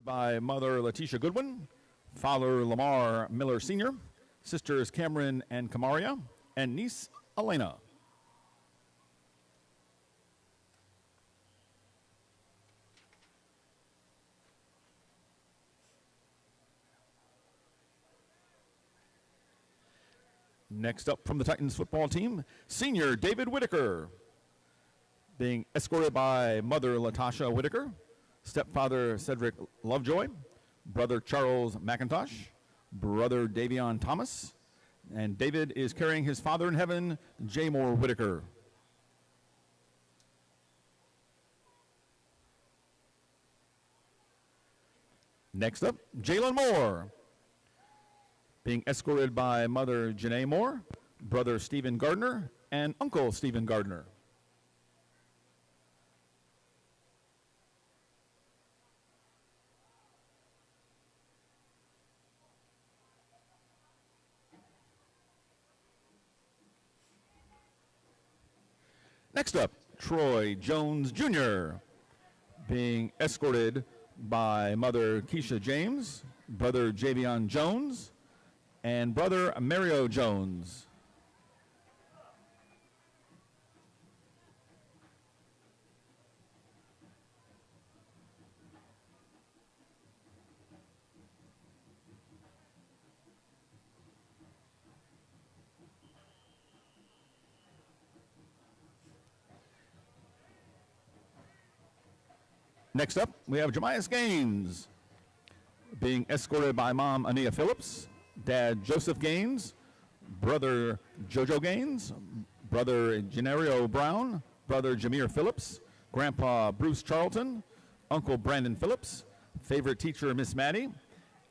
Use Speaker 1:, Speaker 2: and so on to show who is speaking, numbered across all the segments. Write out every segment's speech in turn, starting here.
Speaker 1: By mother Letitia Goodwin, father Lamar Miller Sr., sisters Cameron and Kamaria, and niece Elena. Next up from the Titans football team, senior David Whitaker, being escorted by mother Latasha Whitaker, stepfather Cedric Lovejoy, brother Charles McIntosh, brother Davion Thomas, and David is carrying his father in heaven, J. Moore Whitaker. Next up, Jalen Moore, being escorted by mother Janae Moore, brother Stephen Gardner, and uncle Stephen Gardner. Next up, Troy Jones Jr., being escorted by mother Keisha James, brother Javion Jones, and brother Mario Jones. Next up, we have Jemias Gaines, being escorted by mom Ania Phillips, dad Joseph Gaines, brother Jojo Gaines, brother Genario Brown, brother Jameer Phillips, grandpa Bruce Charlton, uncle Brandon Phillips, favorite teacher Miss Maddie,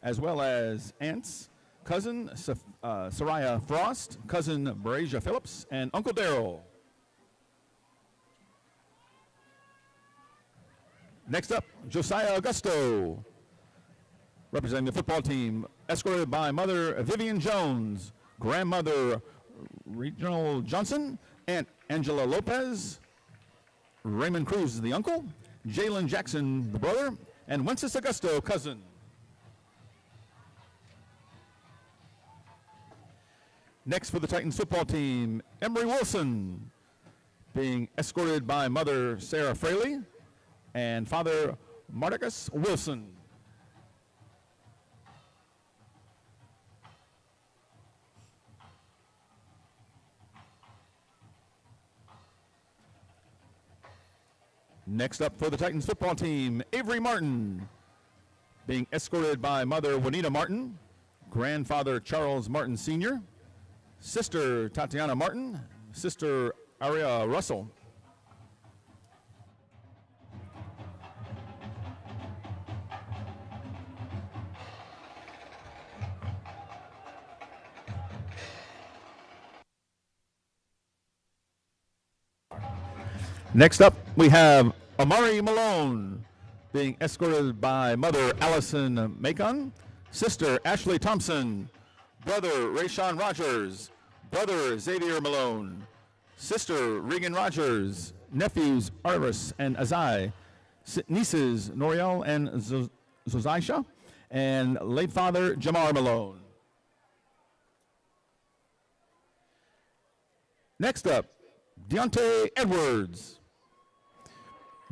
Speaker 1: as well as aunts, cousin Soraya Frost, cousin Barasia Phillips, and uncle Daryl. Next up, Josiah Augusto, representing the football team, escorted by mother Vivian Jones, grandmother Reginald Johnson, Aunt Angela Lopez, Raymond Cruz the uncle, Jalen Jackson the brother, and Wences Augusto cousin. Next for the Titans football team, Emery Wilson, being escorted by mother Sarah Fraley and father Marticus Wilson. Next up for the Titans football team, Avery Martin, being escorted by mother Juanita Martin, grandfather Charles Martin Sr., sister Tatiana Martin, sister Aria Russell. Next up, we have Amari Malone, being escorted by mother Allison Macon, sister Ashley Thompson, brother Rayshawn Rogers, brother Xavier Malone, sister Regan Rogers, nephews Arvis and Azai, nieces Noriel and Zozaisha, and late father Jamar Malone. Next up, Deontay Edwards,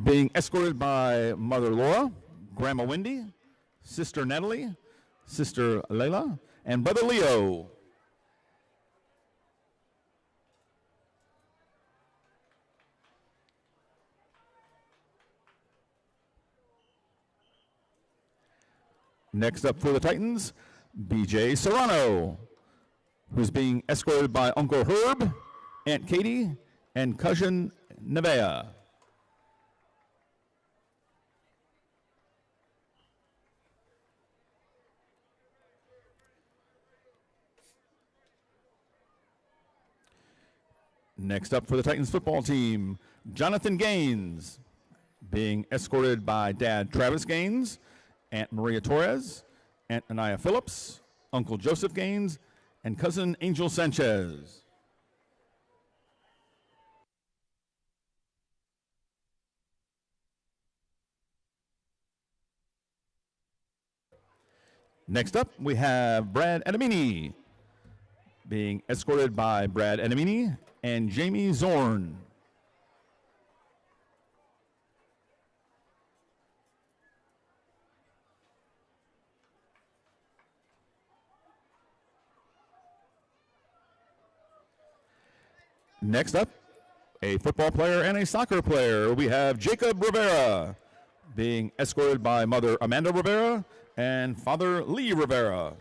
Speaker 1: being escorted by mother Laura, grandma Wendy, sister Natalie, sister Layla, and brother Leo. Next up for the Titans, BJ Serrano, who's being escorted by Uncle Herb, Aunt Katie, and cousin Nevea. Next up for the Titans football team, Jonathan Gaines, being escorted by Dad Travis Gaines, Aunt Maria Torres, Aunt Anaya Phillips, Uncle Joseph Gaines, and cousin Angel Sanchez. Next up, we have Brad Adamini, being escorted by Brad Adamini and Jamie Zorn. Next up, a football player and a soccer player. We have Jacob Rivera, being escorted by Mother Amanda Rivera and Father Lee Rivera.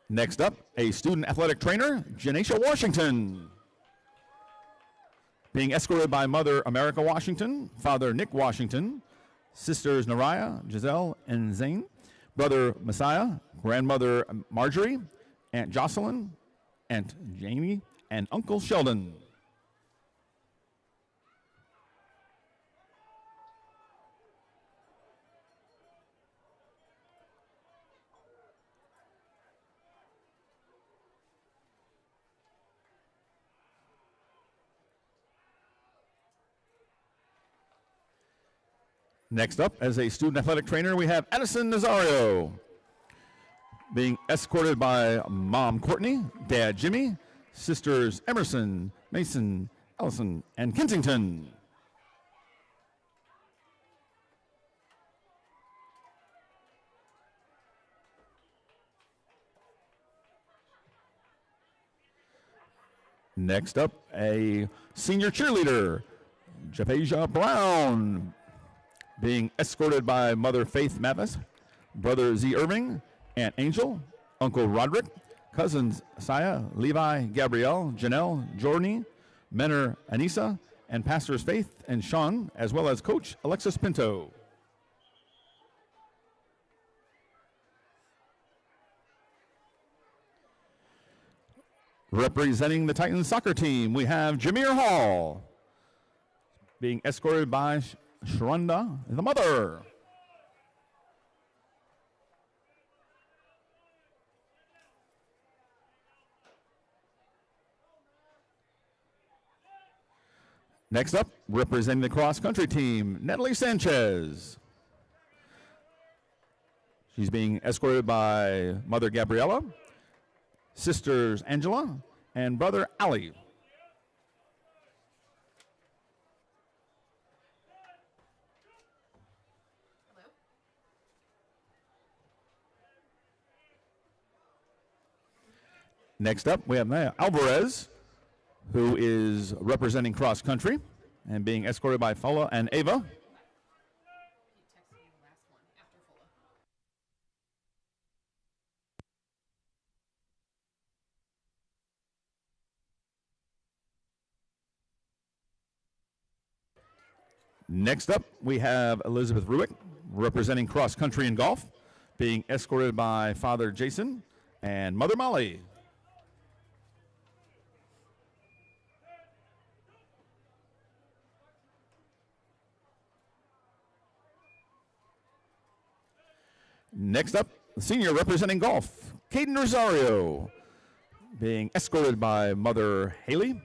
Speaker 1: Next up, a student athletic trainer, Janisha Washington, being escorted by Mother America Washington, Father Nick Washington, sisters Naraya, Giselle, and Zane, Brother Messiah, Grandmother Marjorie, Aunt Jocelyn, Aunt Jamie, and Uncle Sheldon. Next up, as a student athletic trainer, we have Addison Nazario, being escorted by Mom Courtney, Dad Jimmy, sisters Emerson, Mason, Ellison, and Kensington. Next up, a senior cheerleader, Japasia Brown, being escorted by Mother Faith Mavis, Brother Z. Irving, Aunt Angel, Uncle Roderick, cousins Saya, Levi, Gabrielle, Janelle, Jordan, Menor Anissa, and Pastors Faith and Sean, as well as Coach Alexis Pinto. Representing the Titans soccer team, we have Jameer Hall, being escorted by Sharonda, the mother. Next up, representing the cross-country team, Natalie Sanchez. She's being escorted by Mother Gabriella, sisters Angela, and Brother Ali. Next up, we have Maya Alvarez, who is representing cross country and being escorted by Fola and Ava. Next up, we have Elizabeth Ruick, representing cross country and golf, being escorted by Father Jason and Mother Molly. Next up, senior representing golf, Caden Rosario, being escorted by Mother Haley,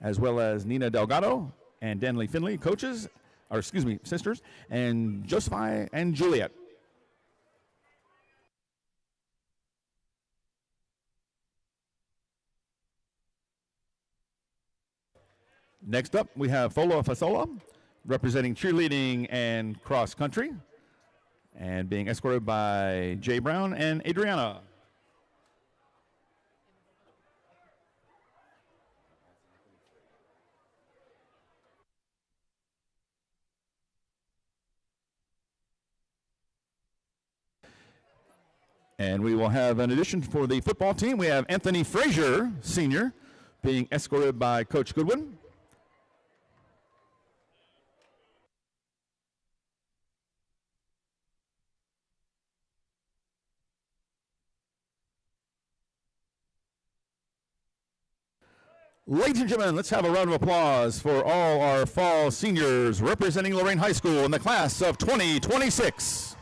Speaker 1: as well as Nina Delgado and Danley Finley, coaches, or excuse me, sisters, and Josephine and Juliet. Next up, we have Fola Fasola, representing cheerleading and cross country, and being escorted by Jay Brown and Adriana. And we will have an addition for the football team. We have Anthony Frazier, senior, being escorted by Coach Goodwin. Ladies and gentlemen, let's have a round of applause for all our fall seniors representing Lorain High School in the class of 2026.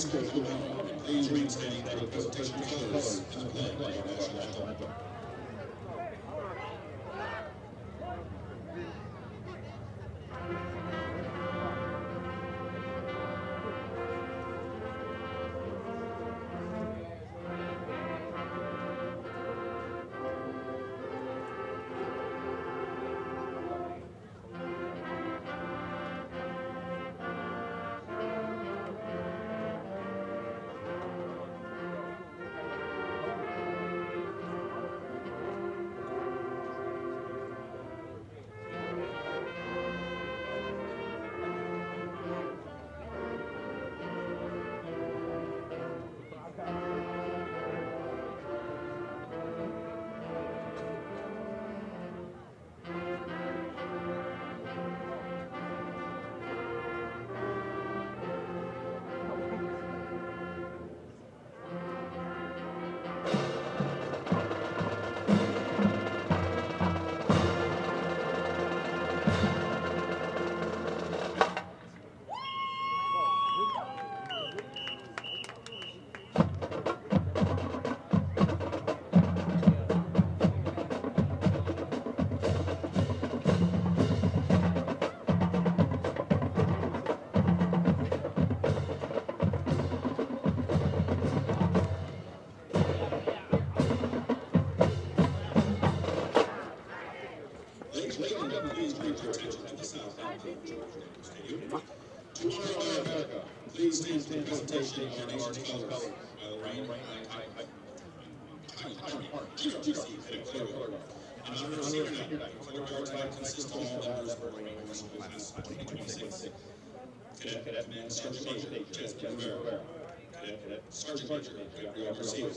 Speaker 2: school, please remain standing for the presentation of colors and the pledge of our national anthem. To honor America, please stand for the presentation of our nation's colors. Lorain, in honor of senior night, color guard type consists of all members of Lorain Commercial Class 2026. Cadet Command Sergeant Major, Jessica Rivera. Cadet Sergeant Major, Gabriel Garcia.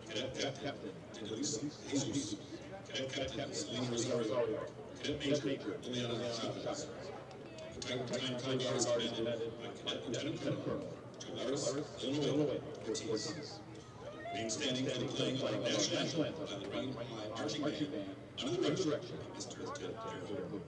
Speaker 2: Cadet Captain, Denise Jesus. Cadet Captain, Selena Rosario. Cadet Major, Liliana Chavez. Time guard is commanded by Cadet Lieutenant Colonel Loris, Illinois, Ortiz. Remain standing for the playing of the national anthem by the Lorain Marching Band under the direction of Mr. Ted Fairfield.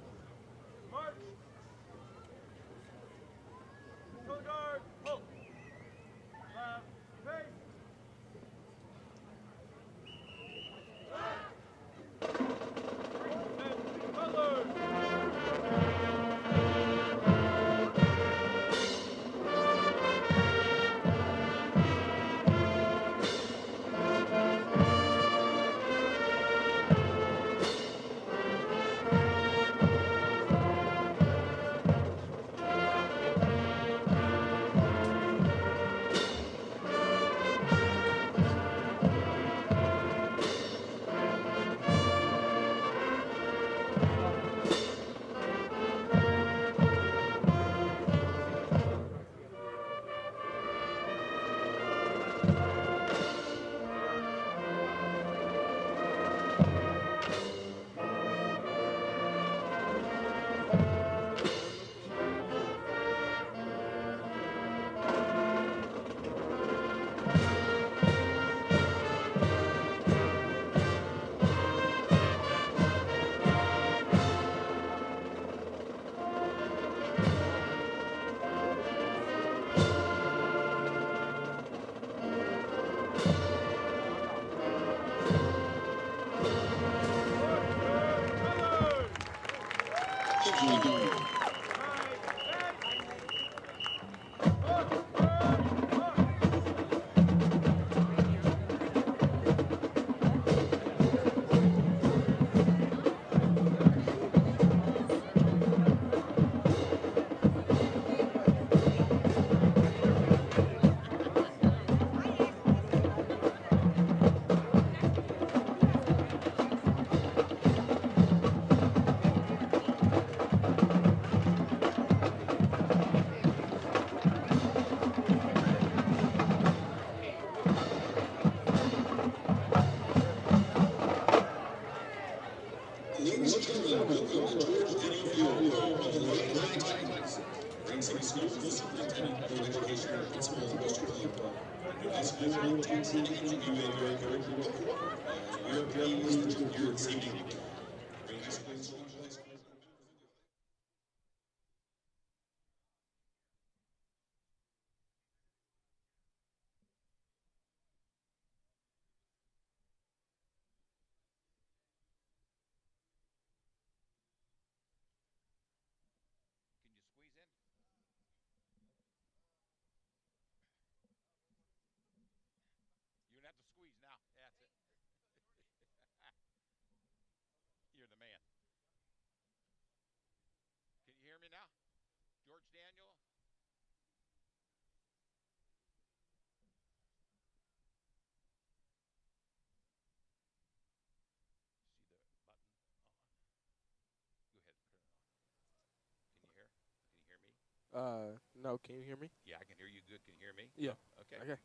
Speaker 3: No, can you hear me?
Speaker 4: Yeah, I can hear you good. Can you hear me?
Speaker 3: Yeah.
Speaker 4: Okay.
Speaker 3: Okay.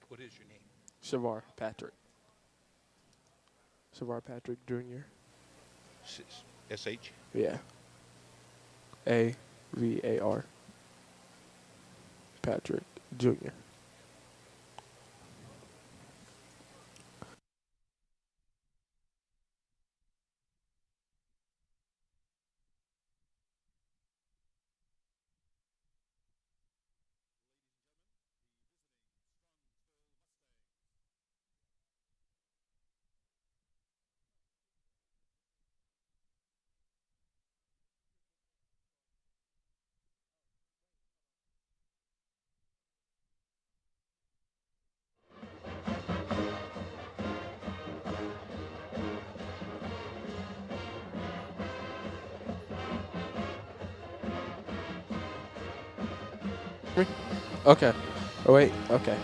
Speaker 4: What is your name?
Speaker 3: Shavar Patrick. Shavar Patrick Jr.
Speaker 4: SH?
Speaker 3: Yeah. AVAR. Patrick Jr. Okay. Oh, wait. Okay.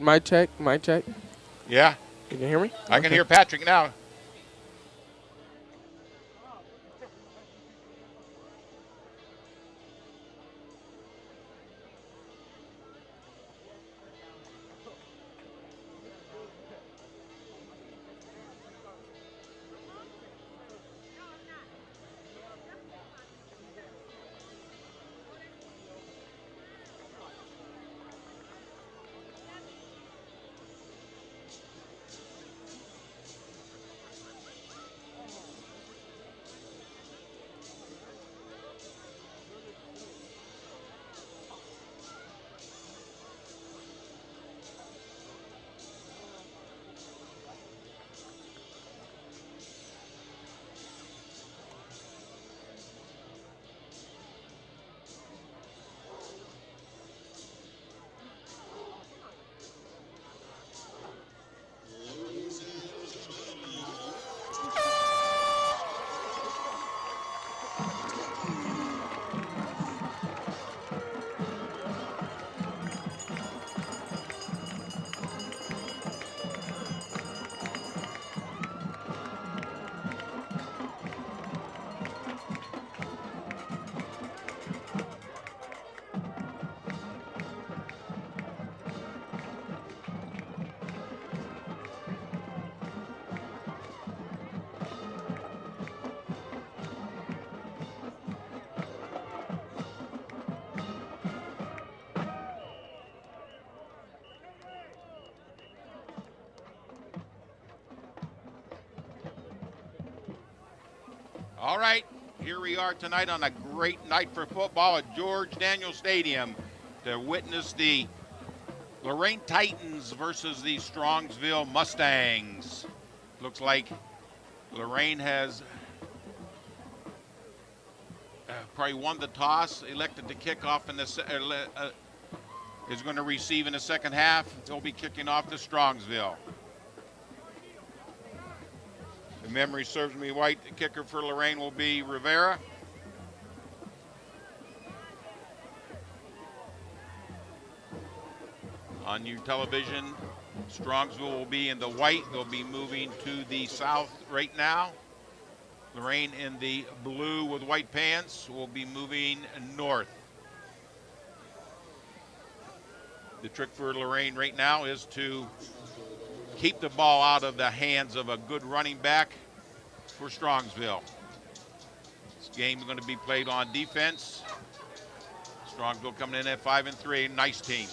Speaker 3: Mic check. Mic check.
Speaker 4: Yeah,
Speaker 3: Can you hear me?
Speaker 4: I can
Speaker 3: Okay.
Speaker 4: hear Patrick now. All right, here we are tonight on a great night for football at George Daniels Stadium to witness the Lorain Titans versus the Strongsville Mustangs. Looks like Lorain has probably won the toss, elected to kick off in the is going to receive in the second half. They'll be kicking off to Strongsville. If memory serves me right, the kicker for Lorain will be Rivera. On your television, Strongsville will be in the white. They'll be moving to the south right now. Lorain in the blue with white pants will be moving north. The trick for Lorain right now is to keep the ball out of the hands of a good running back for Strongsville. This game is going to be played on defense. Strongsville coming in at 5-3. Nice team.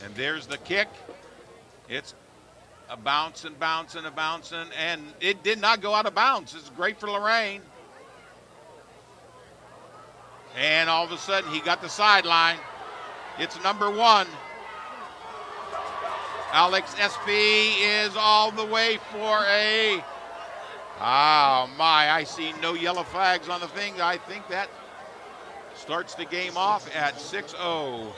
Speaker 4: And there's the kick. It's a bouncing, and it did not go out of bounds. It's great for Lorain. And all of a sudden, he got the sideline. It's number 1. Alex SB is all the way for a, oh my, I see no yellow flags on the thing. I think that starts the game off at 6-0.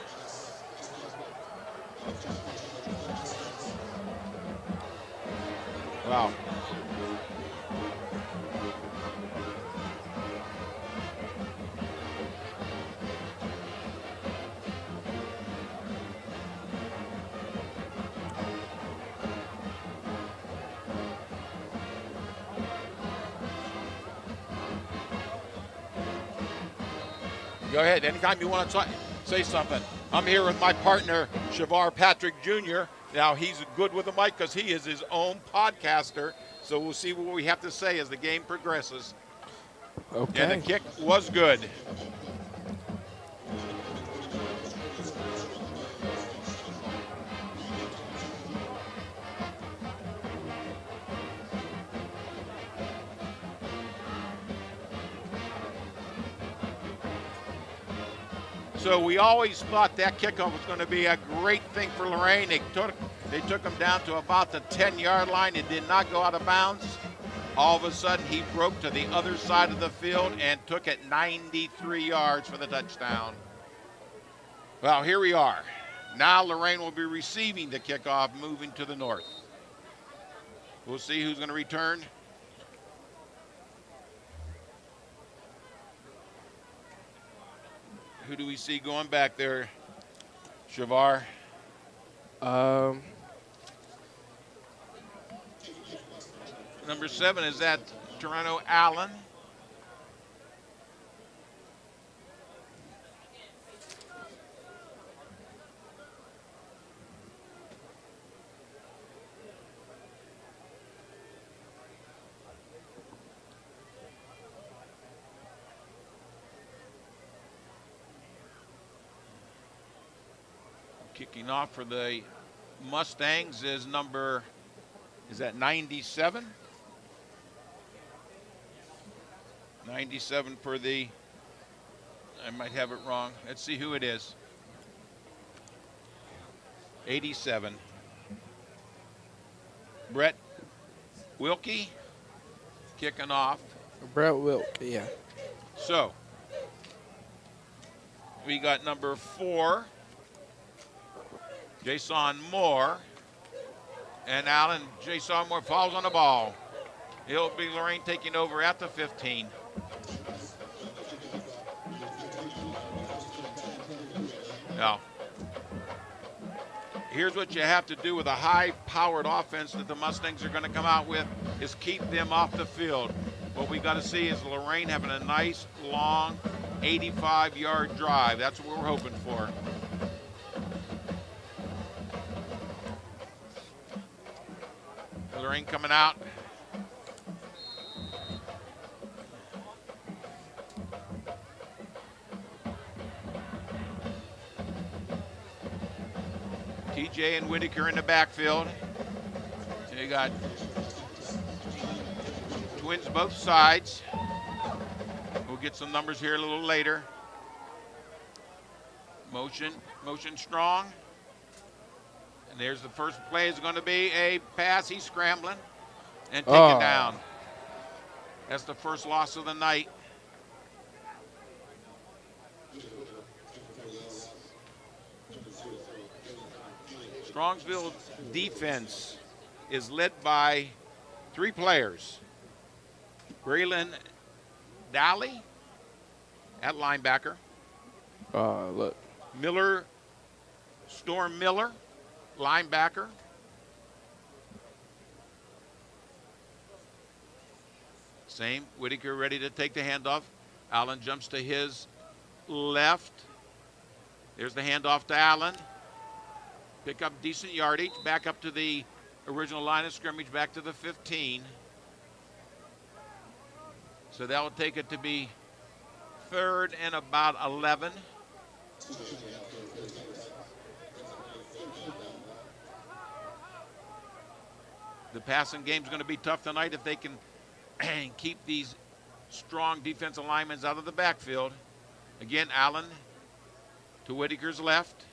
Speaker 4: Wow. Go ahead. Anytime you want to say something. I'm here with my partner, Shavar Patrick Jr. Now, he's good with the mic because he is his own podcaster. So we'll see what we have to say as the game progresses.
Speaker 3: Okay.
Speaker 4: And the kick was good. So we always thought that kickoff was going to be a great thing for Lorain. They took him down to about the 10-yard line. It did not go out of bounds. All of a sudden, he broke to the other side of the field and took it 93 yards for the touchdown. Well, here we are. Now Lorain will be receiving the kickoff, moving to the north. We'll see who's going to return. Who do we see going back there, Shavar? Number 7, is that Toronto Allen? Kicking off for the Mustangs is number, is that 97? 97 for the, I might have it wrong. Let's see who it is. 87. Brett Wilkie kicking off.
Speaker 3: Brett Wilkie, yeah.
Speaker 4: So, we got number 4. Jason Moore, and Allen, Jason Moore falls on the ball. It'll be Lorain taking over at the 15. Now, here's what you have to do with a high-powered offense that the Mustangs are going to come out with, is keep them off the field. What we got to see is Lorain having a nice, long, 85-yard drive. That's what we're hoping for. Lorain coming out. TJ and Whitaker in the backfield. So you got twins both sides. We'll get some numbers here a little later. Motion strong. And there's the first play is going to be a pass. He's scrambling and taken down. That's the first loss of the night. Strongsville defense is led by 3 players. Braylon Daly at linebacker.
Speaker 3: Look.
Speaker 4: Storm Miller, linebacker. Same, Whitaker ready to take the handoff. Allen jumps to his left. There's the handoff to Allen. Pick up decent yardage. Back up to the original line of scrimmage, back to the 15. So that will take it to be 3rd and about 11. The passing game's going to be tough tonight if they can keep these strong defensive linemen out of the backfield. Again, Allen to Whitaker's left.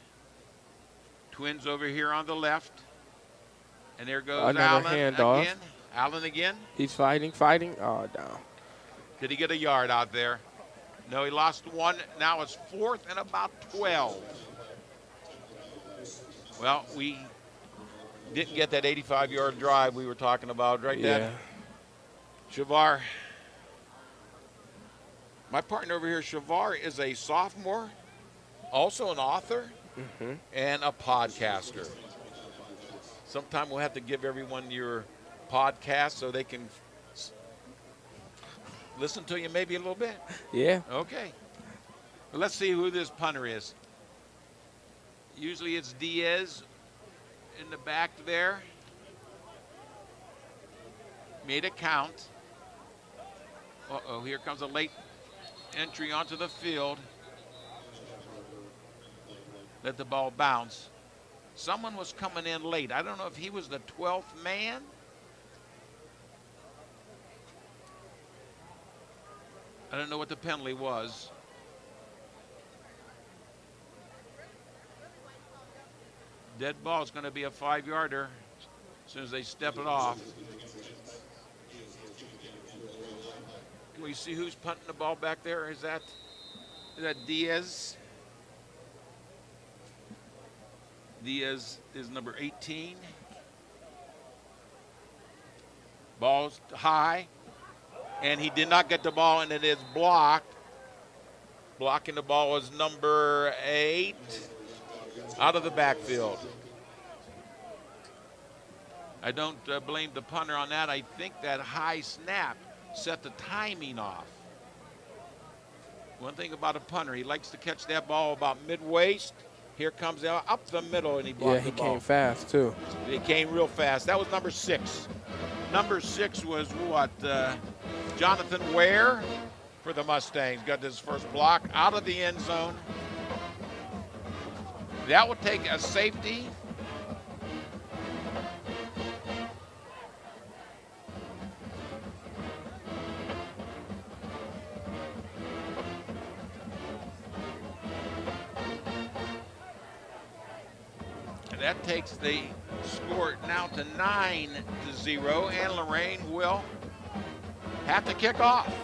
Speaker 4: Twins over here on the left. And there goes
Speaker 3: Another
Speaker 4: Allen
Speaker 3: handoff.
Speaker 4: again. Allen again.
Speaker 3: He's fighting. Oh, down.
Speaker 4: Did he get a yard out there? No, he lost one. Now it's 4th and about 12. Well, we didn't get that 85-yard drive we were talking about, right, Dad?
Speaker 3: Yeah.
Speaker 4: Shavar. My partner over here, Shavar, is a sophomore, also an author, and a podcaster. Sometime we'll have to give everyone your podcast so they can listen to you maybe a little bit.
Speaker 3: Yeah.
Speaker 4: Okay. Well, let's see who this punter is. Usually it's Diaz in the back there. Made a count. Uh-oh, here comes a late entry onto the field. Let the ball bounce. Someone was coming in late. I don't know if he was the 12th man. I don't know what the penalty was. Dead ball is going to be a 5-yarder as soon as they step it off. Can we see who's punting the ball back there? Is that Diaz? Diaz is number 18. Ball's high, and he did not get the ball, and it is blocked. Blocking the ball was number 8 out of the backfield. I don't blame the punter on that. I think that high snap set the timing off. One thing about a punter, he likes to catch that ball about mid-waist. Here comes out up the middle, and he blocked the ball.
Speaker 3: Yeah, he came fast, too.
Speaker 4: He came real fast. That was number 6. Number 6 was what? Jonathan Ware for the Mustangs. Got his first block out of the end zone. That will take a safety. And that takes the score now to 9-0, and Lorain will have to kick off.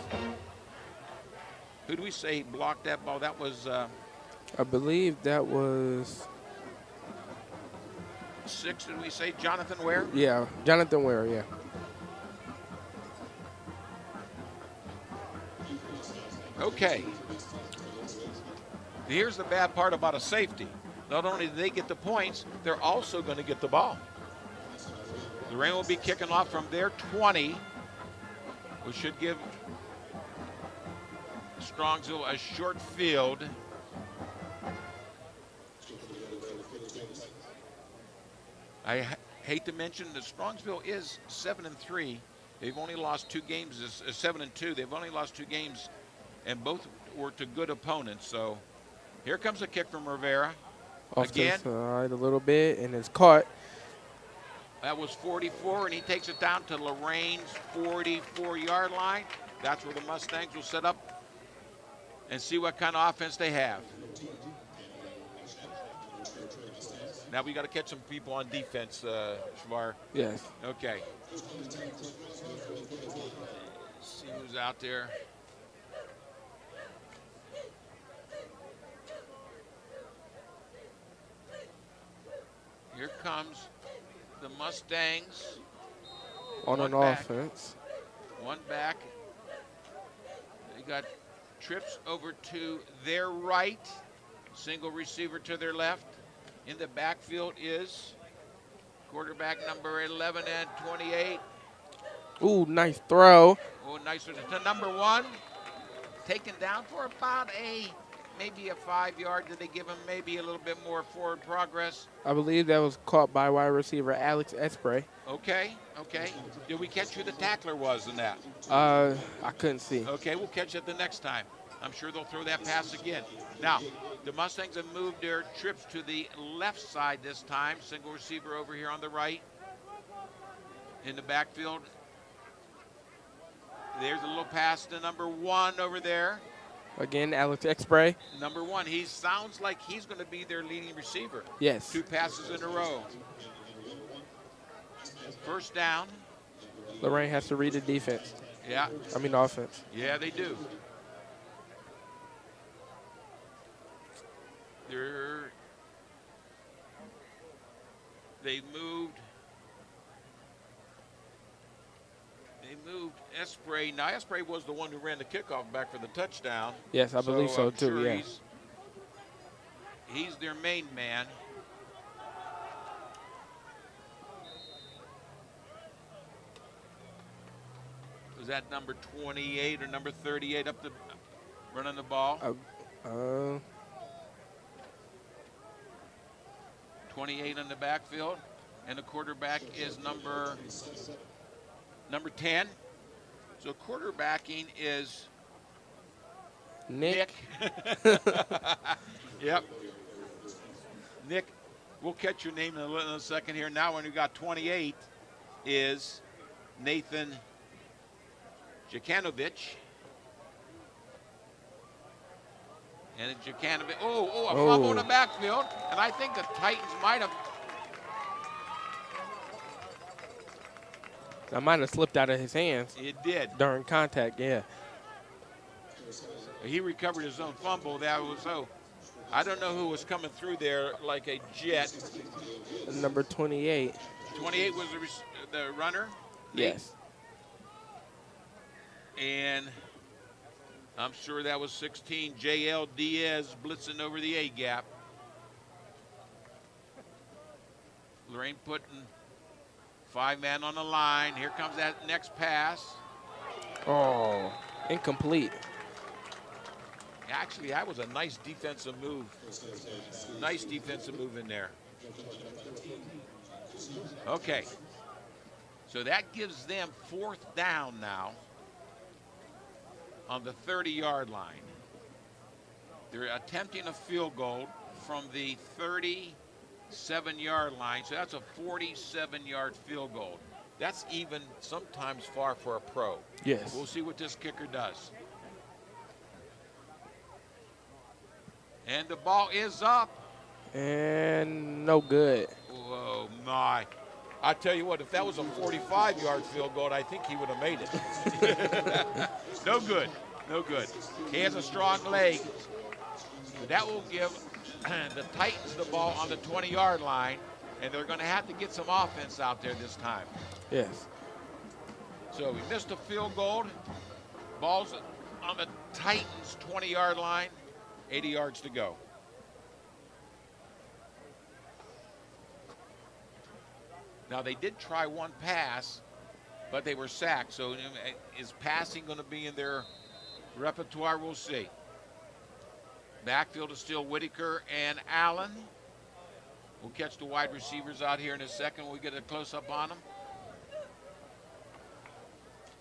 Speaker 4: Who do we say blocked that ball? That was
Speaker 3: I believe that was
Speaker 4: 6, did we say? Jonathan Ware?
Speaker 3: Yeah, Jonathan Ware, yeah.
Speaker 4: Okay. Here's the bad part about a safety. Not only do they get the points, they're also going to get the ball. Lorain will be kicking off from their 20, which should give Strongsville a short field. I hate to mention that Strongsville is 7-3. They've only lost 2 games. 7-2. They've only lost 2 games, and both were to good opponents. So here comes a kick from Rivera.
Speaker 3: Off
Speaker 4: Again.
Speaker 3: to the side a little bit, and it's caught.
Speaker 4: That was 44, and he takes it down to Lorain's 44-yard line. That's where the Mustangs will set up and see what kind of offense they have. Now we got to catch some people on defense, Shavar.
Speaker 3: Yes.
Speaker 4: Okay. See who's out there. Here comes the Mustangs.
Speaker 3: On an offense.
Speaker 4: One back. They got trips over to their right. Single receiver to their left. In the backfield is quarterback number 11 and 28.
Speaker 3: Ooh, nice throw.
Speaker 4: Oh, nice. To number 1. Taken down for about a maybe a 5-yard? Did they give him maybe a little bit more forward progress?
Speaker 3: I believe that was caught by wide receiver Alex Espray.
Speaker 4: Okay, okay. Did we catch who the tackler was in that?
Speaker 3: I couldn't see.
Speaker 4: Okay, we'll catch it the next time. I'm sure they'll throw that pass again. Now, the Mustangs have moved their trips to the left side this time. Single receiver over here on the right. In the backfield. There's a little pass to number 1 over there.
Speaker 3: Again, Alex Espray.
Speaker 4: Number 1, he sounds like he's going to be their leading receiver.
Speaker 3: Yes.
Speaker 4: 2 passes in a row. First down.
Speaker 3: Lorain has to read the defense.
Speaker 4: Yeah.
Speaker 3: I mean offense.
Speaker 4: Yeah, they do. They moved Espray. Now, Espray was the one who ran the kickoff back for the touchdown.
Speaker 3: Yes, I believe so
Speaker 4: I'm
Speaker 3: too,
Speaker 4: sure
Speaker 3: yeah.
Speaker 4: He's their main man. Was that number 28 or number 38 up the running the ball? 28 in the backfield, and the quarterback is number 10. So quarterbacking is Nick. Yep. Nick, we'll catch your name in a second here. Now when we got 28 is Nathan Jukanovic. And Jukanovic, a fumble in the backfield. And I think the Titans might have.
Speaker 3: That might have slipped out of his hands.
Speaker 4: It did.
Speaker 3: During contact, yeah.
Speaker 4: He recovered his own fumble. That was so. I don't know who was coming through there like a jet.
Speaker 3: Number 28.
Speaker 4: 28 was the runner?
Speaker 3: Yes.
Speaker 4: And I'm sure that was 16, J.L. Diaz blitzing over the A-gap. Lorain putting 5-man on the line. Here comes that next pass.
Speaker 3: Oh, incomplete.
Speaker 4: Actually, that was a nice defensive move. Nice defensive move in there. Okay. So that gives them 4th down now on the 30-yard line. They're attempting a field goal from the 37-yard line, so that's a 47-yard field goal. That's even sometimes far for a pro.
Speaker 3: Yes.
Speaker 4: We'll see what this kicker does. And the ball is up.
Speaker 3: And no good.
Speaker 4: Whoa, my. I tell you what, if that was a 45-yard field goal, I think he would have made it. No good. No good. He has a strong leg. That will give the Titans the ball on the 20-yard line, and they're going to have to get some offense out there this time.
Speaker 3: Yes.
Speaker 4: So we missed a field goal. Ball's on the Titans' 20-yard line, 80 yards to go. Now, they did try one pass, but they were sacked. So is passing going to be in their repertoire? We'll see. Backfield is still Whitaker and Allen. We'll catch the wide receivers out here in a second when we get a close-up on them.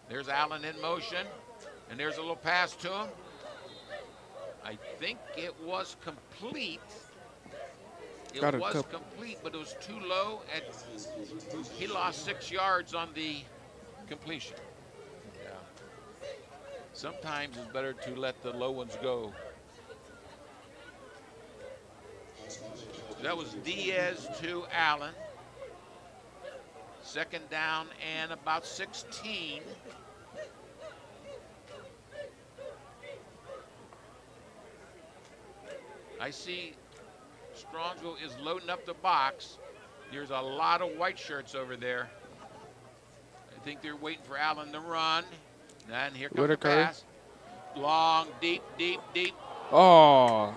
Speaker 4: There's Allen in motion, and there's a little pass to him. I think it was complete. It was complete, but it was too low, and he lost 6 yards on the completion. Yeah. Sometimes it's better to let the low ones go. That was Diaz to Allen. 2nd down and about 16. I see Strongsville is loading up the box. There's a lot of white shirts over there. I think they're waiting for Allen to run. And here comes
Speaker 3: Whitaker.
Speaker 4: the pass. Long, deep, deep, deep.
Speaker 3: Oh.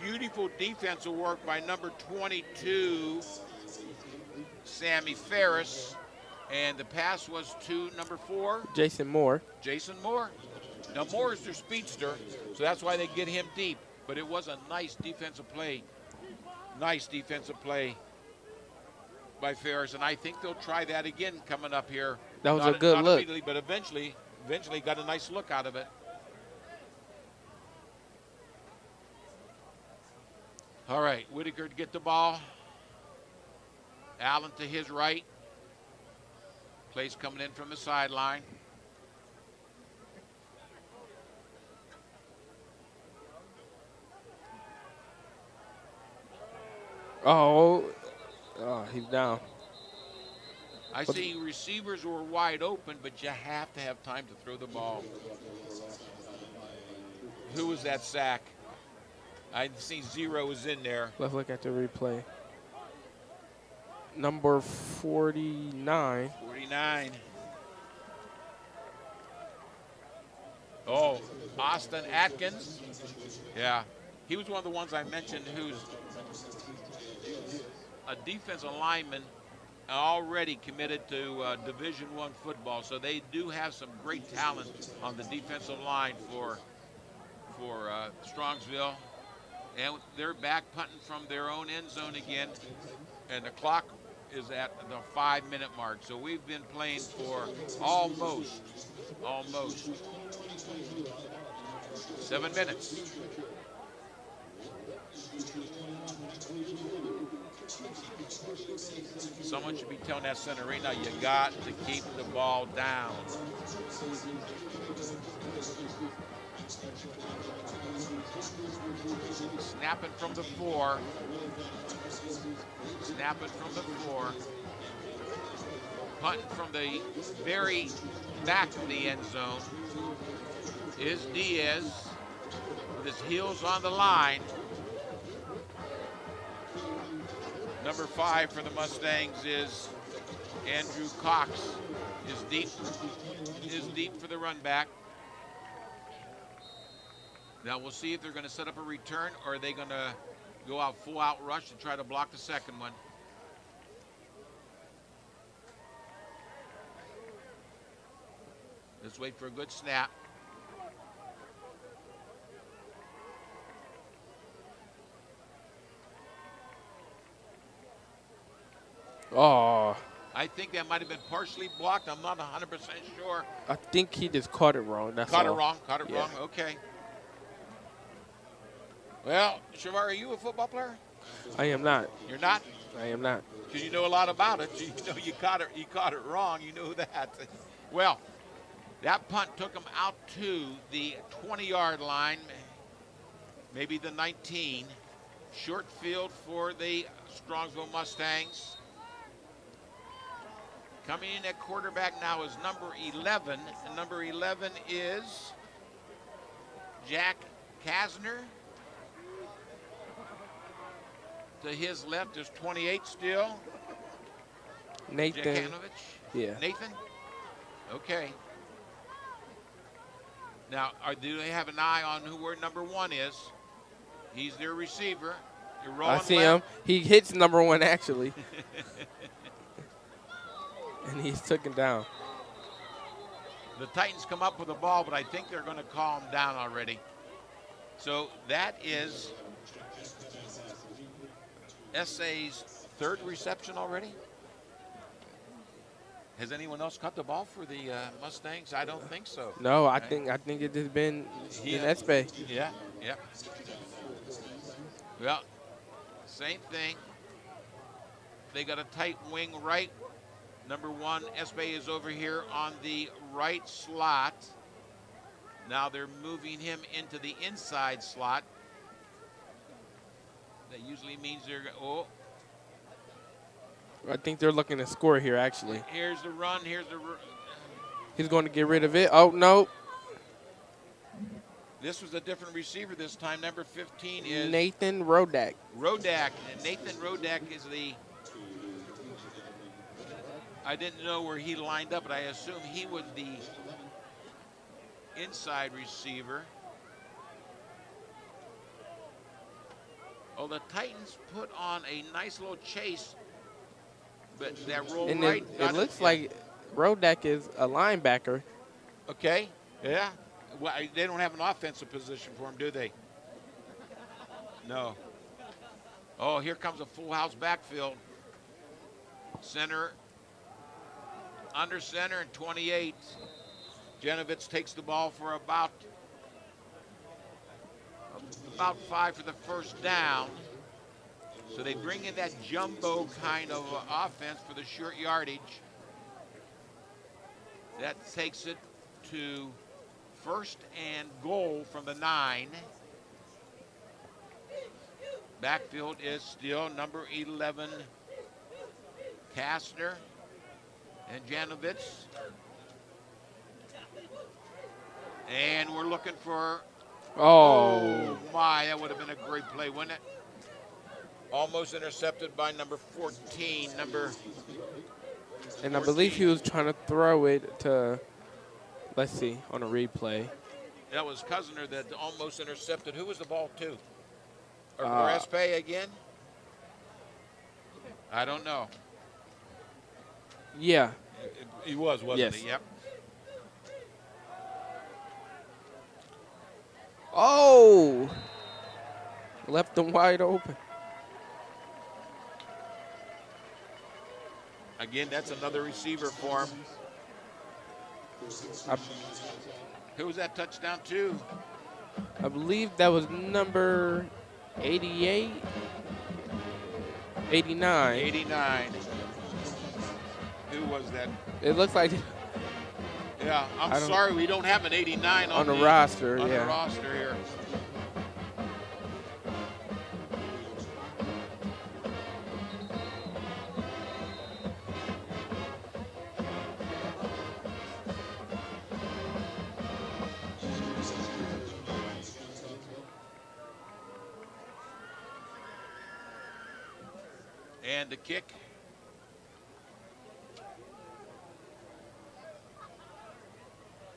Speaker 4: Beautiful defensive work by number 22, Sammy Ferris. And the pass was to number 4.
Speaker 3: Jason Moore.
Speaker 4: Jason Moore. Now, Moore is their speedster, so that's why they get him deep. But it was a nice defensive play. Nice defensive play by Ferris, and I think they'll try that again coming up here.
Speaker 3: That was a good look.
Speaker 4: Immediately, but eventually got a nice look out of it. All right, Whitaker to get the ball. Allen to his right. Plays coming in from the sideline.
Speaker 3: Oh, he's down.
Speaker 4: I see receivers were wide open, but you have to have time to throw the ball. Who was that sack? I see 0 is in there.
Speaker 3: Let's look at the replay. Number 49.
Speaker 4: 49. Oh, Austin Atkins. Yeah, he was one of the ones I mentioned who's a defensive lineman already committed to Division I football. So they do have some great talent on the defensive line for Strongsville. And they're back punting from their own end zone again. And the clock is at the 5-minute mark. So we've been playing for almost 7 minutes. Someone should be telling that center right now, you got to keep the ball down. Snapping from the 4. Snapping from the 4. Punting from the very back of the end zone is Diaz with his heels on the line. Number 5 for the Mustangs is Andrew Cox. Is deep for the run back. Now we'll see if they're going to set up a return or are they going to go out full out rush and try to block the second one. Let's wait for a good snap.
Speaker 3: Oh.
Speaker 4: I think that might have been partially blocked. I'm not 100% sure.
Speaker 3: I think he just caught it wrong. That's
Speaker 4: Caught
Speaker 3: all.
Speaker 4: it wrong. Okay. Well, Shavar, are you a football player?
Speaker 3: I am not.
Speaker 4: You're not?
Speaker 3: I am not.
Speaker 4: Because you know a lot about it. You know you caught it wrong. You know that. Well, that punt took them out to the 20-yard line, maybe the 19. Short field for the Strongsville Mustangs. Coming in at quarterback now is number 11. And number 11 is Jack Kasner. To his left is 28 still.
Speaker 3: Nathan.
Speaker 4: Jakanovich?
Speaker 3: Yeah.
Speaker 4: Nathan? Okay. Now, do they have an eye on where number 1 is? He's their receiver. You're rolling
Speaker 3: I see
Speaker 4: left.
Speaker 3: him. He hits number 1, actually. And he's taken down.
Speaker 4: The Titans come up with the ball, but I think they're going to call him down already. So that is SA's 3rd reception already. Has anyone else caught the ball for the Mustangs? I don't think so.
Speaker 3: No, I think it has been in Espe.
Speaker 4: Yeah. Well, same thing. They got a tight wing right. Number 1, Espe is over here on the right slot. Now they're moving him into the inside slot. That usually means they're
Speaker 3: I think they're looking to score here, actually.
Speaker 4: Here's the run.
Speaker 3: He's going to get rid of it. Oh, no.
Speaker 4: This was a different receiver this time. Number 15 is
Speaker 3: Nathan Rodak.
Speaker 4: And Nathan Rodak is I didn't know where he lined up, but I assume he was the inside receiver. Oh, the Titans put on a nice little chase, but that roll
Speaker 3: And it looks like Rodak is a linebacker.
Speaker 4: Okay, yeah. Well, they don't have an offensive position for him, do they? No. Oh, here comes a full house backfield. Center, under center, and 28. Genovitz takes the ball for about 5 for the first down. So they bring in that jumbo kind of offense for the short yardage. That takes it to 1st and goal from the 9. Backfield is still number 11, Kastner and Janovitz. And we're looking for, oh my, that would have been a great play, wouldn't it? Almost intercepted by number 14,
Speaker 3: And I believe he was trying to throw it to, let's see, on a replay.
Speaker 4: That was Cousiner that almost intercepted. Who was the ball to? Or Raspe again? I don't know.
Speaker 3: Yeah.
Speaker 4: He was, wasn't he? Yep.
Speaker 3: Oh! Left them wide open.
Speaker 4: Again, that's another receiver for him. Who was that touchdown to?
Speaker 3: I believe that was number 88, 89.
Speaker 4: 89. Who was that?
Speaker 3: It looks like.
Speaker 4: Yeah, I'm sorry we don't have an 89
Speaker 3: on the roster.
Speaker 4: On the roster here. And the kick.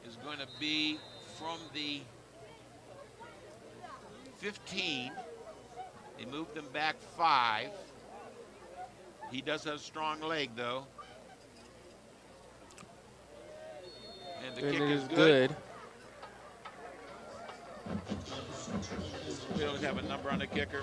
Speaker 4: Is going to be from the 15. They moved them back 5. He does have a strong leg, though. And the kick is good. We don't have a number on the kicker.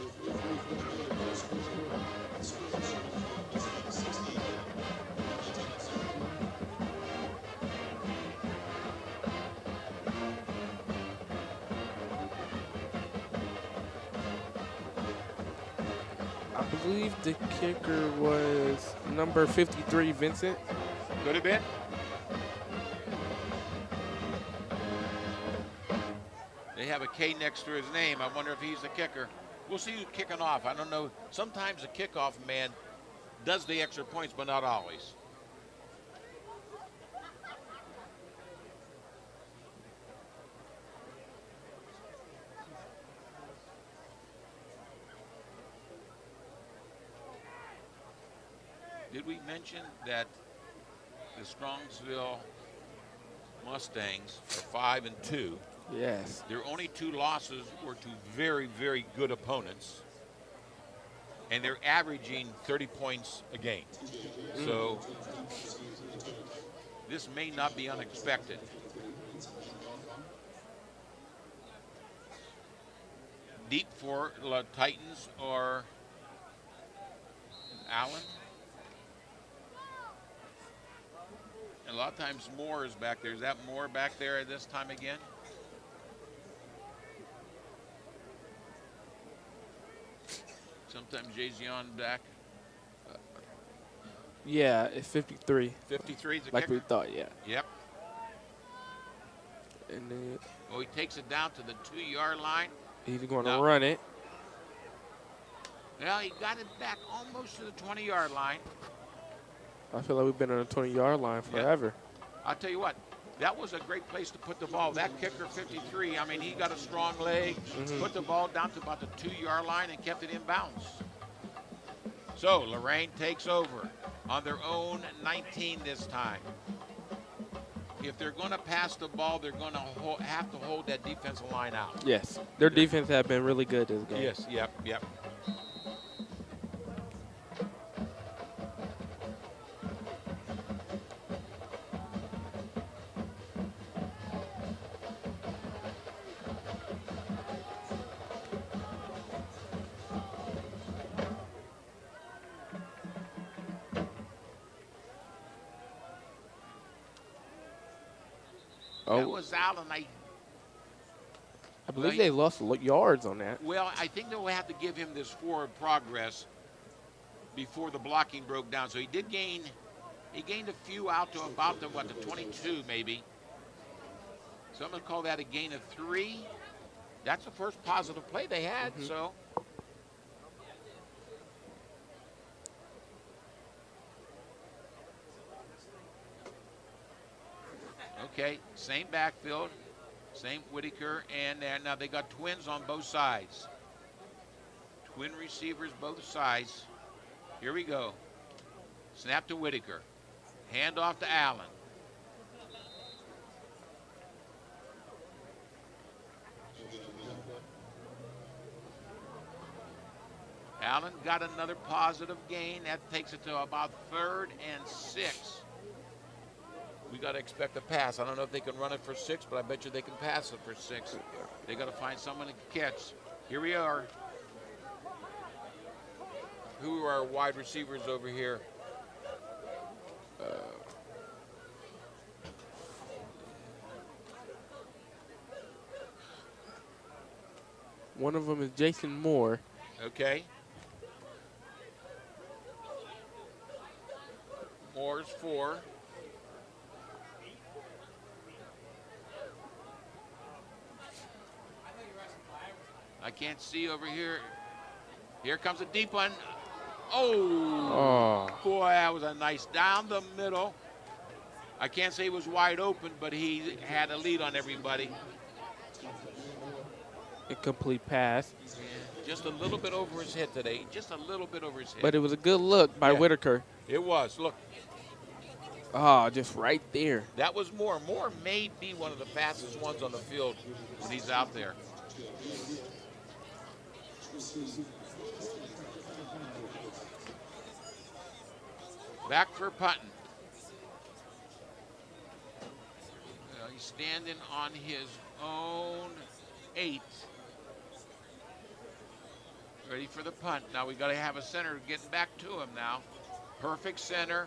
Speaker 3: I believe the kicker was number 53, Vincent.
Speaker 4: Could have been. They have a K next to his name. I wonder if he's the kicker. We'll see who's kicking off. I don't know. Sometimes the kickoff man does the extra points, but not always. Did we mention that the Strongsville Mustangs are 5-2?
Speaker 3: Yes.
Speaker 4: Their only 2 losses were to very, very good opponents, and they're averaging 30 points a game. So this may not be unexpected. Deep for the Titans or Allen. And a lot of times Moore is back there. Is that Moore back there at this time again? Sometimes Jason back.
Speaker 3: Yeah, it's 53.
Speaker 4: 53 is the
Speaker 3: like
Speaker 4: kicker?
Speaker 3: we thought, yeah.
Speaker 4: Yep.
Speaker 3: And then
Speaker 4: Well, he takes it down to the 2-yard line.
Speaker 3: he's going to run it.
Speaker 4: Well, he got it back almost to the 20-yard line.
Speaker 3: I feel like we've been on the 20-yard line forever.
Speaker 4: I'll tell you what, that was a great place to put the ball. That kicker, 53, I mean, he got a strong leg, put the ball down to about the 2-yard line and kept it in bounds. So Lorain takes over on their own 19 this time. If they're going to pass the ball, they're going to have to hold that defensive line out.
Speaker 3: Yes, their defense have been really good this game.
Speaker 4: Yes, yep.
Speaker 3: Oh.
Speaker 4: That was Allen.
Speaker 3: I believe they lost yards on that.
Speaker 4: Well, I think they'll have to give him this forward progress before the blocking broke down. So he did gain. He gained a few out to about the 22 maybe. So I'm going to call that a gain of 3. That's the first positive play they had. So. Okay, same backfield, same Whitaker, and now they got twins on both sides. Twin receivers both sides. Here we go. Snap to Whitaker. Hand off to Allen. Allen got another positive gain. That takes it to about 3rd and 6. We got to expect a pass. I don't know if they can run it for 6, but I bet you they can pass it for 6. They got to find someone to catch. Here we are. Who are our wide receivers over here?
Speaker 3: One of them is Jason Moore.
Speaker 4: Okay. Moore's 4. I can't see over here. Here comes a deep one. Oh, boy, that was a nice down the middle. I can't say he was wide open, but he had a lead on everybody.
Speaker 3: Incomplete pass.
Speaker 4: Yeah, just a little bit over his head today. Just a little bit over his head.
Speaker 3: But it was a good look by Whitaker.
Speaker 4: It was. Look.
Speaker 3: Oh, just right there.
Speaker 4: That was Moore. Moore may be one of the fastest ones on the field when he's out there. Back for punting. He's standing on his own 8. Ready for the punt. Now we got to have a center getting back to him now. Perfect center.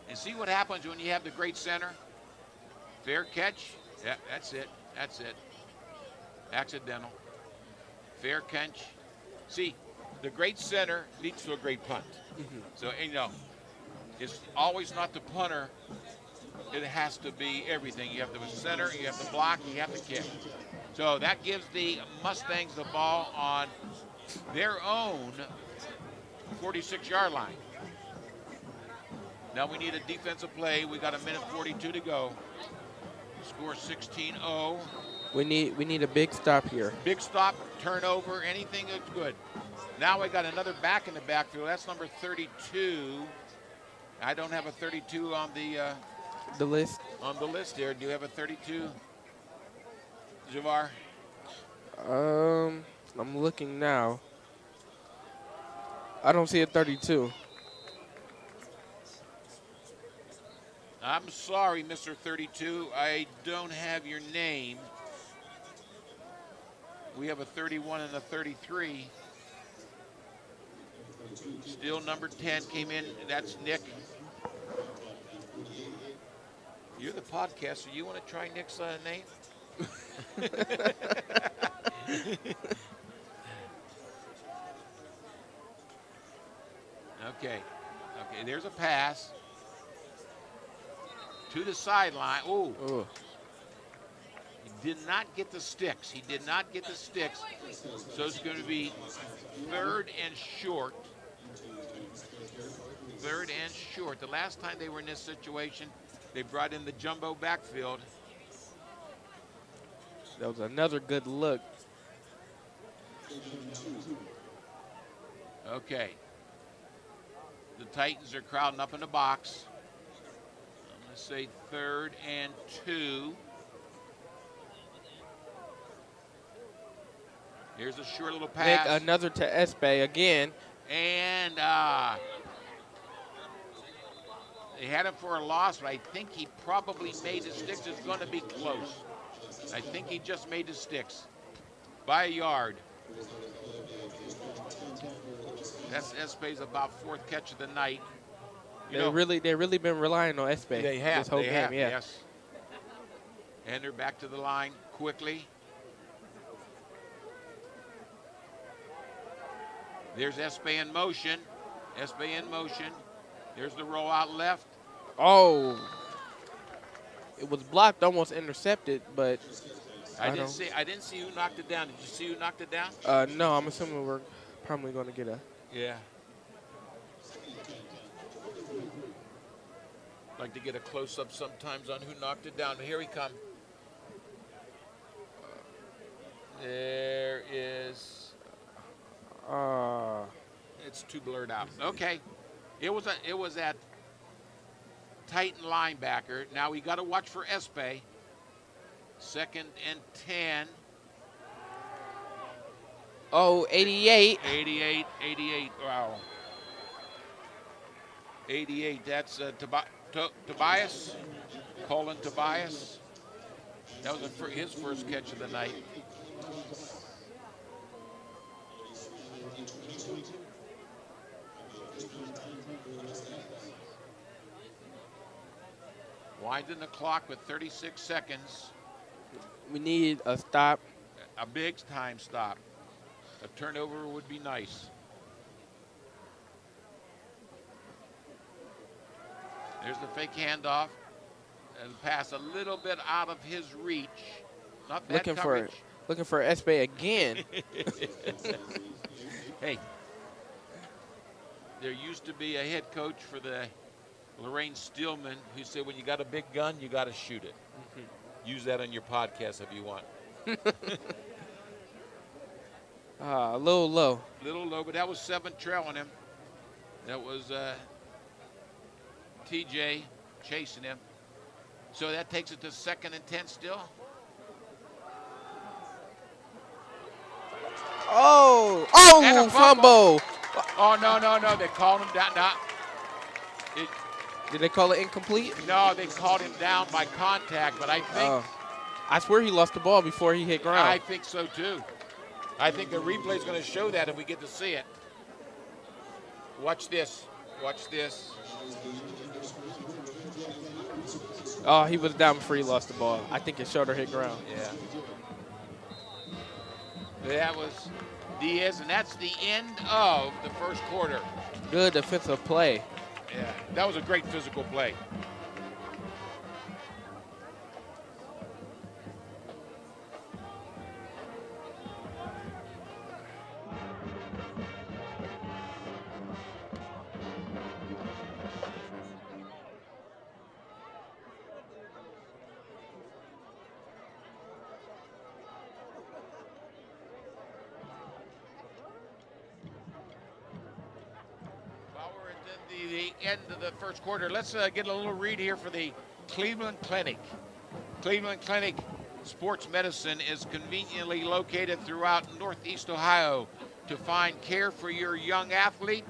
Speaker 4: And see what happens when you have the great center. Fair catch. Yeah, that's it. That's it. Accidental. Fair catch. See, the great center leads to a great punt. So, you know, it's always not the punter. It has to be everything. You have the center, you have the block, you have the kick. So that gives the Mustangs the ball on their own 46-yard line. Now we need a defensive play. We got 1:42 to go. Score 16-0.
Speaker 3: We need a big stop here.
Speaker 4: Big stop, turnover, anything that's good. Now we got another back in the backfield. That's number 32. I don't have a 32 on
Speaker 3: the list.
Speaker 4: On the list here. Do you have a 32, Javar?
Speaker 3: I'm looking now. I don't see a 32.
Speaker 4: I'm sorry, Mr. 32. I don't have your name. We have a 31 and a 33. Still number 10 came in. That's Nick. You're the podcaster. You want to try Nick's name? Okay. Okay, there's a pass. To the sideline. Oh. He did not get the sticks. He did not get the sticks. So it's going to be 3rd and short. 3rd and short. The last time they were in this situation, they brought in the jumbo backfield.
Speaker 3: That was another good look.
Speaker 4: Okay. The Titans are crowding up in the box. I'm going to say 3rd and 2. Here's a short little pass.
Speaker 3: Nick, another to Espe again.
Speaker 4: And they had him for a loss, but I think he probably made the sticks. It's going to be close. I think he just made the sticks by a yard. That's Espe's about 4th catch of the night.
Speaker 3: They've really been relying on Espe
Speaker 4: they have,
Speaker 3: this whole game. Yeah.
Speaker 4: Yes. And they're back to the line quickly. There's Espay in motion. Espay in motion. There's the roll out left.
Speaker 3: Oh. It was blocked, almost intercepted, but
Speaker 4: I didn't see who knocked it down. Did you see who knocked it down?
Speaker 3: No, I'm assuming we're probably going to get a.
Speaker 4: Yeah. Like to get a close-up sometimes on who knocked it down. But here we come. There is. It's too blurred out. Okay. It was at Titan linebacker. Now we got to watch for Espay. 2nd and 10.
Speaker 3: Oh, 88.
Speaker 4: 88. Wow. 88. That's Tobias. Colin Tobias. That was his first catch of the night. Winding the clock with 36 seconds.
Speaker 3: We need a stop.
Speaker 4: A big time stop. A turnover would be nice. There's the fake handoff. And pass a little bit out of his reach. Not bad coverage.
Speaker 3: Looking for Espay again.
Speaker 4: Hey, there used to be a head coach for the Lorain Steelman who said when you got a big gun, you got to shoot it. Use that on your podcast if you want.
Speaker 3: A little low.
Speaker 4: Little low, but that was 7 trailing him. That was TJ chasing him. So that takes it to 2nd and 10 still.
Speaker 3: Oh, fumble.
Speaker 4: Oh, no. They called him down. No.
Speaker 3: Did they call it incomplete?
Speaker 4: No, they called him down by contact, but I think.
Speaker 3: I swear he lost the ball before he hit ground.
Speaker 4: I think so, too. I think the replay is going to show that if we get to see it. Watch this.
Speaker 3: Oh, he was down before he lost the ball. I think his shoulder hit ground.
Speaker 4: Yeah. That was Diaz, and that's the end of the first quarter.
Speaker 3: Good defensive play.
Speaker 4: Yeah, that was a great physical play. The end of the first quarter. Let's get a little read here for the Cleveland Clinic. Cleveland Clinic Sports Medicine is conveniently located throughout Northeast Ohio. To find care for your young athlete,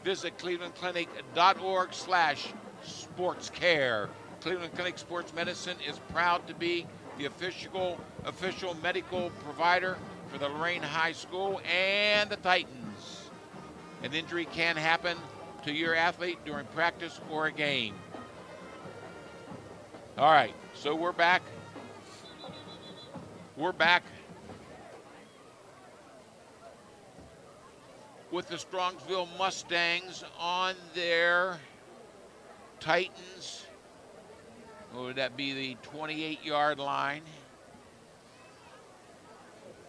Speaker 4: visit clevelandclinic.org/sportscare. Cleveland Clinic Sports Medicine is proud to be the official medical provider for the Lorain High School and the Titans. An injury can happen to your athlete during practice or a game. All right, so we're back. With the Strongsville Mustangs on their Titans. What would that be, the 28-yard line?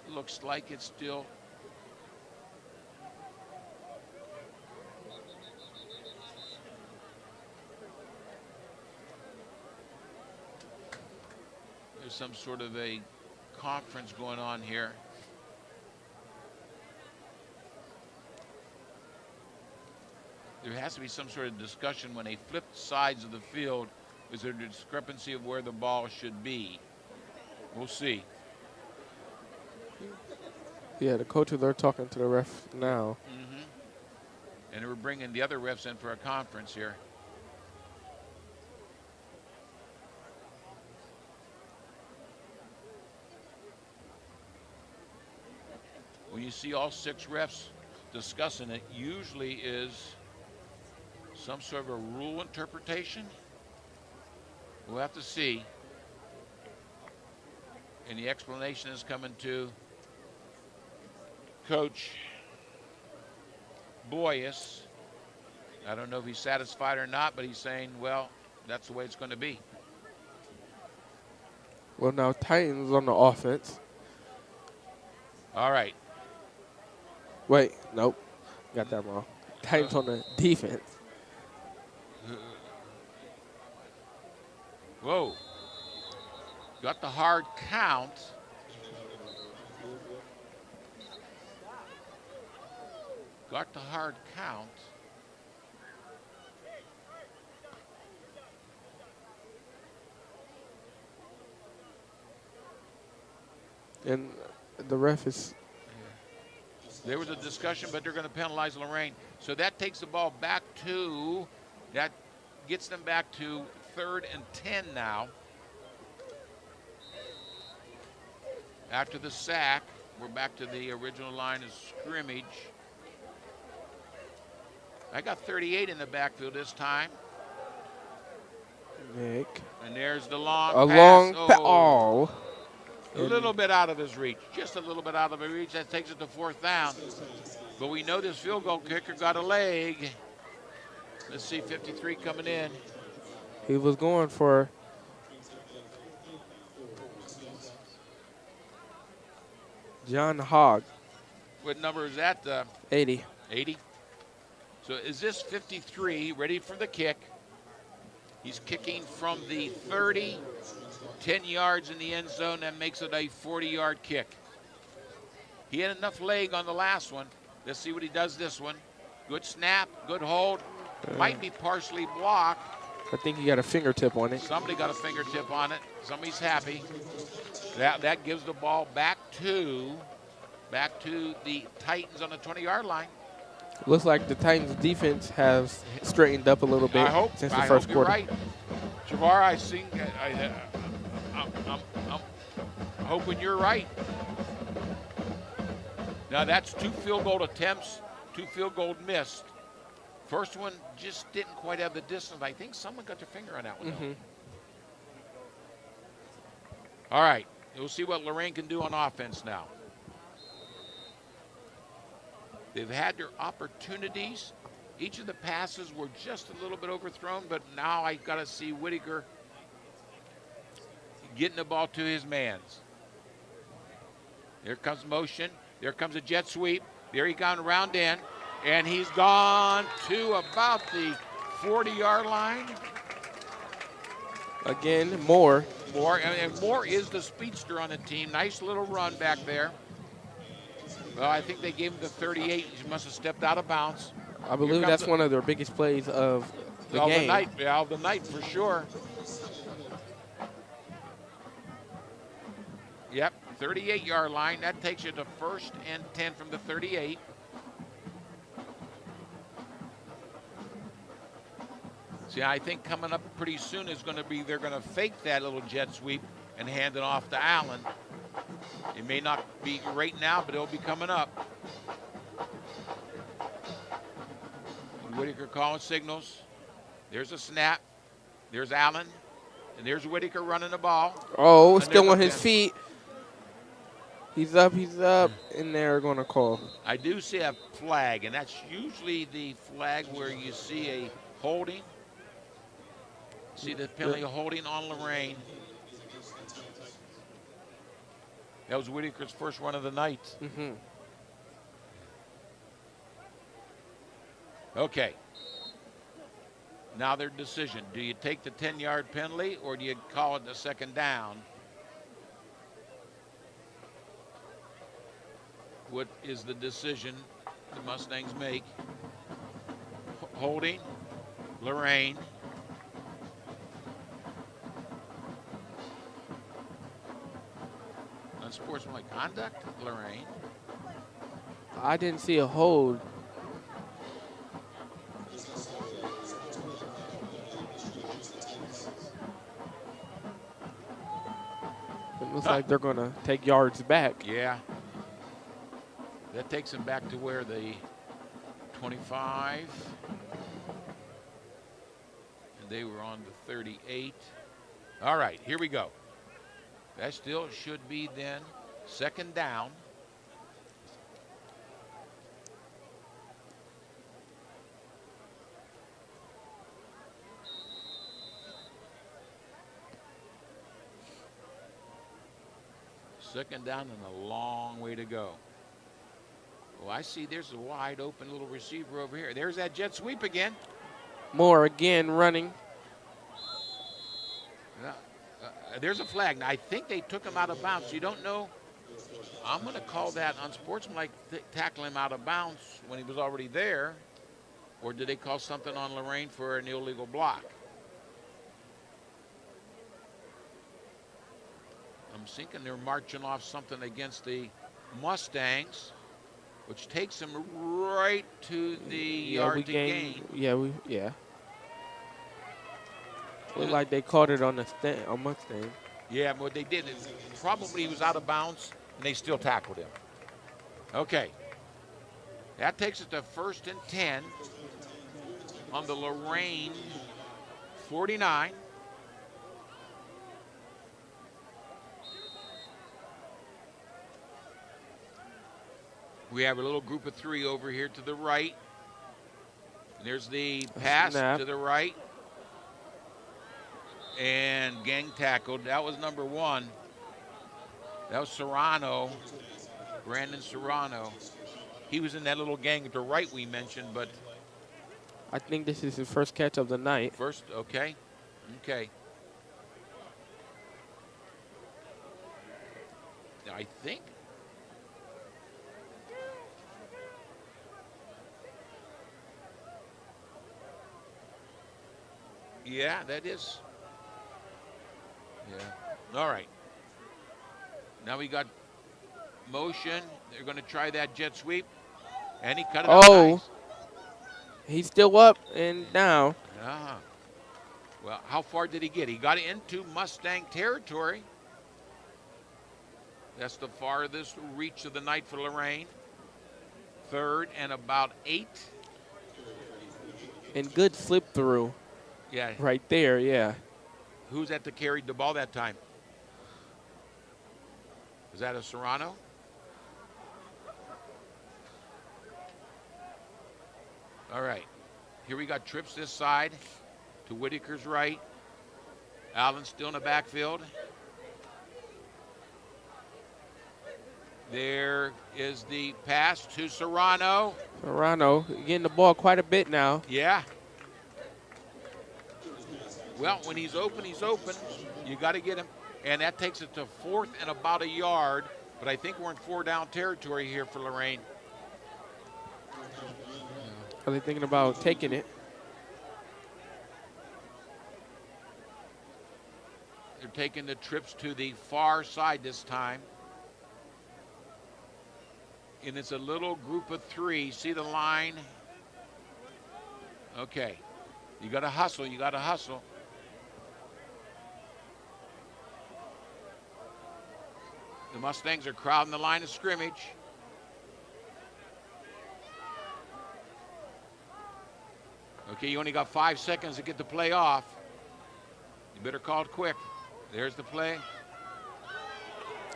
Speaker 4: Looks like it's still. There's some sort of a conference going on here. There has to be some sort of discussion when they flip sides of the field. Is there a discrepancy of where the ball should be? We'll see.
Speaker 3: Yeah, the coaches are talking to the ref now.
Speaker 4: And we're bringing the other refs in for a conference here. When you see all 6 refs discussing it, usually is some sort of a rule interpretation. We'll have to see. And the explanation is coming to Coach Boyes. I don't know if he's satisfied or not, but he's saying, well, that's the way it's going to be.
Speaker 3: Well, now Titans on the offense.
Speaker 4: All right.
Speaker 3: Wait, nope. Got that wrong. Titans on the defense.
Speaker 4: Whoa. Got the hard count. Got the hard count.
Speaker 3: And the ref is.
Speaker 4: There was a discussion, but they're going to penalize Lorain. So that takes the ball back to, that gets them back to 3rd and 10 now. After the sack, we're back to the original line of scrimmage. I got 38 in the backfield this time.
Speaker 3: Nick.
Speaker 4: And there's the long
Speaker 3: A
Speaker 4: pass.
Speaker 3: long
Speaker 4: Oh. A little bit out of his reach. Just a little bit out of his reach. That takes it to 4th down. But we know this field goal kicker got a leg. Let's see, 53 coming in.
Speaker 3: He was going for. John Hogg.
Speaker 4: What number is that?
Speaker 3: 80.
Speaker 4: 80. So is this 53 ready for the kick? He's kicking from the 30, 10 yards in the end zone. That makes it a 40-yard kick. He had enough leg on the last one. Let's see what he does this one. Good snap, good hold. Might be partially blocked.
Speaker 3: I think he got a fingertip on it.
Speaker 4: Somebody got a fingertip on it. Somebody's happy. That gives the ball back to the Titans on the 20-yard line.
Speaker 3: Looks like the Titans defense has straightened up a little bit since the first quarter.
Speaker 4: You're right. Javar, I'm hoping you're right. Now that's 2 field goal attempts, 2 field goal missed. First one just didn't quite have the distance. I think someone got their finger on that one.
Speaker 3: Mm-hmm.
Speaker 4: All right, we'll see what Lorain can do on offense now. They've had their opportunities. Each of the passes were just a little bit overthrown, but now I got to see Whitaker getting the ball to his mans. There comes motion. There comes a jet sweep. There he gone around in, and he's gone to about the 40-yard line.
Speaker 3: Again, Moore.
Speaker 4: And Moore is the speedster on the team. Nice little run back there. Well, I think they gave him the 38. He must have stepped out of bounds.
Speaker 3: I believe that's one of their biggest plays of the game.
Speaker 4: Of the night for sure. Yep, 38-yard line. That takes you to 1st and 10 from the 38. See, I think coming up pretty soon is going to be they're going to fake that little jet sweep and hand it off to Allen. It may not be right now, but it'll be coming up. Whitaker calling signals. There's a snap. There's Allen. And there's Whitaker running the ball.
Speaker 3: Oh,
Speaker 4: and
Speaker 3: still on his feet. He's up, and they're going to call.
Speaker 4: I do see a flag, and that's usually the flag where you see a holding. See the penalty holding on Lorain. That was Whitaker's first run of the night.
Speaker 3: Mm-hmm.
Speaker 4: Okay. Now their decision. Do you take the 10-yard penalty or do you call it the 2nd down? What is the decision the Mustangs make? Holding, Lorain. Unsportsmanlike conduct, Lorain.
Speaker 3: I didn't see a hold. It looks like they're going to take yards back.
Speaker 4: Yeah. That takes them back to where the 25. And they were on the 38. All right, here we go. That still should be then second down. Second down and a long way to go. Oh, I see there's a wide open little receiver over here. There's that jet sweep again.
Speaker 3: Moore again running.
Speaker 4: There's a flag. Now, I think they took him out of bounds. You don't know. I'm going to call that unsportsmanlike, tackle him out of bounds when he was already there. Or did they call something on Lorain for an illegal block? I'm thinking they're marching off something against the Mustangs, which takes them right to the yard to gain.
Speaker 3: Yeah. Looked like they caught it on the on Mustang.
Speaker 4: Yeah, but what they did is probably he was out of bounds, and they still tackled him. Okay. That takes it to 1st and 10 on the Lorain 49. We have a little group of 3 over here to the right. There's the pass to the right. And gang tackled. That was number 1. That was Serrano, Brandon Serrano. He was in that little gang at the right we mentioned, but.
Speaker 3: I think this is his first catch of the night.
Speaker 4: First, okay. Okay. I think. Yeah, that is. Yeah. All right. Now we got motion. They're going to try that jet sweep. And he cut it out nice.
Speaker 3: He's still up and down.
Speaker 4: Ah. Well, how far did he get? He got into Mustang territory. That's the farthest reach of the night for Lorain. 3rd and about 8.
Speaker 3: And good slip through.
Speaker 4: Yeah.
Speaker 3: Right there, yeah.
Speaker 4: Who's that that carried the ball that time? Is that a Serrano? All right. Here we got trips this side to Whitaker's right. Allen still in the backfield. There is the pass to Serrano.
Speaker 3: Serrano getting the ball quite a bit now.
Speaker 4: Yeah. Well, when he's open, he's open. You got to get him. And that takes it to 4th and about a yard. But I think we're in 4-down territory here for Lorain.
Speaker 3: Are they thinking about taking it?
Speaker 4: They're taking the trips to the far side this time. And it's a little group of 3. See the line? Okay. You got to hustle. You got to hustle. The Mustangs are crowding the line of scrimmage. Okay, you only got 5 seconds to get the play off. You better call it quick. There's the play.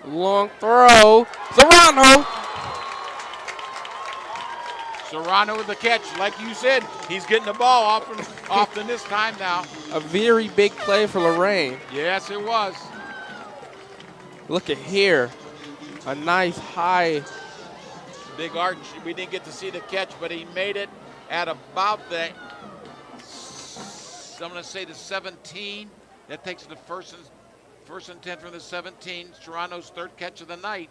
Speaker 3: Long throw. Serrano.
Speaker 4: Serrano with the catch. Like you said, he's getting the ball off in this time now.
Speaker 3: A very big play for Lorain.
Speaker 4: Yes, it was.
Speaker 3: Look at here. A nice high.
Speaker 4: Big arch. We didn't get to see the catch, but he made it at about the, I'm going to say the 17. That takes it to first and 10 from the 17. Serrano's 3rd catch of the night.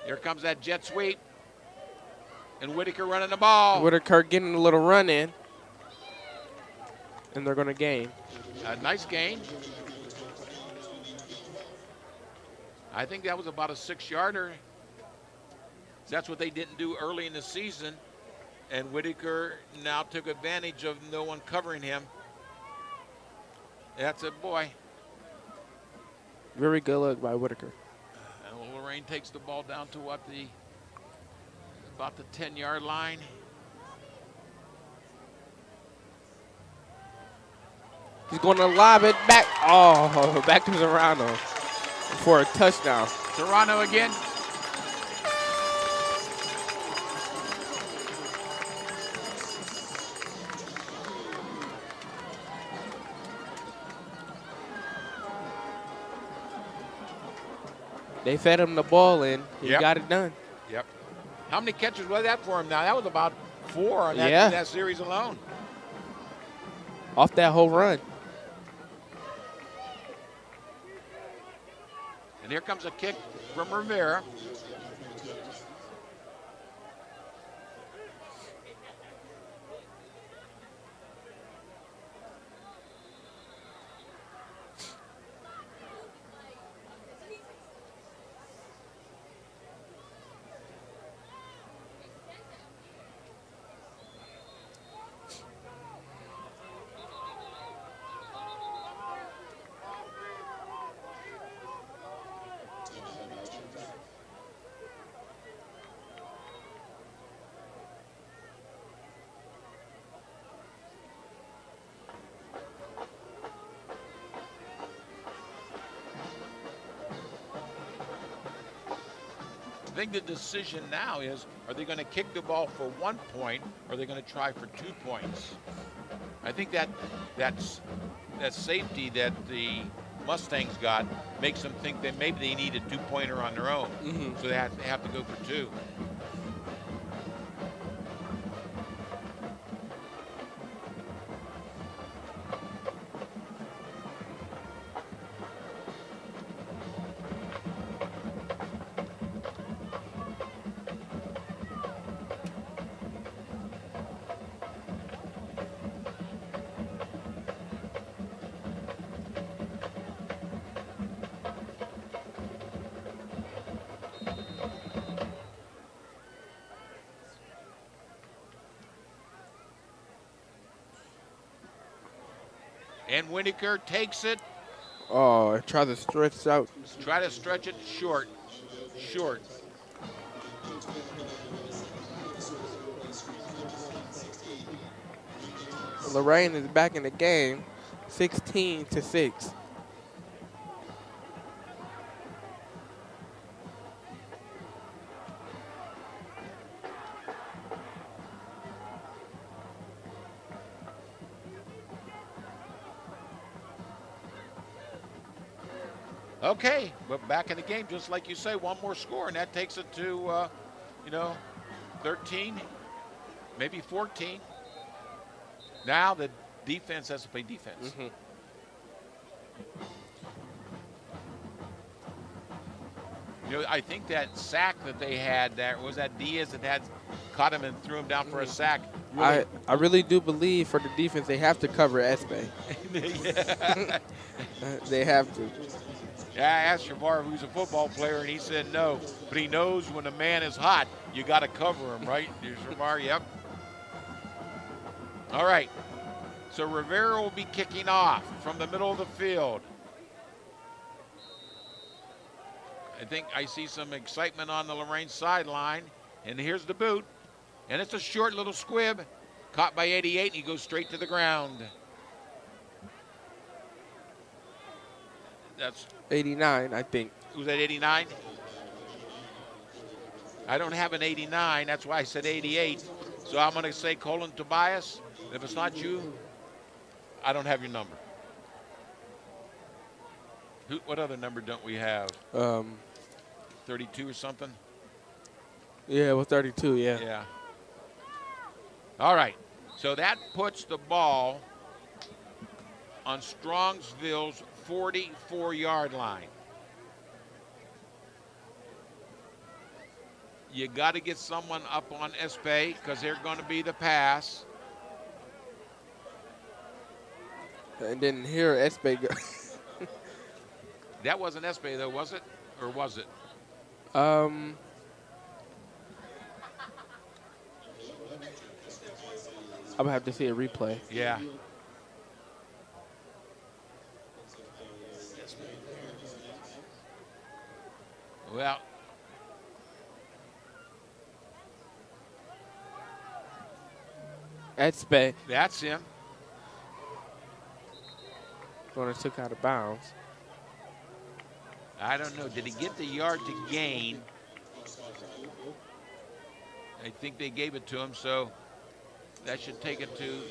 Speaker 4: Here comes that jet sweep. And Whitaker running the ball.
Speaker 3: Whitaker getting a little run in. And they're going to gain.
Speaker 4: A nice gain. I think that was about a 6-yarder. That's what they didn't do early in the season. And Whitaker now took advantage of no one covering him. That's a boy.
Speaker 3: Very good look by Whitaker.
Speaker 4: And Lorain takes the ball down to what, about the 10-yard line. He's
Speaker 3: going to lob it back. Oh, back to Serrano. for a touchdown.
Speaker 4: Toronto again.
Speaker 3: They fed him the ball and he
Speaker 4: Yep.
Speaker 3: got it done.
Speaker 4: Yep. How many catches was that for him now? That was about 4 on that,
Speaker 3: Yeah.
Speaker 4: that series alone.
Speaker 3: Off that whole run.
Speaker 4: And here comes a kick from Rivera. I think the decision now is, are they going to kick the ball for 1 point, or are they going to try for 2 points? I think that safety that the Mustangs got makes them think that maybe they need a 2-pointer on their own, so they have to go for 2. And Whitaker takes it.
Speaker 3: Oh, try to stretch out.
Speaker 4: Try to stretch it short. Short.
Speaker 3: Lorain is back in the game, 16-6.
Speaker 4: Okay, but back in the game, just like you say, one more score, and that takes it to, 13, maybe 14. Now the defense has to play defense. I think that sack that they had there, was that Diaz that had caught him and threw him down for a sack. Really,
Speaker 3: I really do believe for the defense they have to cover Espe. They have to.
Speaker 4: Yeah, I asked Shavar, who's a football player, and he said no. But he knows when a man is hot, you got to cover him, right? Shavar, yep. All right. So Rivera will be kicking off from the middle of the field. I think I see some excitement on the Lorain sideline. And here's the boot. And it's a short little squib. Caught by 88, and he goes straight to the ground. That's
Speaker 3: 89, I think.
Speaker 4: Was that 89? I don't have an 89. That's why I said 88. So I'm going to say Colin Tobias. If it's not you, I don't have your number. What other number don't we have? 32 or something?
Speaker 3: Yeah, well, 32, yeah.
Speaker 4: Yeah. All right. So that puts the ball on Strongsville's 44-yard line. You got to get someone up on Espe because they're going to be the pass.
Speaker 3: And then here Espe go.
Speaker 4: That wasn't Espe though, was it? Or was it?
Speaker 3: I'm gonna have to see a replay.
Speaker 4: Yeah. Well,
Speaker 3: Espe
Speaker 4: that's him.
Speaker 3: going to took out of bounds.
Speaker 4: I don't know. Did he get the yard to gain? I think they gave it to him, so that should take it to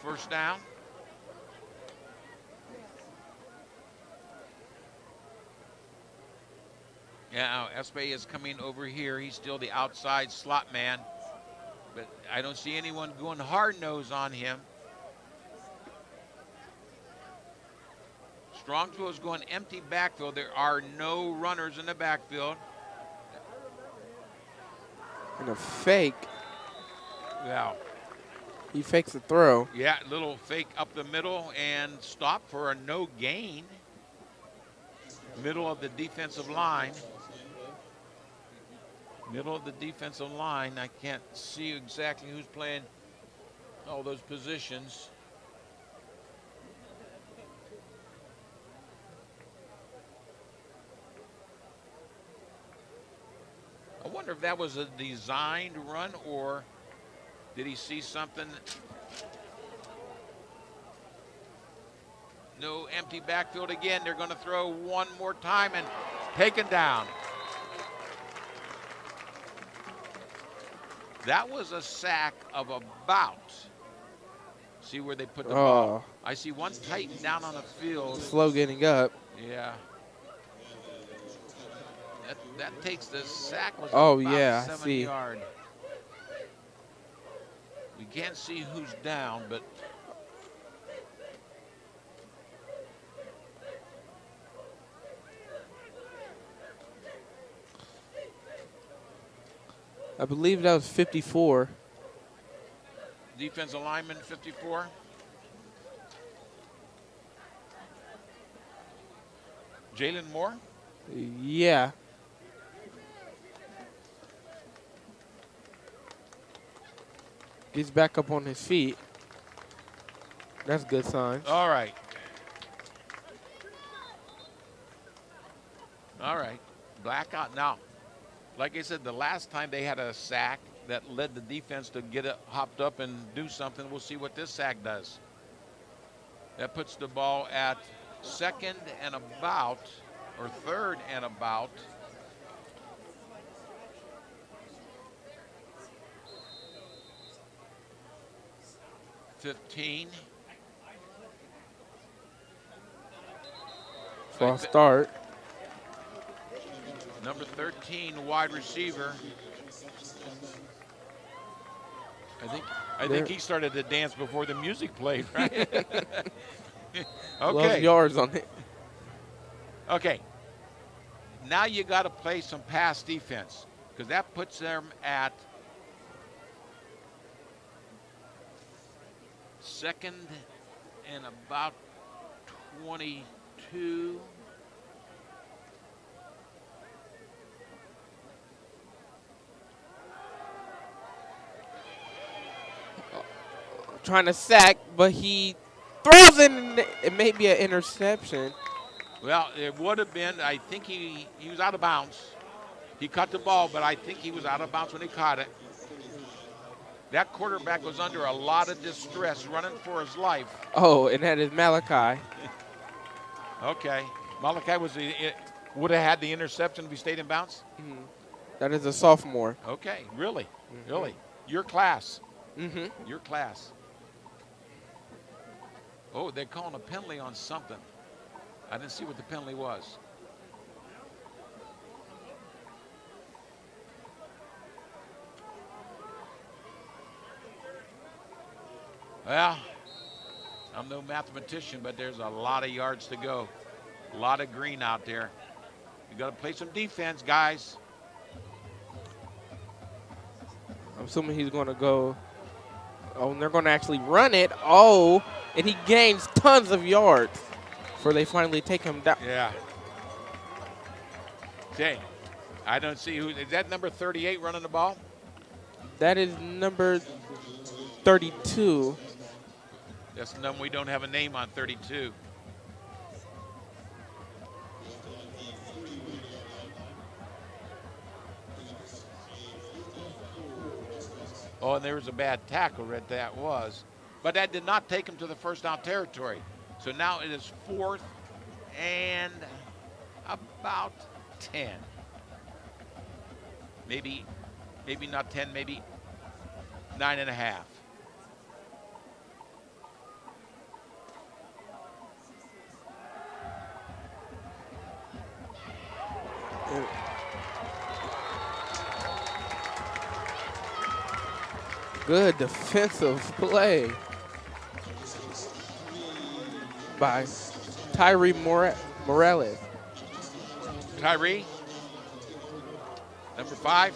Speaker 4: first down. Yeah, Espe is coming over here. He's still the outside slot man, but I don't see anyone going hard nose on him. Strongsville is going empty backfield. There are no runners in the backfield.
Speaker 3: And a fake.
Speaker 4: Wow.
Speaker 3: He fakes the throw.
Speaker 4: Yeah, little fake up the middle and stop for a no gain. Middle of the defensive line. Middle of the defensive line. I can't see exactly who's playing all those positions. I wonder if that was a designed run or did he see something? No, empty backfield again. They're going to throw one more time and taken down. That was a sack of about. See where they put the ball. I see one Titan down on the field.
Speaker 3: Slow getting up.
Speaker 4: Yeah. That takes the sack was
Speaker 3: yeah,
Speaker 4: 7
Speaker 3: I see.
Speaker 4: yard. We can't see who's down, but
Speaker 3: I believe that was 54.
Speaker 4: defensive lineman 54. Jalen Moore.
Speaker 3: Yeah. Gets back up on his feet. That's a good sign.
Speaker 4: All right. All right. Blackout. Now, like I said, the last time they had a sack that led the defense to get it hopped up and do something. We'll see what this sack does. That puts the ball at second and about, or third and about. 15.
Speaker 3: False start.
Speaker 4: Number 13, wide receiver. I think he started to dance before the music played, right? Okay.
Speaker 3: Loves yards on it.
Speaker 4: Okay. Now you got to play some pass defense because that puts them at second and about 22.
Speaker 3: Trying to sack, but he throws it, and it may be an interception.
Speaker 4: Well, it would have been. I think he was out of bounds. He caught the ball, but I think he was out of bounds when he caught it. That quarterback was under a lot of distress, running for his life.
Speaker 3: Oh, and that is Malachi.
Speaker 4: Okay. Malachi would have had the interception if he stayed in bounds?
Speaker 3: Mm-hmm. That is a sophomore.
Speaker 4: Okay, really? Mm-hmm. Really? Your class.
Speaker 3: Mm-hmm.
Speaker 4: Your class. Oh, they're calling a penalty on something. I didn't see what the penalty was. Well, I'm no mathematician, but there's a lot of yards to go. A lot of green out there. You got to play some defense, guys.
Speaker 3: I'm assuming he's going to go. Oh, and they're going to actually run it. Oh, and he gains tons of yards before they finally take him down.
Speaker 4: Yeah. Okay. I don't see who. Is that number 38 running the ball?
Speaker 3: That is number 32.
Speaker 4: That's the number we don't have a name on, 32. Oh, and there was a bad tackle, that was. But that did not take him to the first down territory. So now it is 4th and about 10. Maybe not 10, maybe 9.5.
Speaker 3: Good defensive play by Tyree Morales.
Speaker 4: Tyree, number 5.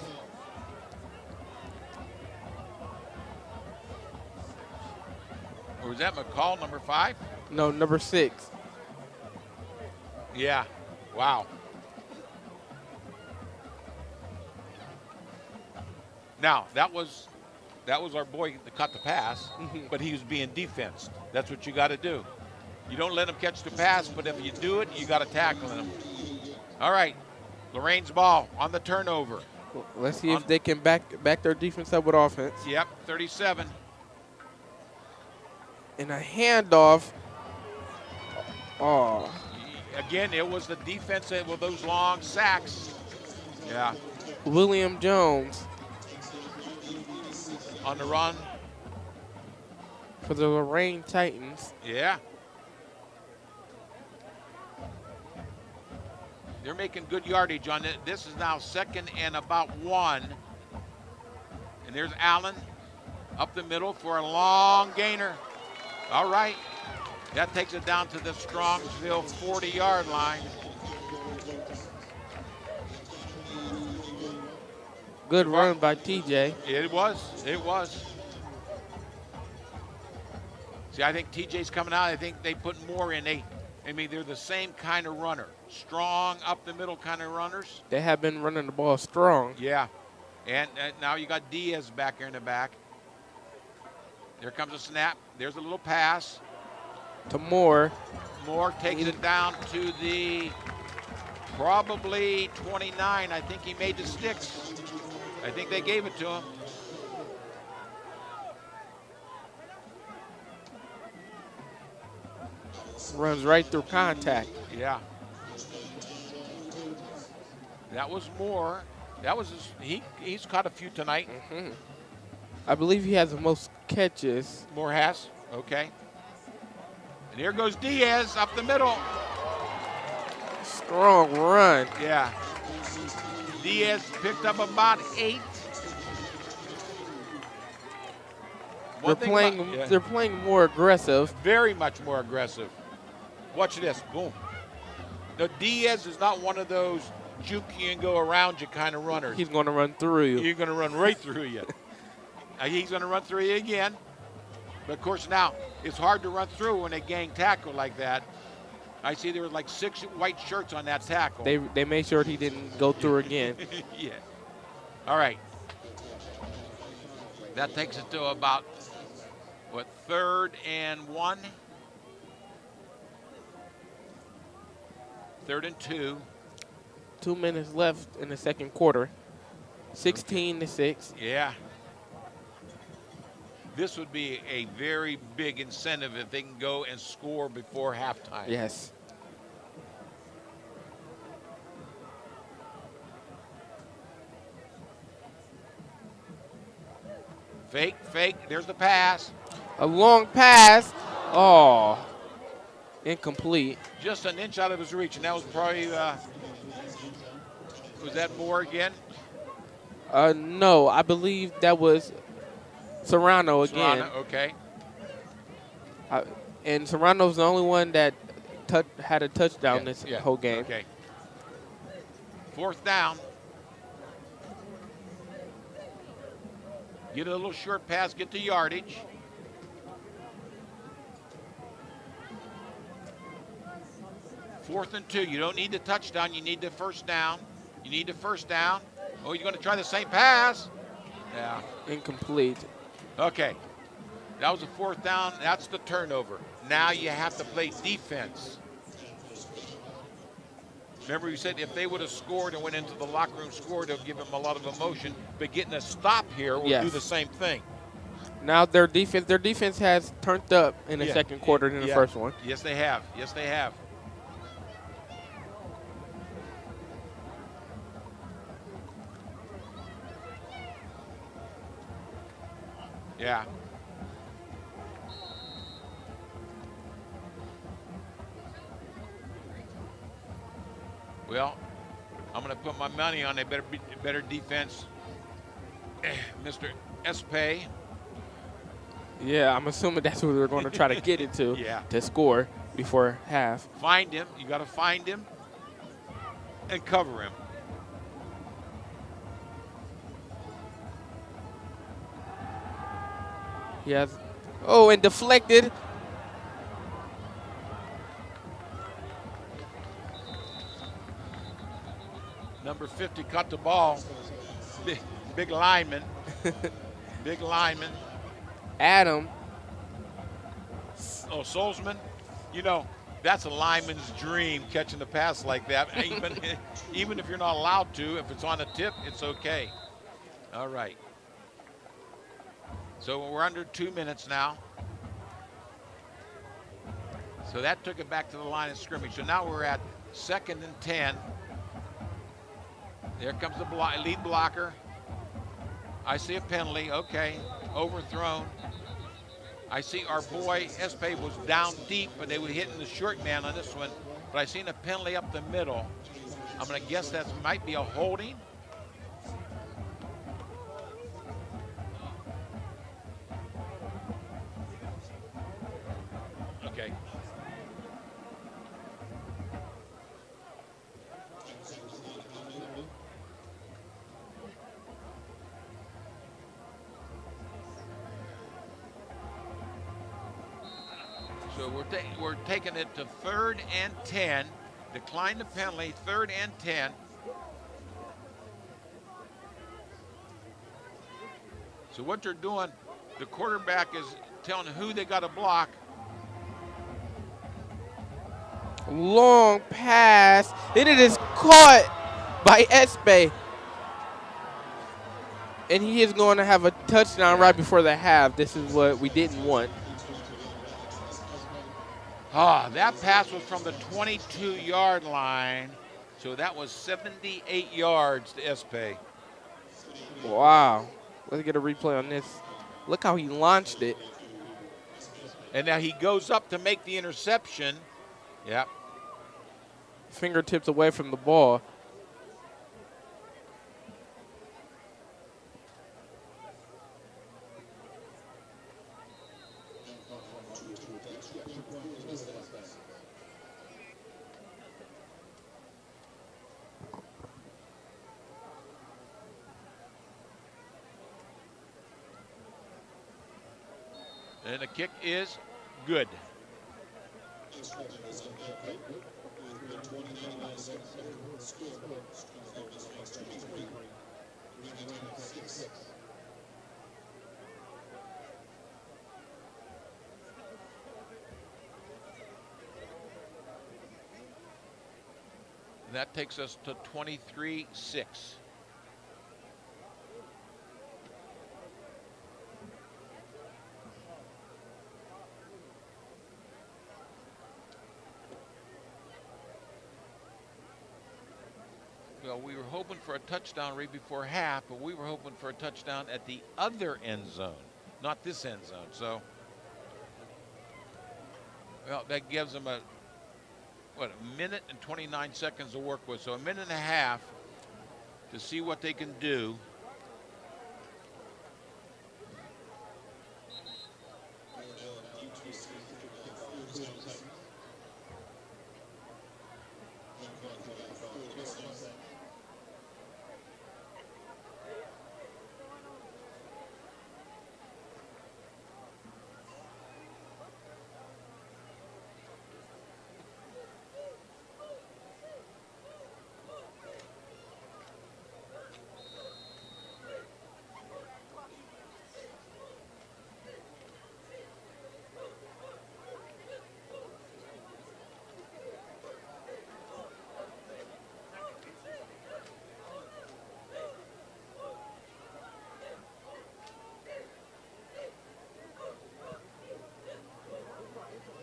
Speaker 4: Or was that McCall, number 5?
Speaker 3: No, number 6.
Speaker 4: Yeah, wow. Now, that was our boy that caught the pass, but he was being defensed. That's what you got to do. You don't let him catch the pass, but if you do it, you got to tackle him. All right, Lorain's ball on the turnover.
Speaker 3: Well, let's see if they can back their defense up with offense.
Speaker 4: Yep, 37.
Speaker 3: And a handoff. Oh.
Speaker 4: Again, it was the defense with those long sacks. Yeah.
Speaker 3: William Jones
Speaker 4: on the run
Speaker 3: for the Lorain Titans.
Speaker 4: Yeah. They're making good yardage on it. This is now 2nd and about 1. And there's Allen up the middle for a long gainer. All right. That takes it down to the Strongsville 40-yard line.
Speaker 3: Good run by TJ.
Speaker 4: It was. See, I think TJ's coming out. I think they put more in. They're the same kind of runner. Strong, up the middle kind of runners.
Speaker 3: They have been running the ball strong.
Speaker 4: Yeah. And now you got Diaz back here in the back. There comes a snap. There's a little pass.
Speaker 3: To Moore.
Speaker 4: Moore takes it down to the probably 29. I think he made the sticks. I think they gave it to him.
Speaker 3: Runs right through contact.
Speaker 4: Yeah. That was Moore. That was he's caught a few tonight.
Speaker 3: Mm-hmm. I believe he has the most catches.
Speaker 4: Moore has. Okay. And here goes Diaz up the middle.
Speaker 3: Strong run.
Speaker 4: Yeah. Diaz picked up about 8.
Speaker 3: They're playing more aggressive.
Speaker 4: Very much more aggressive. Watch this. Boom. Now, Diaz is not one of those juke you and go around you kind of runners.
Speaker 3: He's going to run through you.
Speaker 4: He's going to run right through you. He's going to run through you again. But, of course, now it's hard to run through when they gang tackle like that. I see there was like 6 white shirts on that tackle.
Speaker 3: They made sure he didn't go through again.
Speaker 4: Yeah. All right. That takes it to about, 3rd and 1? 3rd and 2.
Speaker 3: 2 minutes left in the second quarter. 16-6.
Speaker 4: Yeah. This would be a very big incentive if they can go and score before halftime.
Speaker 3: Yes.
Speaker 4: Fake. There's the pass.
Speaker 3: A long pass. Oh. Incomplete.
Speaker 4: Just an inch out of his reach, and that was probably, was that Moore again?
Speaker 3: No, I believe that was Serrano again.
Speaker 4: Serrano, okay.
Speaker 3: And Serrano's the only one that had a touchdown this whole game.
Speaker 4: Okay. 4th down. Get a little short pass, get the yardage. Fourth and 2. You don't need the touchdown. You need the first down. Oh, you're going to try the same pass. Yeah.
Speaker 3: Incomplete.
Speaker 4: Okay. That was a 4th down. That's the turnover. Now you have to play defense. Remember, you said if they would have scored and went into the locker room, scored, it would give them a lot of emotion. But getting a stop here will do the same thing.
Speaker 3: Now their defense has turned up in the second quarter than the first one.
Speaker 4: Yes, they have. Yeah. Well, I'm going to put my money on a better defense, Mr. Espe.
Speaker 3: Yeah, I'm assuming that's what they're going to try to get it to,
Speaker 4: Yeah.
Speaker 3: to score before half.
Speaker 4: Find him. You got to find him and cover him.
Speaker 3: Yes. Oh, and deflected.
Speaker 4: Number 50 caught the ball. Big lineman. Big lineman.
Speaker 3: Adam.
Speaker 4: Oh, Solzman. You know, that's a lineman's dream, catching the pass like that. Even if you're not allowed to, if it's on a tip, it's okay. All right. So we're under 2 minutes now. So that took it back to the line of scrimmage. So now we're at 2nd and 10. There comes the lead blocker. I see a penalty. Okay, overthrown. I see our boy Espe was down deep, but they were hitting the short man on this one. But I seen a penalty up the middle. I'm going to guess that might be a holding. Okay. So we're taking it to 3rd and 10. Decline the penalty, 3rd and 10. So what they're doing, the quarterback is telling who they got to block.
Speaker 3: Long pass. And it is caught by Espe. And he is going to have a touchdown right before the half. This is what we didn't want.
Speaker 4: That pass was from the 22-yard line. So that was 78 yards to Espe.
Speaker 3: Wow. Let's get a replay on this. Look how he launched it.
Speaker 4: And now he goes up to make the interception. Yep.
Speaker 3: Fingertips away from the ball.
Speaker 4: And the kick is good. And that takes us to 23-6. Well, we were hoping for a touchdown right before half, but we were hoping for a touchdown at the other end zone, not this end zone. So, well, that gives them a minute and 29 seconds to work with. So a minute and a half to see what they can do.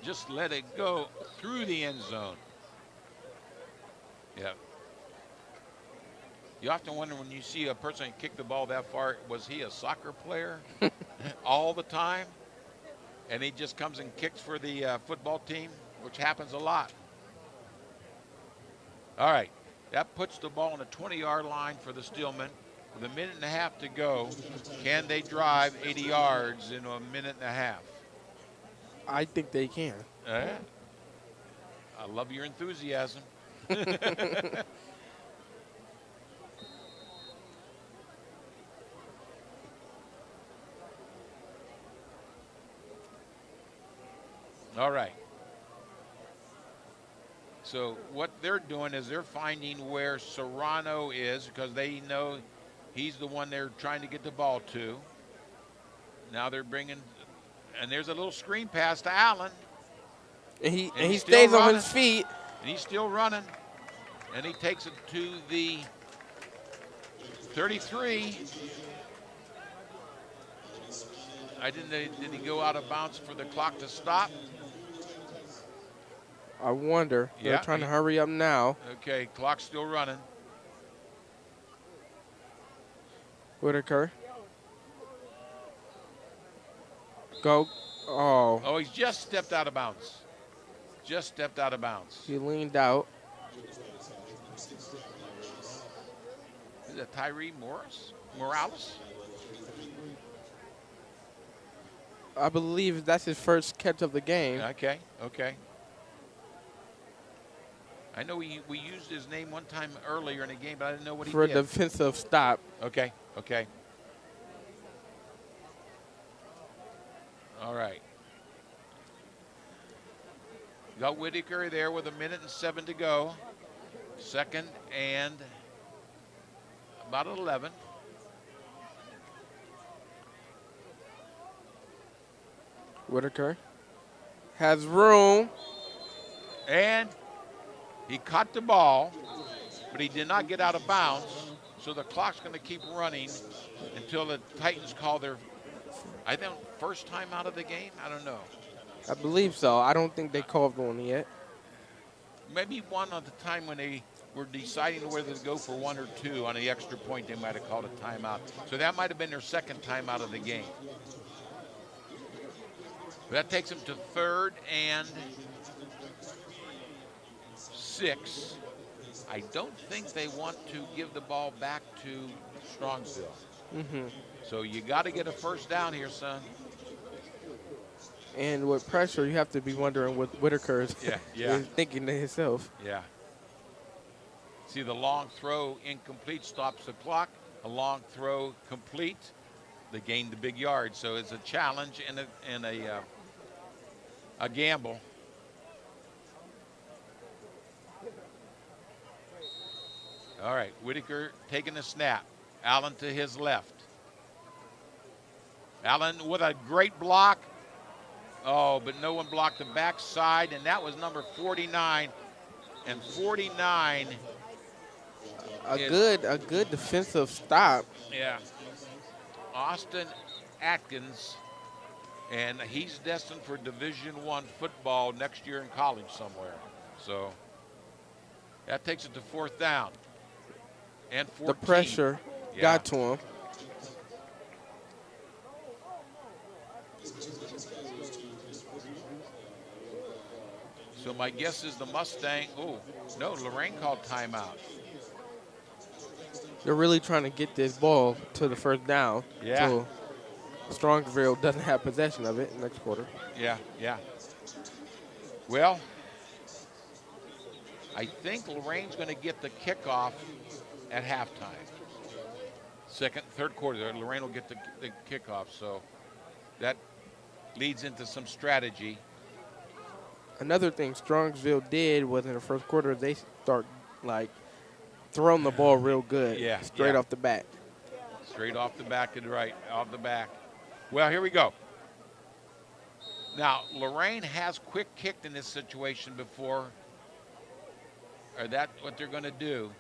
Speaker 4: Just let it go through the end zone. Yeah. You often wonder when you see a person kick the ball that far, was he a soccer player? all the time, and he just comes and kicks for the football team, which happens a lot. All right, that puts the ball on the 20-yard line for the Steelmen. With a minute and a half to go, can they drive 80 yards in a minute and a half?
Speaker 3: I think they can.
Speaker 4: I love your enthusiasm. All right. So what they're doing is they're finding where Serrano is because they know he's the one they're trying to get the ball to. Now they're bringing, and there's a little screen pass to Allen.
Speaker 3: And he stays
Speaker 4: running,
Speaker 3: on his feet.
Speaker 4: And he's still running. And he takes it to the 33. Did he go out of bounds for the clock to stop?
Speaker 3: I wonder. They're trying to hurry up now.
Speaker 4: Okay, clock's still running.
Speaker 3: Whitaker. Go. Oh.
Speaker 4: Oh, he's just stepped out of bounds. Just stepped out of bounds.
Speaker 3: He leaned out.
Speaker 4: Is that Tyree Morales?
Speaker 3: I believe that's his first catch of the game.
Speaker 4: Okay. I know we used his name one time earlier in the game, but I didn't know what he did.
Speaker 3: For a defensive stop.
Speaker 4: Okay. All right. Got Whitaker there with 1:07 to go. Second and about 11.
Speaker 3: Whitaker has room.
Speaker 4: And he caught the ball, but he did not get out of bounds. So the clock's going to keep running until the Titans call their, I think, first time out of the game. I don't know.
Speaker 3: I believe so. I don't think they called one yet.
Speaker 4: Maybe one at the time when they were deciding whether to go for one or two on the extra point, they might have called a timeout. So that might have been their second time out of the game. But that takes them to 3rd and 6. I don't think they want to give the ball back to Strongsville. So you got to get a first down here, son.
Speaker 3: And with pressure, you have to be wondering what Whitaker is thinking to himself.
Speaker 4: Yeah. See, the long throw incomplete stops the clock. A long throw complete, they gain the big yard. So it's a challenge and a gamble. All right, Whitaker taking the snap. Allen to his left. Allen with a great block. Oh, but no one blocked the backside, and that was number 49. And 49.
Speaker 3: A good defensive stop.
Speaker 4: Yeah. Austin Atkins, and he's destined for Division I football next year in college somewhere. So that takes it to 4th down. And 14.
Speaker 3: The pressure got to him.
Speaker 4: So my guess is the Mustang. Oh, no, Lorain called timeout.
Speaker 3: They're really trying to get this ball to the 1st down.
Speaker 4: Yeah.
Speaker 3: So Strongsville doesn't have possession of it next quarter.
Speaker 4: Yeah. Well, I think Lorain's going to get the kickoff at halftime. Third quarter, Lorain will get the kickoff. So that leads into some strategy.
Speaker 3: Another thing Strongsville did was in the 1st quarter, they start throwing the ball real good. Straight off the bat.
Speaker 4: Straight off the back and right, off the back. Well, here we go. Now, Lorain has quick kicked in this situation before. Or that's what they're going to do.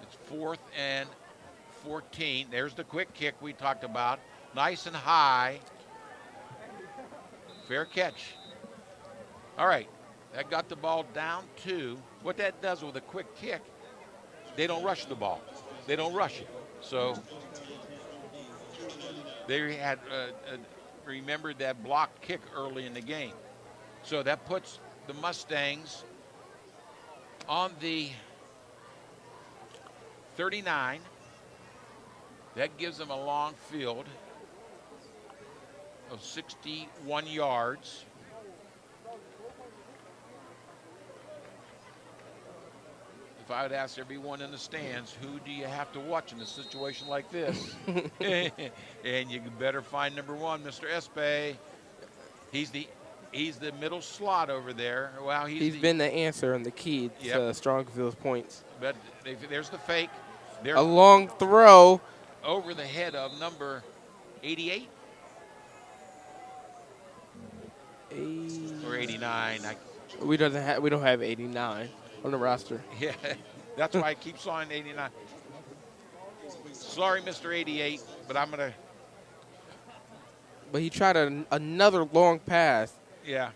Speaker 4: It's 4th and 14. There's the quick kick we talked about. Nice and high. Fair catch. All right. That got the ball down to. What that does with a quick kick, they don't rush the ball. They don't rush it. So They had remembered that blocked kick early in the game. So that puts the Mustangs on the 39. That gives them a long field of 61 yards. If I would ask everyone in the stands, who do you have to watch in a situation like this? And you better find number one, Mr. Espe. He's the middle slot over there. Wow,
Speaker 3: he's been the answer and the key to Strongsville's points.
Speaker 4: But there's the fake. There's
Speaker 3: a long throw
Speaker 4: over the head of number 88 or 89.
Speaker 3: We don't have 89 on the roster.
Speaker 4: Yeah, that's why I keep saying 89. Sorry, Mr. 88, but I'm gonna.
Speaker 3: But he tried another long pass.
Speaker 4: Yeah.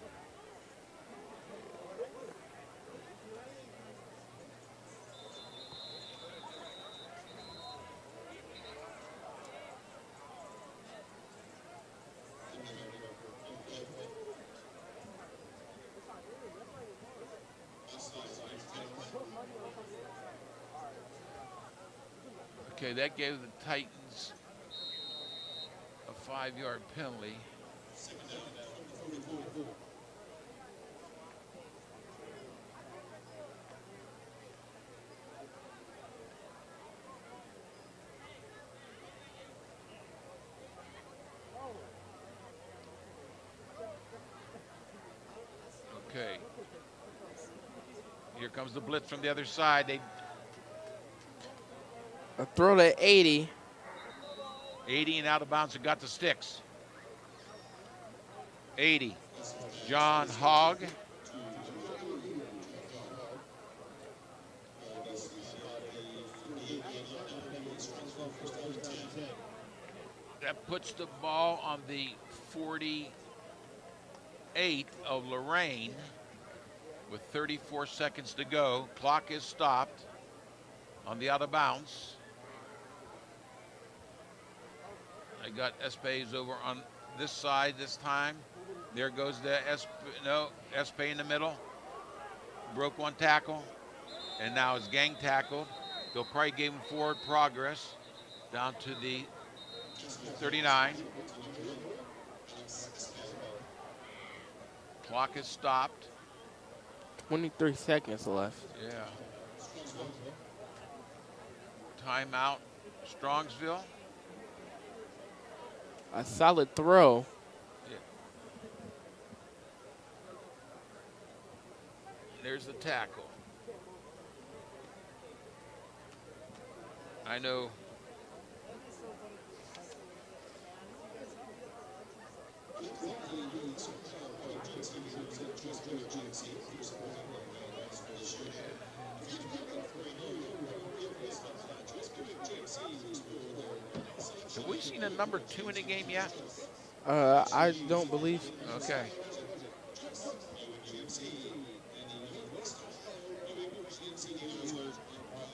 Speaker 4: Okay, that gave the Titans a 5-yard penalty. Okay. Here comes the blitz from the other side.
Speaker 3: A throw to 80.
Speaker 4: 80 and out of bounds and got the sticks. 80. John Hogg. That puts the ball on the 48 of Lorain with 34 seconds to go. Clock is stopped on the out of bounds. I got Espe's over on this side this time. There goes the Espe in the middle. Broke one tackle, and now is gang tackled. They'll probably give him forward progress down to the 39. Clock is stopped.
Speaker 3: 23 seconds left.
Speaker 4: Yeah. Timeout, Strongsville.
Speaker 3: A solid throw.
Speaker 4: Yeah. There's the tackle. I know. Have we seen a number 2 in the game yet?
Speaker 3: I don't believe.
Speaker 4: Okay.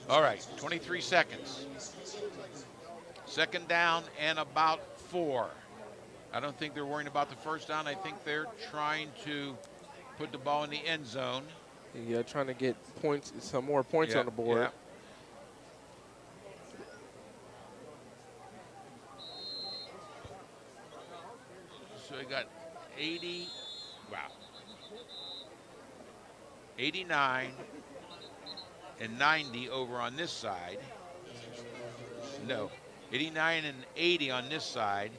Speaker 4: All right, 23 seconds. Second down and about 4. I don't think they're worrying about the first down. I think they're trying to put the ball in the end zone.
Speaker 3: Yeah, trying to get points, some more points on the board.
Speaker 4: Yeah. So we got 80, wow, 89 and 90 over on this side. No, 89 and 80 on this side.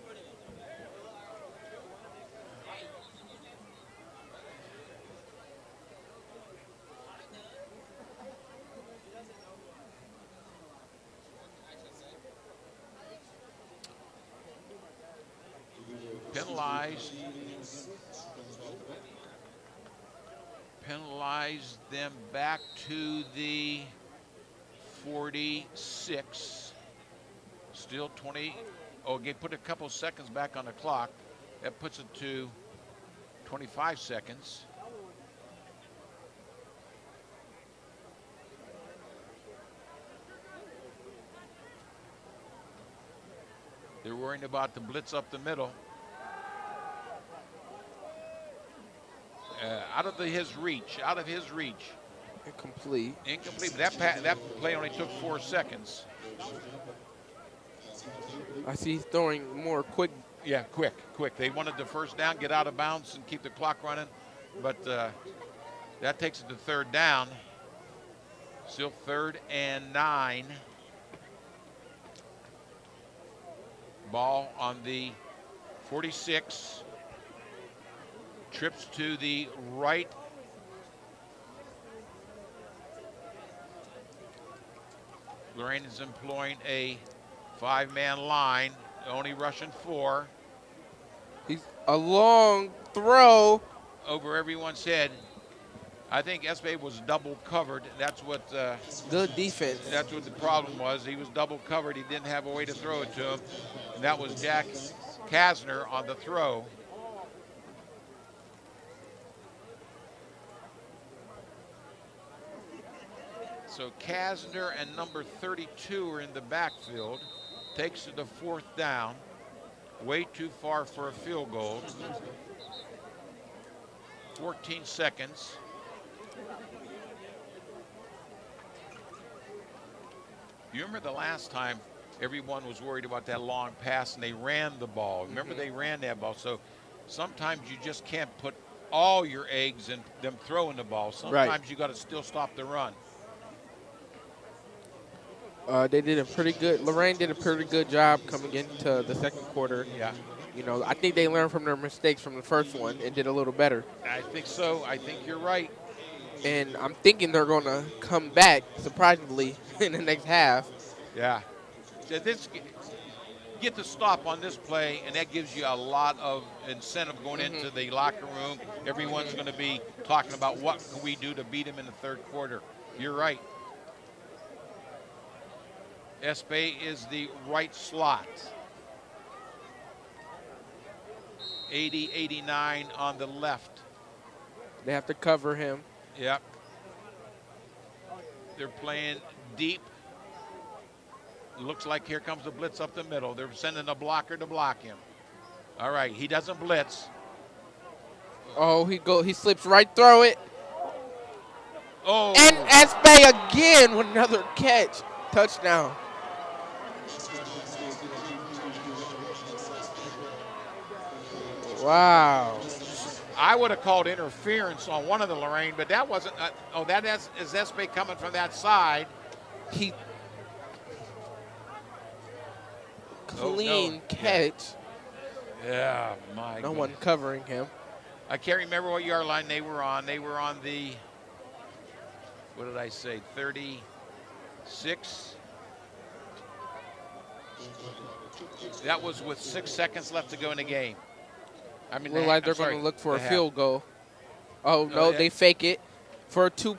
Speaker 4: Penalize them back to the 46. Still 20. Oh, again, put a couple seconds back on the clock. That puts it to 25 seconds. They're They're worrying about the blitz up the middle. Out of his reach.
Speaker 3: Incomplete.
Speaker 4: Incomplete. But that play only took 4 seconds.
Speaker 3: I see he's throwing more quick.
Speaker 4: Yeah, quick. They wanted the first down, get out of bounds, and keep the clock running. But that takes it to third down. Still 3rd and 9. Ball on the 46. Trips to the right. Lorain is employing a 5-man line, only rushing 4.
Speaker 3: He's a long throw.
Speaker 4: Over everyone's head. I think Espe was double covered. That's what
Speaker 3: Good defense.
Speaker 4: That's what the problem was. He was double covered. He didn't have a way to throw it to him. And that was Jack Kasner on the throw. So Kasner and number 32 are in the backfield. Takes it to 4th down. Way too far for a field goal. 14 seconds. You remember the last time everyone was worried about that long pass and they ran the ball. Remember they ran that ball. So sometimes you just can't put all your eggs in them throwing the ball. Sometimes you got to still stop the run.
Speaker 3: They did a pretty good. Lorain did a pretty good job coming into the second quarter.
Speaker 4: Yeah.
Speaker 3: You know, I think they learned from their mistakes from the first one and did a little better.
Speaker 4: I think so. I think you're right.
Speaker 3: And I'm thinking they're going to come back, surprisingly, in the next half.
Speaker 4: Yeah. Get the stop on this play, and that gives you a lot of incentive going into the locker room. Everyone's going to be talking about what can we do to beat him in the third quarter. You're right. Espe is the right slot. 80, 89 on the left.
Speaker 3: They have to cover him.
Speaker 4: Yep. They're playing deep. Looks like here comes the blitz up the middle. They're sending a blocker to block him. All right, he doesn't blitz.
Speaker 3: Oh, he slips right through it.
Speaker 4: Oh.
Speaker 3: And Espe again with another catch. Touchdown. Wow.
Speaker 4: I would have called interference on one of the Lorain, but that wasn't. That is Espe coming from that side.
Speaker 3: He clean catch.
Speaker 4: Yeah, my
Speaker 3: No
Speaker 4: goodness.
Speaker 3: one covering him.
Speaker 4: I can't remember what yard line they were on. They were on the, what did I say, 36? That was with 6 seconds left to go in the game. I mean,
Speaker 3: Look like they're going to look for a field goal. Oh, no,
Speaker 4: yeah.
Speaker 3: they fake it for a 2.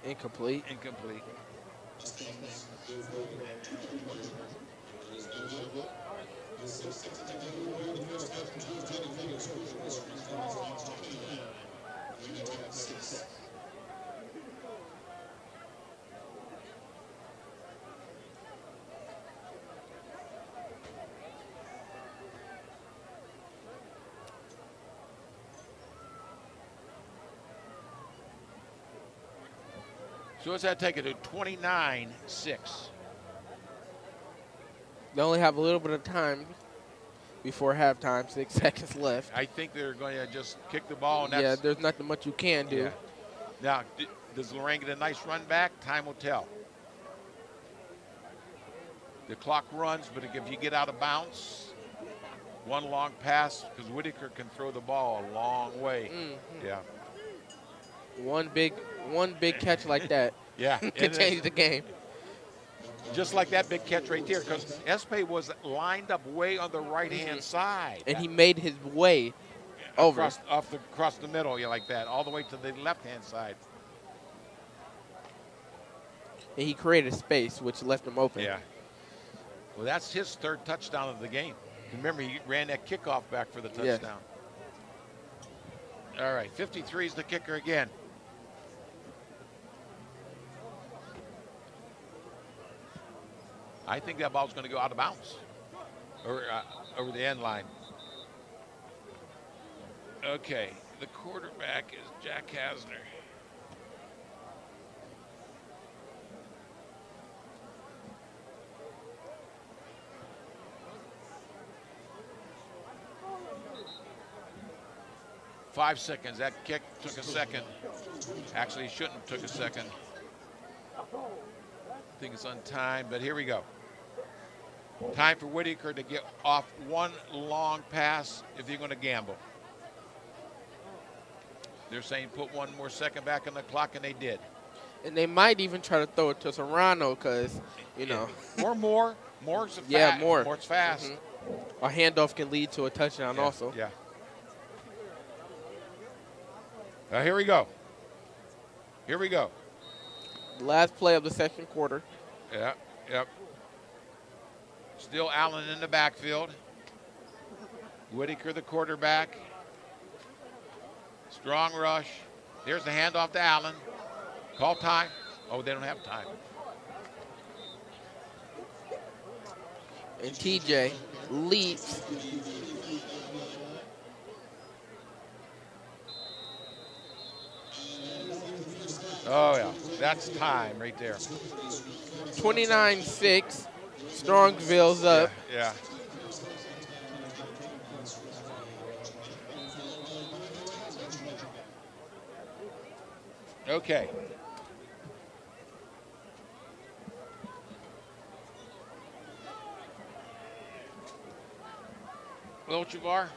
Speaker 3: Incomplete.
Speaker 4: Incomplete. So what's that take it to 29-6?
Speaker 3: They only have a little bit of time before halftime, 6 seconds left.
Speaker 4: I think they're going to just kick the ball. And that's,
Speaker 3: Yeah, there's nothing much you can do.
Speaker 4: Yeah. Now, does Lorain get a nice run back? Time will tell. The clock runs, but if you get out of bounds, one long pass, because Whitaker can throw the ball a long way.
Speaker 3: Mm-hmm.
Speaker 4: Yeah.
Speaker 3: One big catch like that
Speaker 4: Yeah.
Speaker 3: can change the game.
Speaker 4: Just like that big catch right there, because Espe was lined up way on the right-hand side.
Speaker 3: And he made his way over.
Speaker 4: Across the middle, yeah, like that, all the way to the left-hand side.
Speaker 3: And he created space, which left him open.
Speaker 4: Yeah. Well, that's his third touchdown of the game. Remember, he ran that kickoff back for the touchdown. All right, 53 is the kicker again. I think that ball's going to go out of bounds or over the end line. Okay, the quarterback is Jack Hasner. Five seconds. That kick took a second. Actually, shouldn't have took a second. I think it's on time, but here we go. Time for Whitaker to get off one long pass if you're going to gamble. They're saying put one more second back on the clock, and they did.
Speaker 3: And they might even try to throw it to Serrano because, you know.
Speaker 4: Or more. More's fast.
Speaker 3: Yeah, more.
Speaker 4: More's fast.
Speaker 3: A handoff can lead to a touchdown also.
Speaker 4: Yeah. Here we go. Here we go.
Speaker 3: Last play of the second quarter.
Speaker 4: Yeah, yep. Still Allen in the backfield. Whitaker, the quarterback. Strong rush. Here's the handoff to Allen. Call time. Oh, they don't have time.
Speaker 3: And TJ leaps.
Speaker 4: Oh, yeah. That's time right there.
Speaker 3: 29-6. Strongsville's up.
Speaker 4: Yeah. Okay. Lochavar.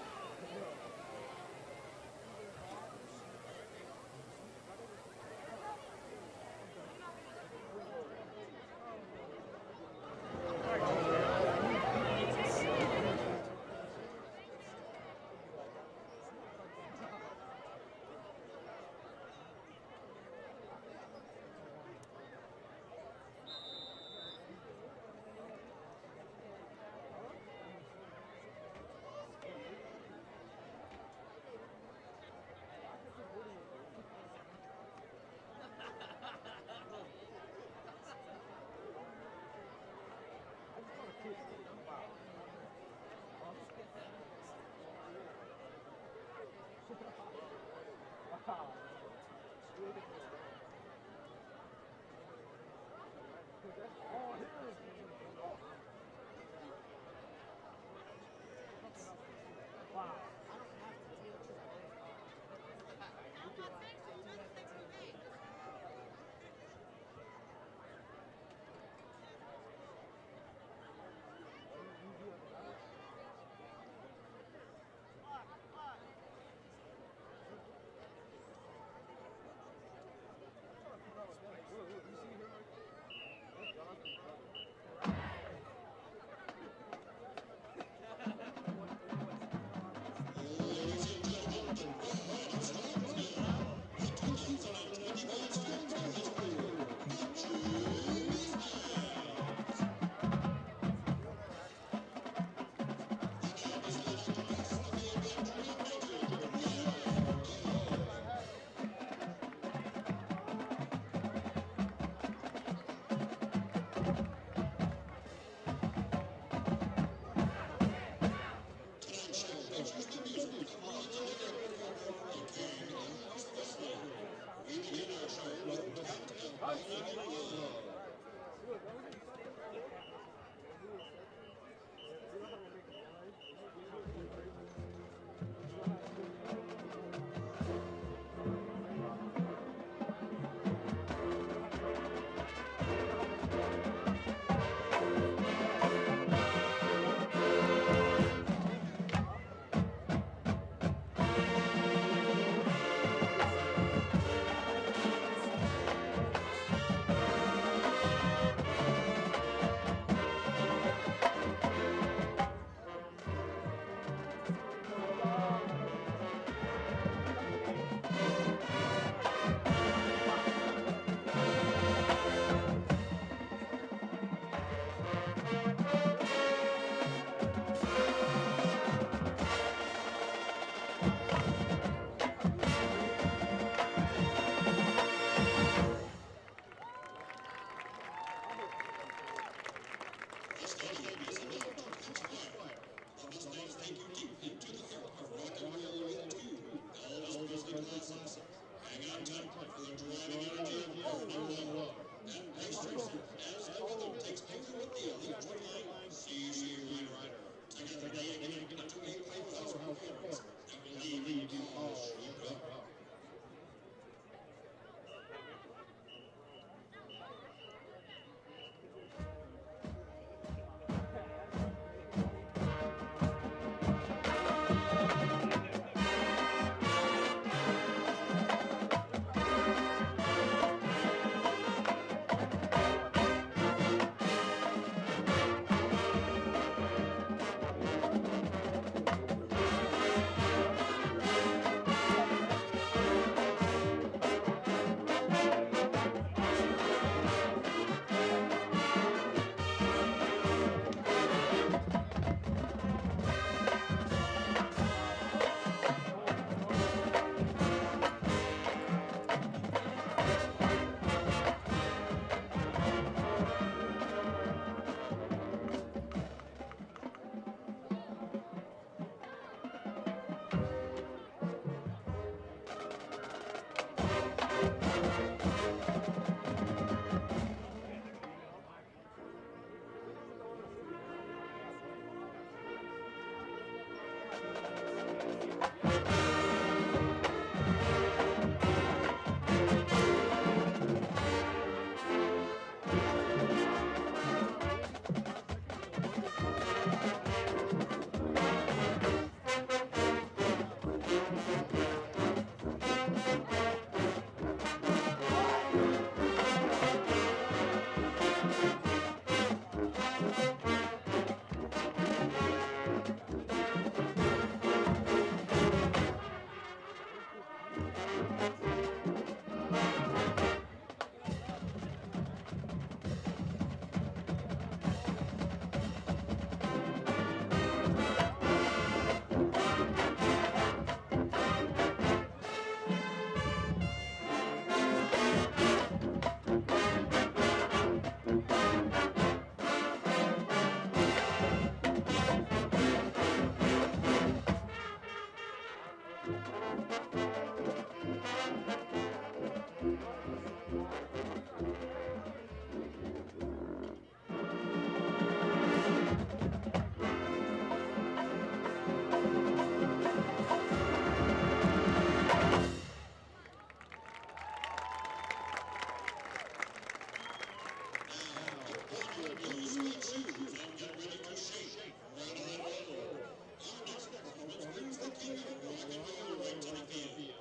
Speaker 2: Our next performance brings the king of rock and roll right to the field.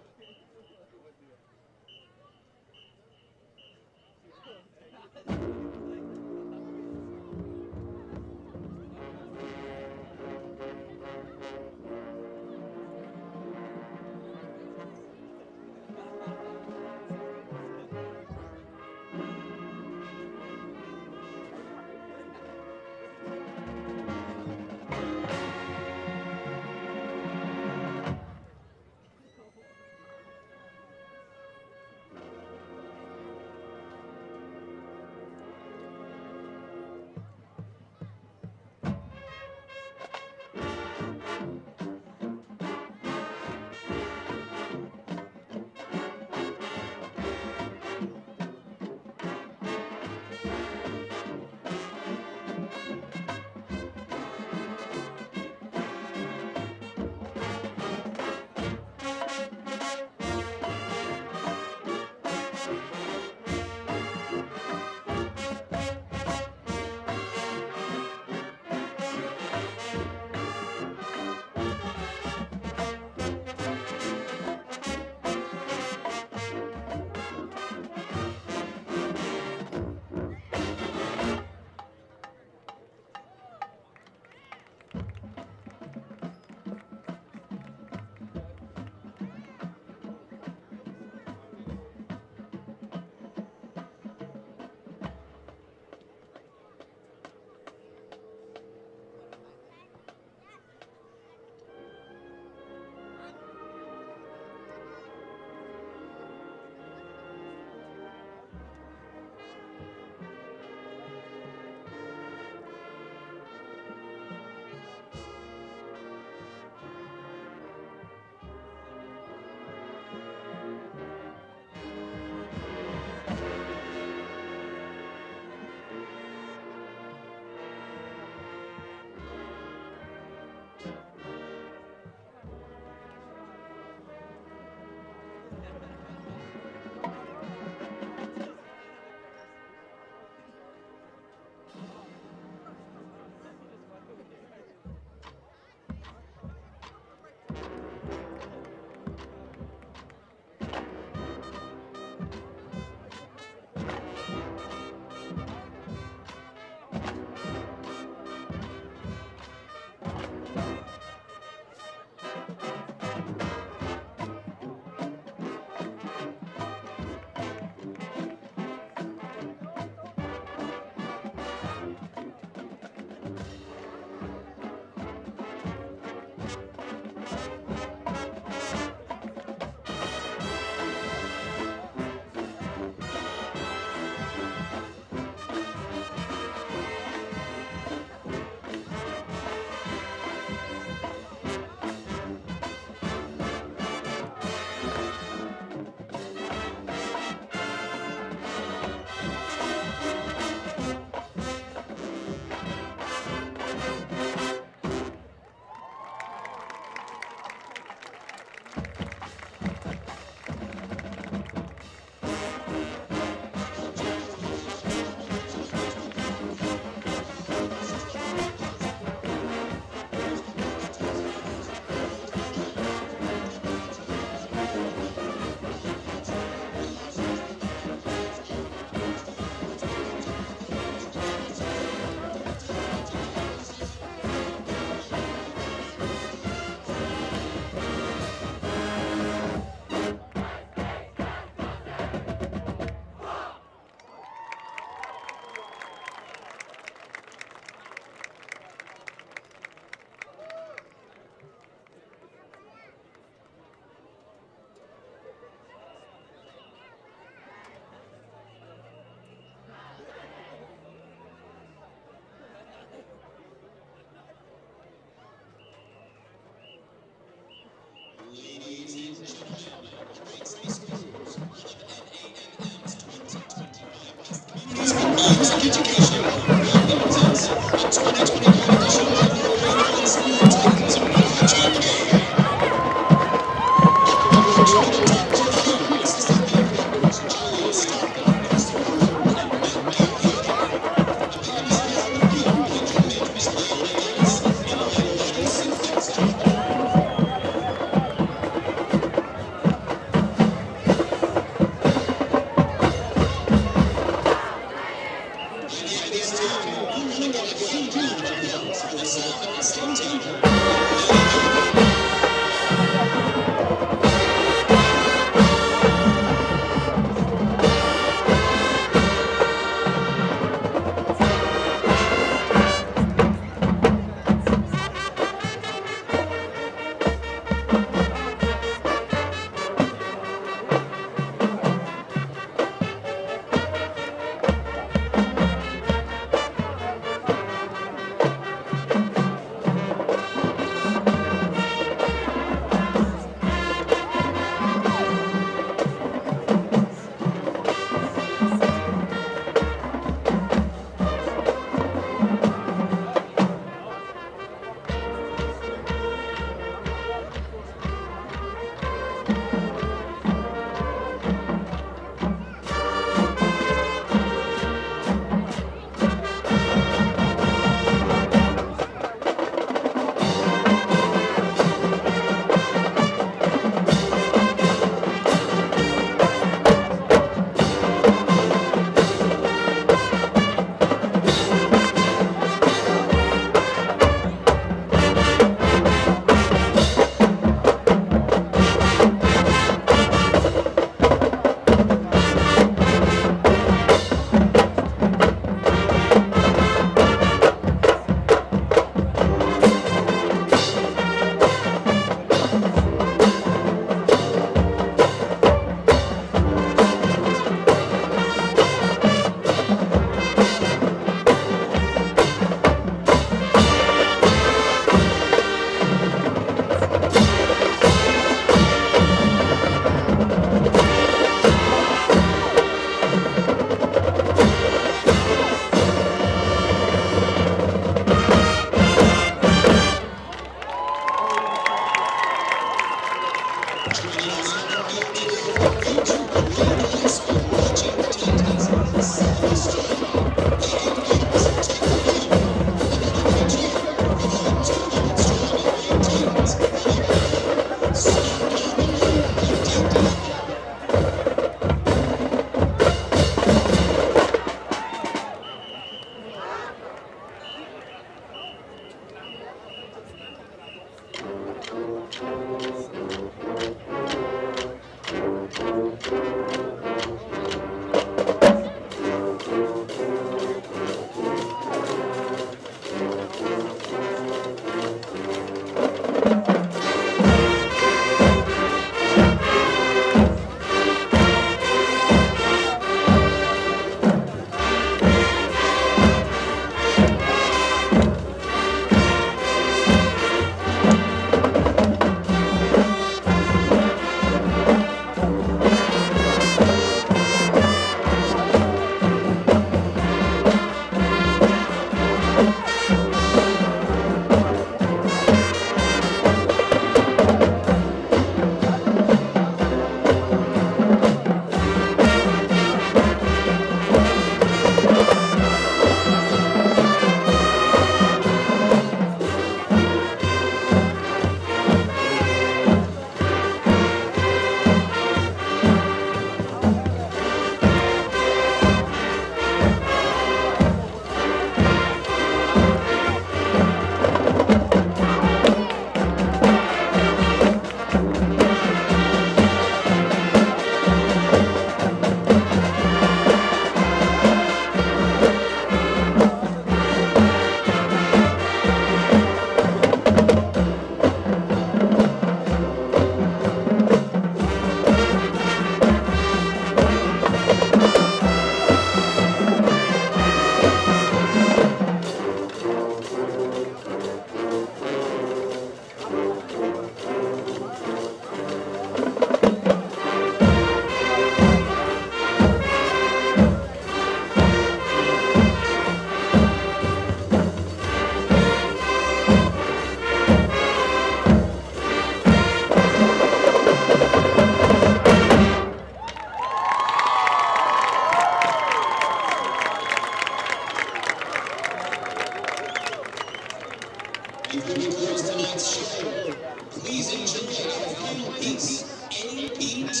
Speaker 2: Please enjoy our final piece, APT.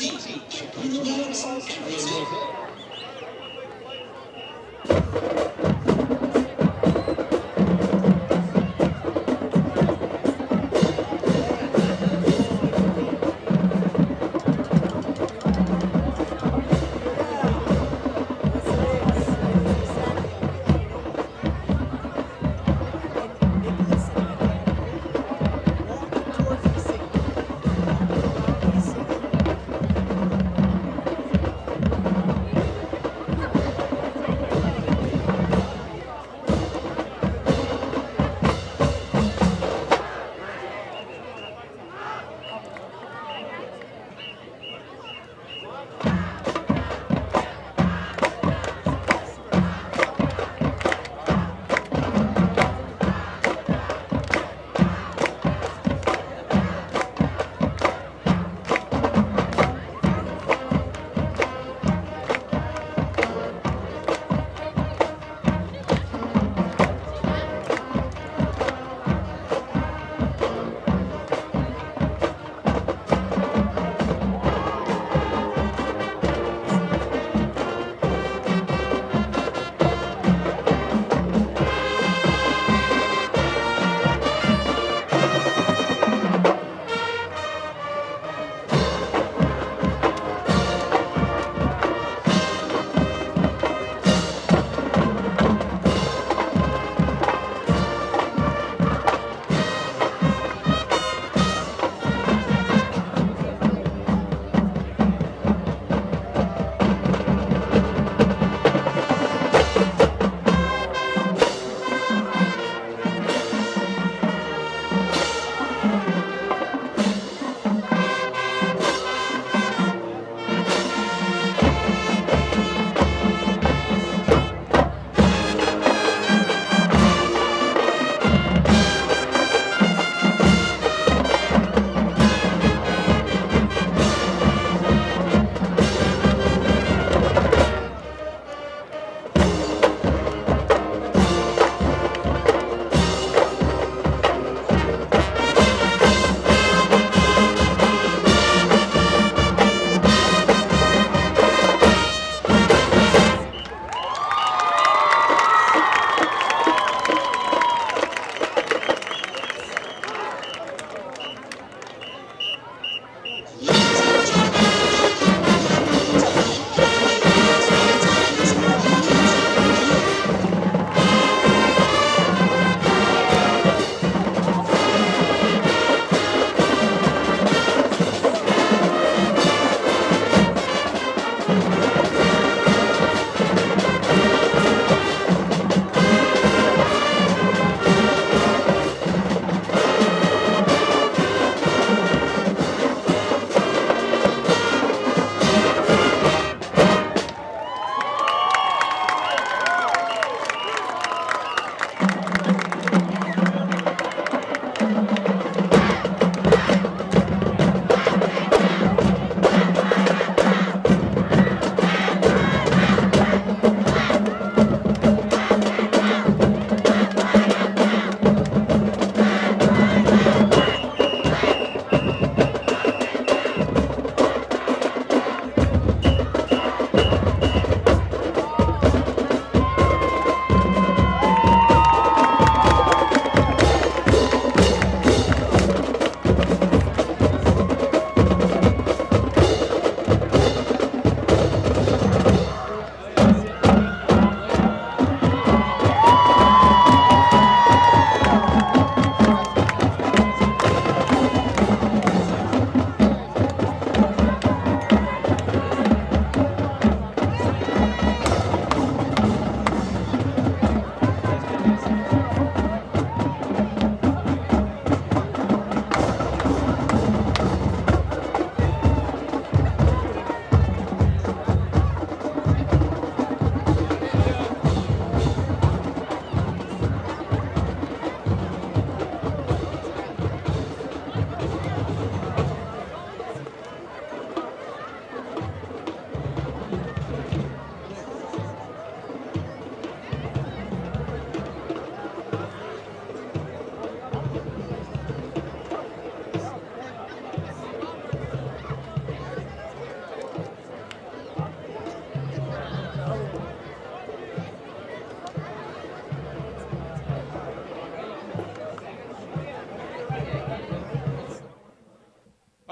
Speaker 2: Relax and result.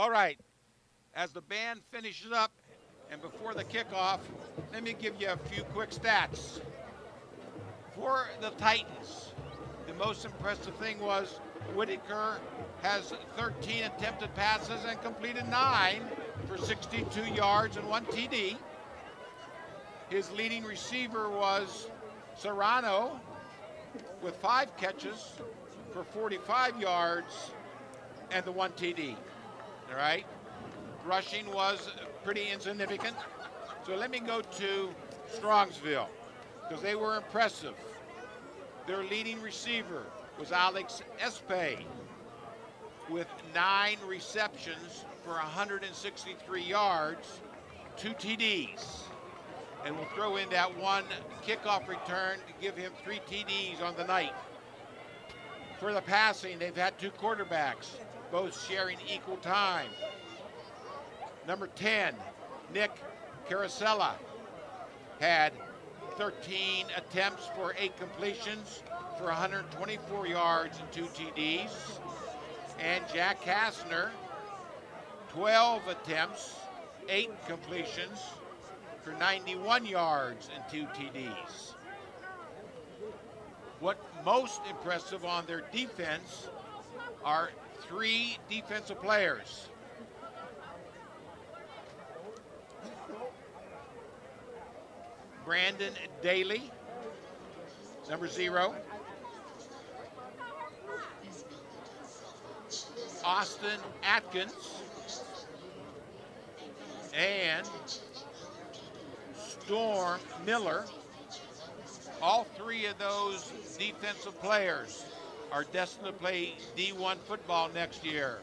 Speaker 4: All right. As the band finishes up and before the kickoff, let me give you a few quick stats. For the Titans, the most impressive thing was Whitaker has 13 attempted passes and completed 9 for 62 yards and 1 TD. His leading receiver was Serrano with 5 catches for 45 yards and the 1 TD. All right. Rushing was pretty insignificant. So let me go to Strongsville because they were impressive. Their leading receiver was Alex Espe with 9 receptions for 163 yards, 2 TDs. And we'll throw in that 1 kickoff return to give him 3 TDs on the night. For the passing, they've had 2 quarterbacks, both sharing equal time. Number 10, Nick Carosella, had 13 attempts for 8 completions for 124 yards and 2 TDs. And Jack Kastner, 12 attempts, 8 completions for 91 yards and 2 TDs. What most impressive on their defense are 3 defensive players. Brandon Daly, number 0. Austin Atkins. And Storm Miller. All 3 of those defensive players are destined to play D1 football next year.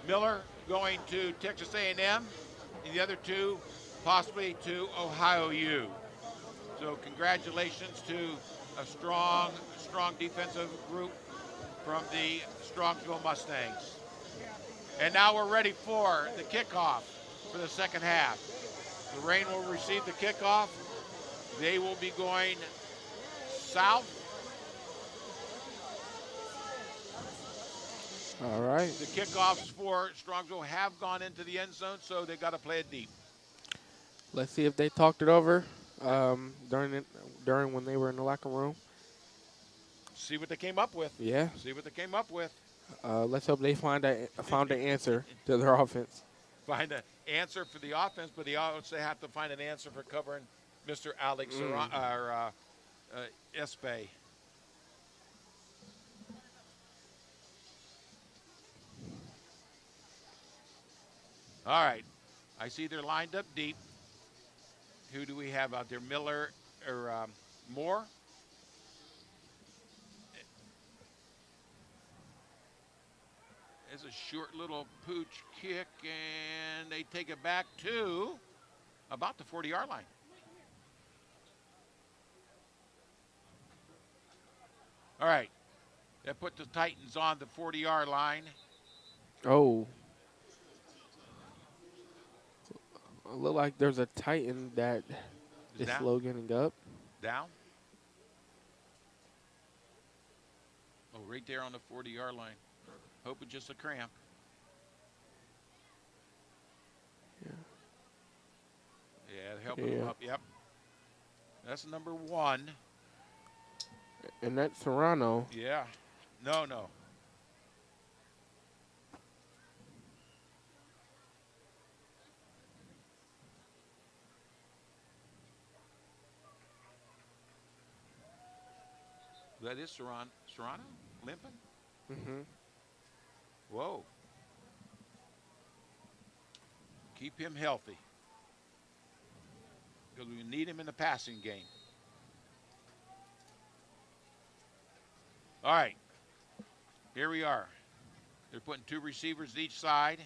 Speaker 4: Miller going to Texas A&M, and the other 2 possibly to Ohio U. So congratulations to a strong defensive group from the Strongsville Mustangs. And now we're ready for the kickoff for the second half. Lorain will receive the kickoff. They will be going south.
Speaker 3: All right.
Speaker 4: The kickoffs for Strongsville have gone into the end zone, so they've got to play it deep.
Speaker 3: Let's see if they talked it over during when they were in the locker room.
Speaker 4: See what they came up with.
Speaker 3: Yeah.
Speaker 4: See what they came up with.
Speaker 3: Let's hope they found an answer to their offense.
Speaker 4: Find an answer for the offense, but they also have to find an answer for covering Mr. Alex Espe. All right. I see they're lined up deep. Who do we have out there? Miller or Moore? It's a short little pooch kick, and they take it back to about the 40-yard line. All right. That put the Titans on the 40-yard line.
Speaker 3: Oh. It look like there's a Titan that is slow getting up.
Speaker 4: Down. Oh, right there on the 40-yard line. Hope it's just a cramp.
Speaker 3: Yeah.
Speaker 4: Yeah, helping him up. Yep. That's number 1.
Speaker 3: And that's Serrano.
Speaker 4: Yeah. No. That is Serrano? Limping?
Speaker 3: Mm-hmm.
Speaker 4: Whoa. Keep him healthy. Because we need him in the passing game. All right. Here we are. They're putting 2 receivers each side.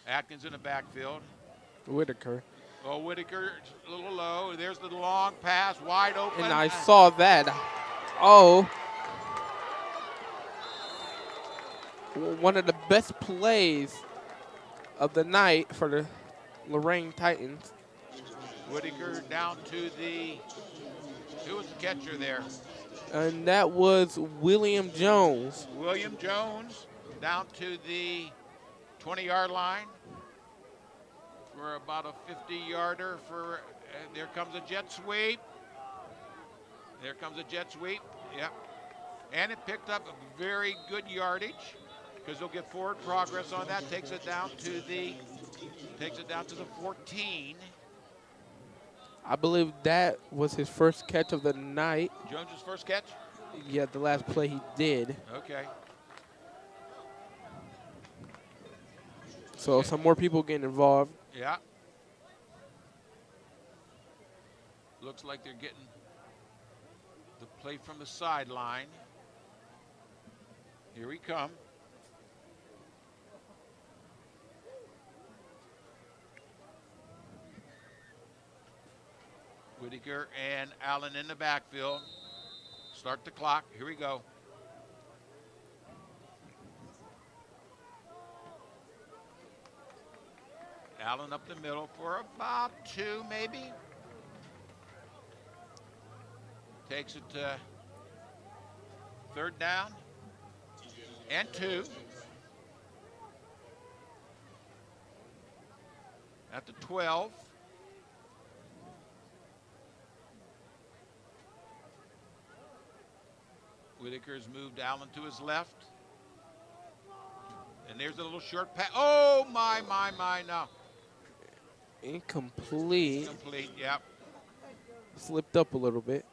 Speaker 4: Atkins in the backfield.
Speaker 3: Whitaker.
Speaker 4: Oh, Whitaker a little low. There's the long pass, wide open.
Speaker 3: And I saw that. Oh. One of the best plays of the night for the Lorain Titans.
Speaker 4: Whitaker down to who was the catcher there?
Speaker 3: And that was William Jones.
Speaker 4: William Jones down to the 20-yard line for about a 50-yarder. For there comes a jet sweep. There comes a jet sweep. Yep. And it picked up a very good yardage because they'll get forward progress on that. Takes it down to the 14.
Speaker 3: I believe that was his first catch of the night.
Speaker 4: Jones's first catch?
Speaker 3: Yeah, the last play he did.
Speaker 4: Okay.
Speaker 3: So some more people getting involved.
Speaker 4: Yeah. Looks like they're getting the play from the sideline. Here we come. Whitaker and Allen in the backfield. Start the clock. Here we go. Allen up the middle for about 2, maybe. Takes it to 3rd down and 2. At the 12. Whitaker's moved Allen to his left. And there's a little short pass. Oh, my, no.
Speaker 3: Incomplete.
Speaker 4: Complete, yep.
Speaker 3: Slipped up a little bit.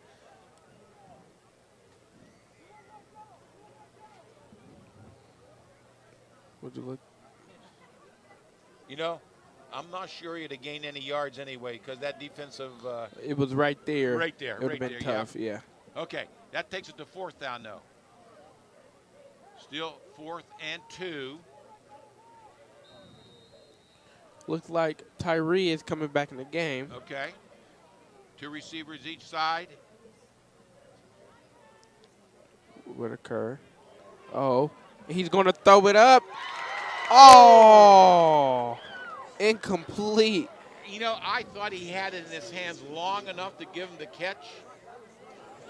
Speaker 3: Would you look?
Speaker 4: You know, I'm not sure you'd have gained any yards anyway because that defensive.
Speaker 3: It was right there.
Speaker 4: Right there.
Speaker 3: It would have
Speaker 4: right
Speaker 3: been
Speaker 4: there,
Speaker 3: tough, yeah.
Speaker 4: Okay, that takes it to 4th down, though. Still 4th and 2.
Speaker 3: Looks like Tyree is coming back in the game.
Speaker 4: Okay. 2 receivers each side.
Speaker 3: Whitaker. Oh, he's going to throw it up. Oh, incomplete.
Speaker 4: You know, I thought he had it in his hands long enough to give him the catch,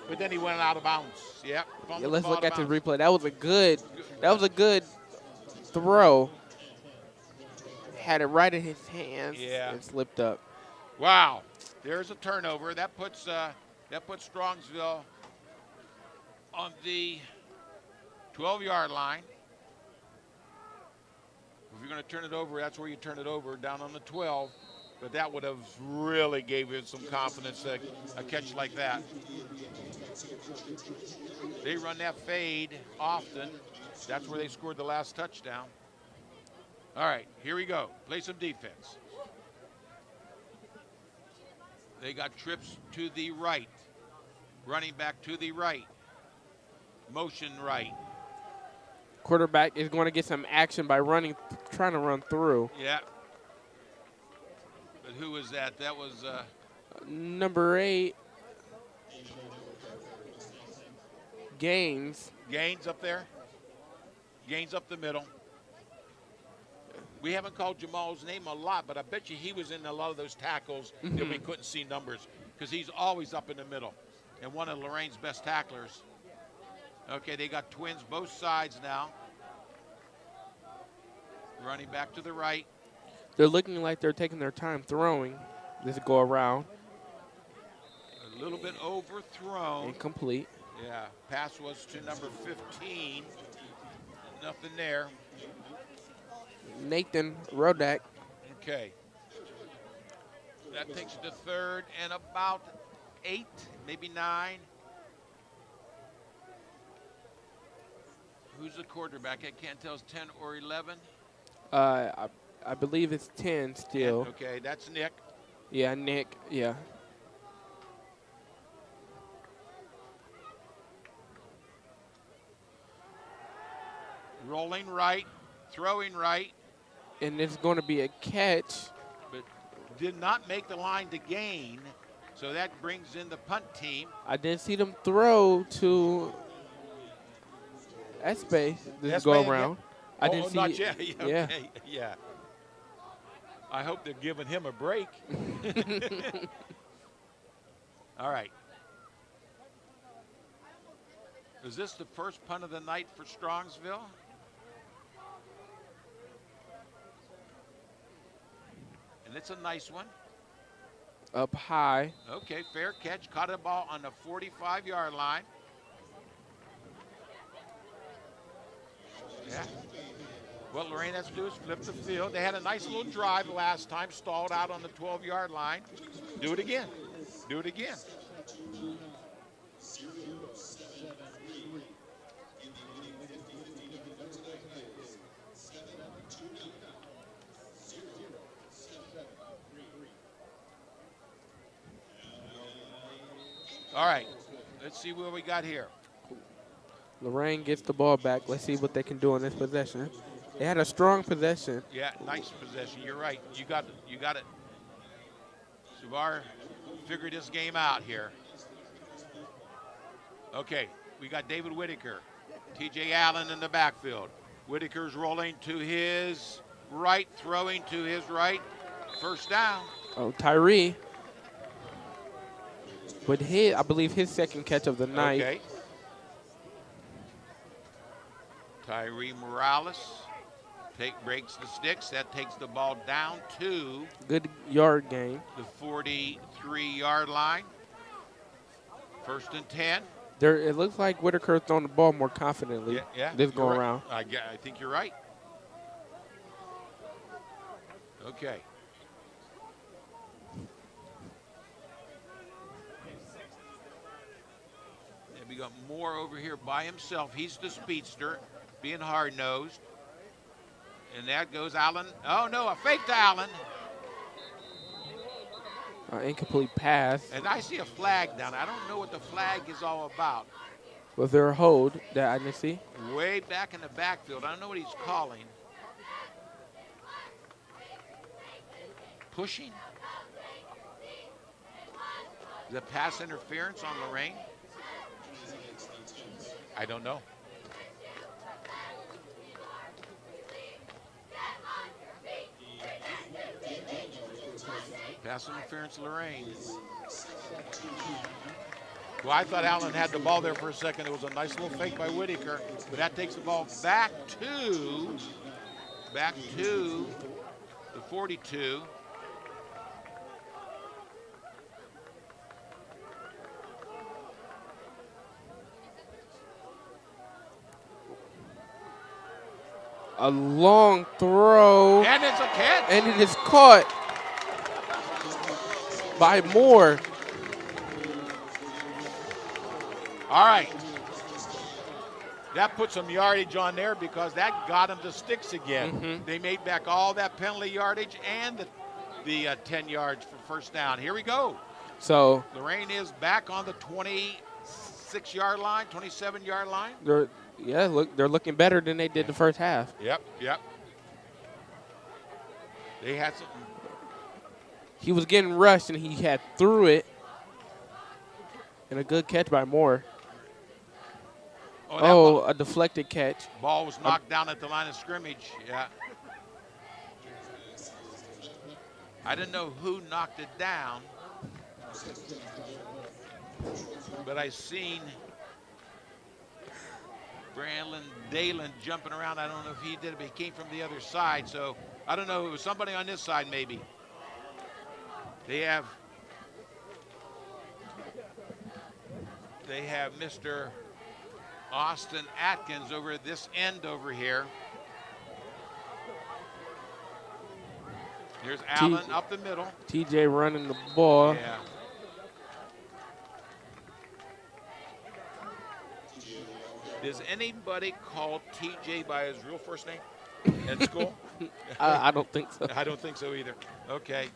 Speaker 4: but then he went out of bounds. Yep.
Speaker 3: Yeah, let's look at the replay. That was a good throw. Had it right in his hands.
Speaker 4: Yeah.
Speaker 3: And slipped up.
Speaker 4: Wow. There's a turnover. That puts Strongsville on the 12-yard line. If you're going to turn it over, that's where you turn it over, down on the 12. But that would have really gave you some confidence, a catch like that. They run that fade often. That's where they scored the last touchdown. All right, here we go. Play some defense. They got trips to the right. Running back to the right. Motion right.
Speaker 3: Quarterback is going to get some action by trying to run through.
Speaker 4: Yeah. But who was that? That was
Speaker 3: number 8. Gaines.
Speaker 4: Gaines up there. Gaines up the middle. We haven't called Jamal's name a lot, but I bet you he was in a lot of those tackles that we couldn't see numbers because he's always up in the middle and one of Lorain's best tacklers. Okay, they got twins both sides now. Running back to the right.
Speaker 3: They're looking like they're taking their time throwing this go around.
Speaker 4: A little bit overthrown.
Speaker 3: Incomplete.
Speaker 4: Yeah, pass was to number 15. Nothing there.
Speaker 3: Nathan Rodak.
Speaker 4: Okay. That takes it to 3rd and about 8, maybe 9. Who's the quarterback? I can't tell. It's 10 or 11.
Speaker 3: I believe it's 10 still.
Speaker 4: 10, okay, that's Nick.
Speaker 3: Yeah, Nick. Yeah.
Speaker 4: Rolling right, throwing right.
Speaker 3: And it's going to be a catch.
Speaker 4: But did not make the line to gain, so that brings in the punt team.
Speaker 3: I didn't see them throw to Espe this go around. I didn't see
Speaker 4: not
Speaker 3: it.
Speaker 4: yet. Yeah, okay. Yeah. I hope they're giving him a break. All right. Is this the first punt of the night for Strongsville? it's a nice one.
Speaker 3: Up high.
Speaker 4: Okay, fair catch. Caught a ball on the 45-yard line. Yeah. What Lorain has to do is flip the field. They had a nice little drive last time, stalled out on the 12-yard line. Do it again. Do it again. All right, let's see what we got here.
Speaker 3: Lorain gets the ball back. Let's see what they can do on this possession. They had a strong possession.
Speaker 4: Yeah, nice possession. You're right. You got it. Suvar figured this game out here. Okay, we got David Whitaker. T.J. Allen in the backfield. Whitaker's rolling to his right, throwing to his right. First down.
Speaker 3: Oh, Tyree. With his, I believe, his second catch of the night.
Speaker 4: Okay. Tyree Morales breaks the sticks. That takes the ball down to
Speaker 3: Good yard gain.
Speaker 4: the 43-yard line. First and 10.
Speaker 3: It looks like Whitaker's throwing the ball more confidently this go
Speaker 4: right.
Speaker 3: around.
Speaker 4: I think you're right. Okay. And we got Moore over here by himself. He's the speedster, being hard-nosed. And that goes Allen. Oh, no, a fake to Allen.
Speaker 3: Incomplete pass.
Speaker 4: And I see a flag down there. I don't know what the flag is all about.
Speaker 3: Was there a hold that I didn't see?
Speaker 4: Way back in the backfield. I don't know what he's calling. Pushing? Is that pass interference on Lorain? I don't know. Pass interference, Lorain. Well, I thought Allen had the ball there for a second. It was a nice little fake by Whitaker, but that takes the ball back to the 42.
Speaker 3: A long throw.
Speaker 4: And it's a catch.
Speaker 3: And it is caught by Moore.
Speaker 4: All right. That put some yardage on there because that got them to sticks again.
Speaker 3: Mm-hmm.
Speaker 4: They made back all that penalty yardage and the 10 yards for first down. Here we go.
Speaker 3: So
Speaker 4: Lorain is back on the 26-yard line, 27-yard line.
Speaker 3: they're looking better than they did the first half.
Speaker 4: Yep. They had some.
Speaker 3: He was getting rushed, and he had threw it. And a good catch by Moore. A deflected catch.
Speaker 4: Ball was knocked down at the line of scrimmage. Yeah. I didn't know who knocked it down, but I seen Brandon Dalen jumping around. I don't know if he did it, but he came from the other side. So I don't know. It was somebody on this side maybe. They have Mr. Austin Atkins over at this end over here. Here's Allen up the middle.
Speaker 3: TJ running the ball.
Speaker 4: Yeah. Does anybody call TJ by his real first name at school?
Speaker 3: I don't think so.
Speaker 4: I don't think so either. Okay.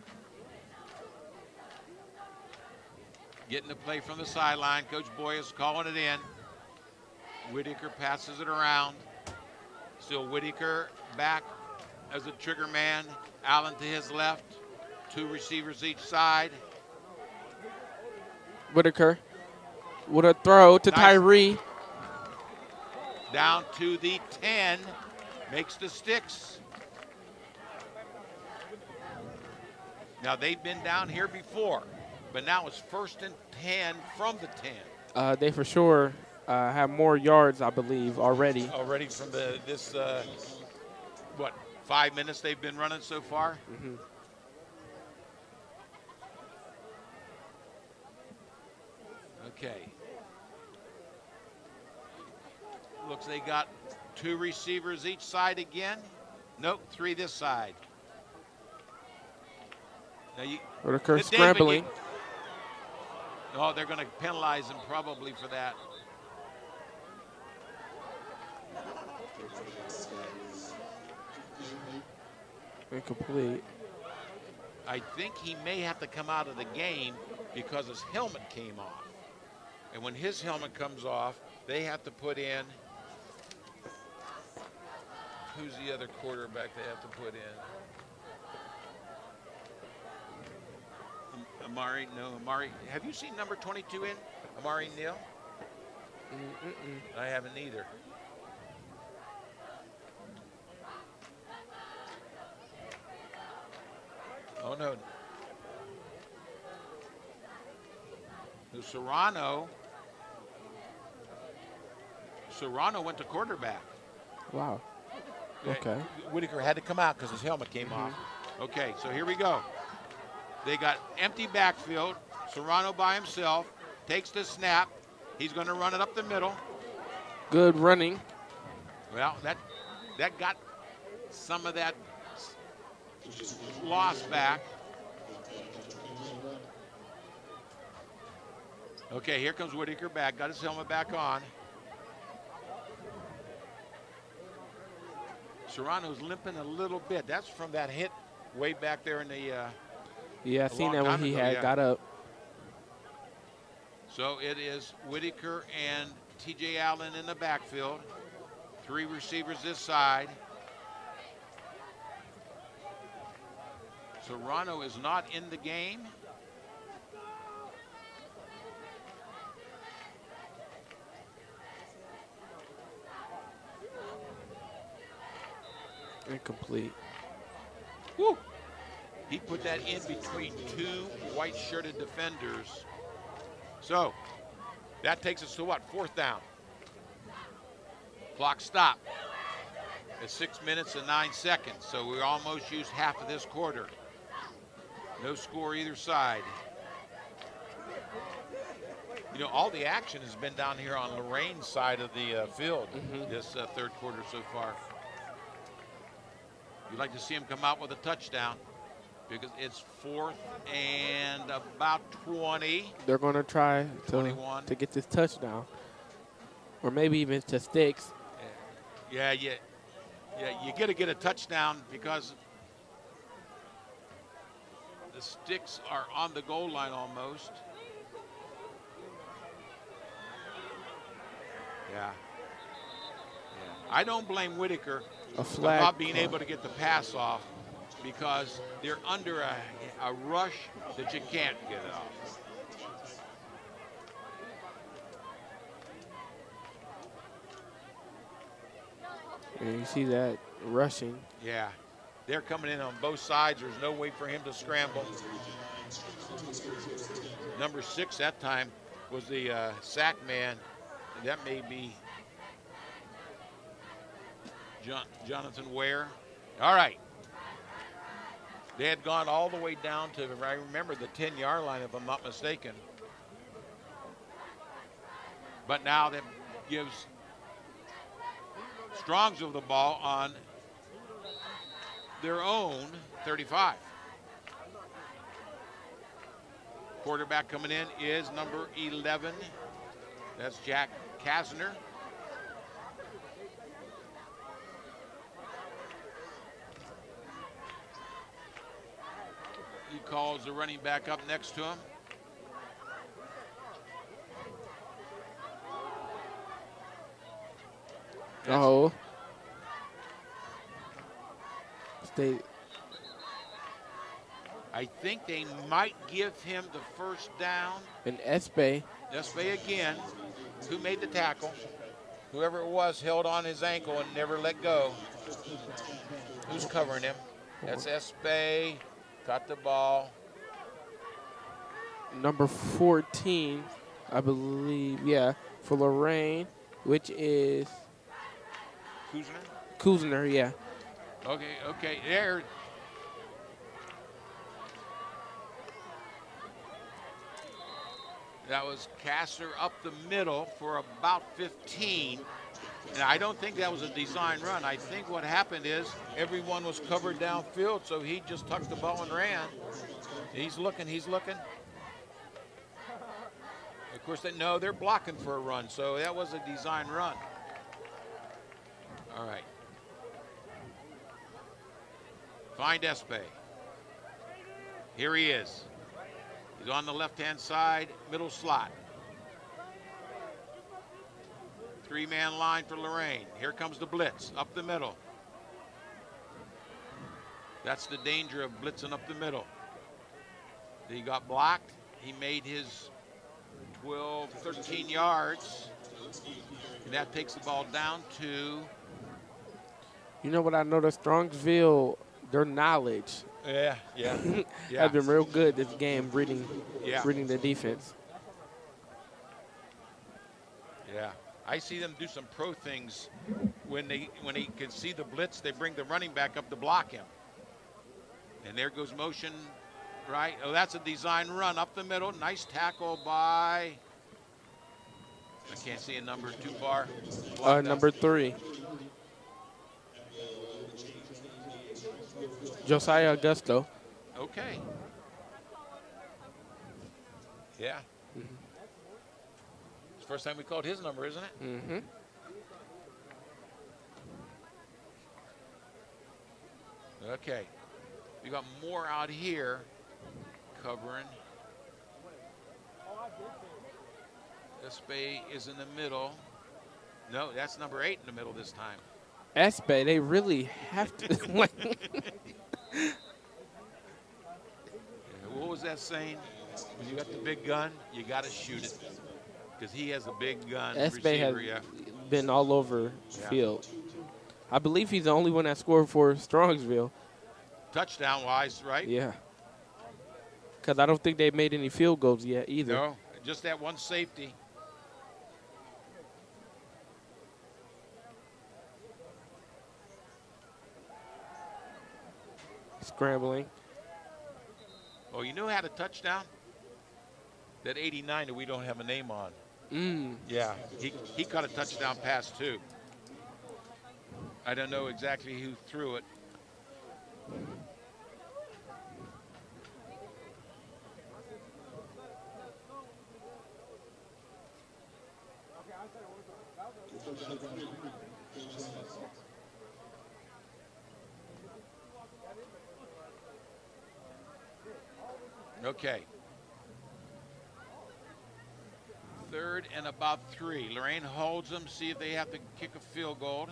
Speaker 4: Getting the play from the sideline. Coach Boy is calling it in. Whitaker passes it around. Still Whitaker back as a trigger man. Allen to his left. Two receivers each side.
Speaker 3: Whitaker with a throw to Tyree.
Speaker 4: Down to the 10. Makes the sticks. Now, they've been down here before, but now it's first and 10 from the 10.
Speaker 3: They for sure have more yards, I believe, already.
Speaker 4: Already from this 5 minutes they've been running so far?
Speaker 3: Mm-hmm.
Speaker 4: Okay. Looks they got 2 receivers each side again. Nope, 3 this side. Now
Speaker 3: Whitaker
Speaker 4: David,
Speaker 3: scrambling.
Speaker 4: Oh, they're going to penalize him probably for that.
Speaker 3: Incomplete.
Speaker 4: I think he may have to come out of the game because his helmet came off. And when his helmet comes off, they have to put in, who's the other quarterback they have to put in? Amari, no, Amari. Have you seen number 22 in? Amari Neal? I haven't either. Oh, no. Serrano went to quarterback.
Speaker 3: Wow. Okay.
Speaker 4: Whitaker had to come out because his helmet came off. Okay, so here we go. They got empty backfield. Serrano by himself. Takes the snap. He's going to run it up the middle.
Speaker 3: Good running.
Speaker 4: Well, that got some of that loss back. Okay, here comes Whitaker back. Got his helmet back on. Serrano's limping a little bit. That's from that hit way back there in the
Speaker 3: yeah, I seen that when he had got up.
Speaker 4: So it is Whitaker and T.J. Allen in the backfield. 3 receivers this side. Serrano is not in the game.
Speaker 3: Incomplete.
Speaker 4: Woo! He put that in between 2 white-shirted defenders. So that takes us to what? 4th down. Clock stopped at 6 minutes and 9 seconds. So we almost used half of this quarter. No score either side. You know, all the action has been down here on Lorain's side of the field this 3rd quarter so far. You'd like to see him come out with a touchdown because it's 4th and about 20.
Speaker 3: They're going to try
Speaker 4: 21.
Speaker 3: to get this touchdown, or maybe even to sticks.
Speaker 4: Yeah, you got to get a touchdown because the sticks are on the goal line almost. Yeah. I don't blame Whitaker for not being able to get the pass off because they're under a rush that you can't get off.
Speaker 3: And you see that rushing.
Speaker 4: Yeah. They're coming in on both sides. There's no way for him to scramble. Number 6 that time was the sack man. That may be Jonathan Ware. All right. They had gone all the way down to, I remember, the 10-yard line, if I'm not mistaken. But now that gives Strongsville the ball on their own 35. Quarterback coming in is number 11. That's Jack Kasner. He calls the running back up next to him.
Speaker 3: Oh. Stay.
Speaker 4: I think they might give him the 1st down.
Speaker 3: And Espe.
Speaker 4: Espe again. Who made the tackle? Whoever it was held on his ankle and never let go. Who's covering him? That's Espe. Got the ball.
Speaker 3: Number 14, I believe, yeah, for Lorain, which is Kuzner, yeah.
Speaker 4: Okay, there. That was Kasser up the middle for about 15. And I don't think that was a design run. I think what happened is everyone was covered downfield, so he just tucked the ball and ran. He's looking, he's looking. Of course, no, they're blocking for a run, so that was a design run. All right. Find Espe. Here he is. He's on the left-hand side, middle slot. Three-man line for Lorain. Here comes the blitz, up the middle. That's the danger of blitzing up the middle. He got blocked. He made his 12, 13 yards. And that takes the ball down to...
Speaker 3: You know what I noticed? Strongsville, their knowledge
Speaker 4: Yeah.
Speaker 3: has been real good this game, reading the defense.
Speaker 4: Yeah. I see them do some pro things when he can see the blitz, they bring the running back up to block him. And there goes motion, right? Oh, that's a design run up the middle. Nice tackle by, I can't see a number too far.
Speaker 3: Number 3. Josiah Augusto.
Speaker 4: Okay. Yeah. It's the first time we called his number, isn't it?
Speaker 3: Mm-hmm.
Speaker 4: Okay. We got more out here covering. Espe is in the middle. No, that's number 8 in the middle this time.
Speaker 3: Espe, they really have to.
Speaker 4: Yeah, what was that saying? When you got the big gun, you got to shoot it. Because he has a big gun.
Speaker 3: Espe has been all over
Speaker 4: Yeah.
Speaker 3: field. I believe he's the only one that scored for Strongsville.
Speaker 4: Touchdown-wise, right?
Speaker 3: Yeah. Because I don't think they've made any field goals yet either.
Speaker 4: No, just that one safety.
Speaker 3: Scrambling.
Speaker 4: Oh, you know who had a touchdown? That 89 that we don't have a name on. Yeah, he caught a touchdown pass too. I don't know exactly who threw it. Okay. 3rd and about 3. Lorain holds them, see if they have to kick a field goal.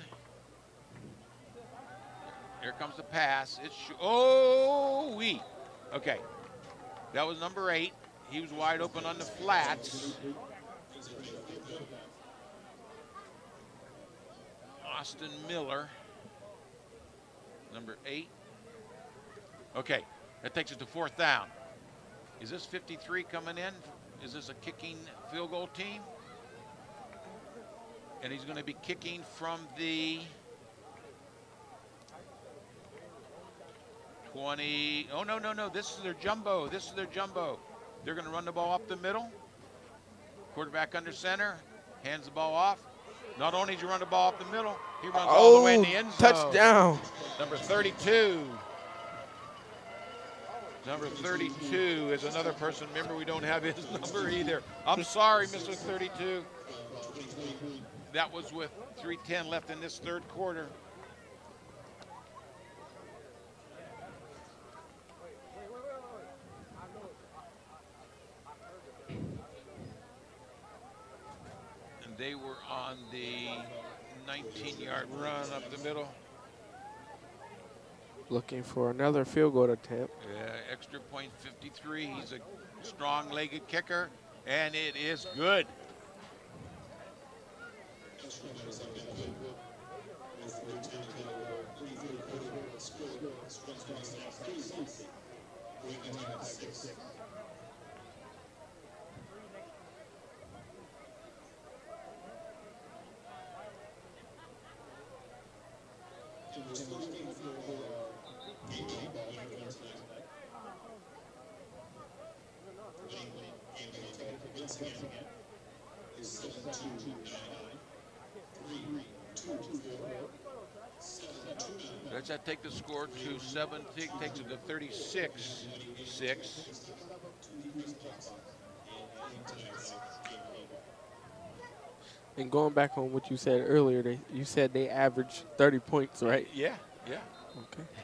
Speaker 4: Here comes the pass. It's wee. Okay. That was number 8. He was wide open on the flats. Austin Miller, number 8. Okay, that takes us to 4th down. Is this 53 coming in? Is this a kicking field goal team? And he's going to be kicking from the 20. Oh, no. This is their jumbo. They're going to run the ball up the middle. Quarterback under center. Hands the ball off. Not only does he run the ball up the middle, he runs all the way in the end zone.
Speaker 3: Touchdown.
Speaker 4: Number 32. Number 32 is another person. Remember, we don't have his number either. I'm sorry, Mr. 32. That was with 3:10 left in this 3rd quarter. And they were on the 19-yard run up the middle.
Speaker 3: Looking for another field goal attempt.
Speaker 4: Yeah, extra point 53. He's a strong-legged kicker, and it is good. Does that take the score to 7? Takes it to 36-6.
Speaker 3: And going back on what you said earlier, you said they average 30 points, right?
Speaker 4: Yeah, yeah.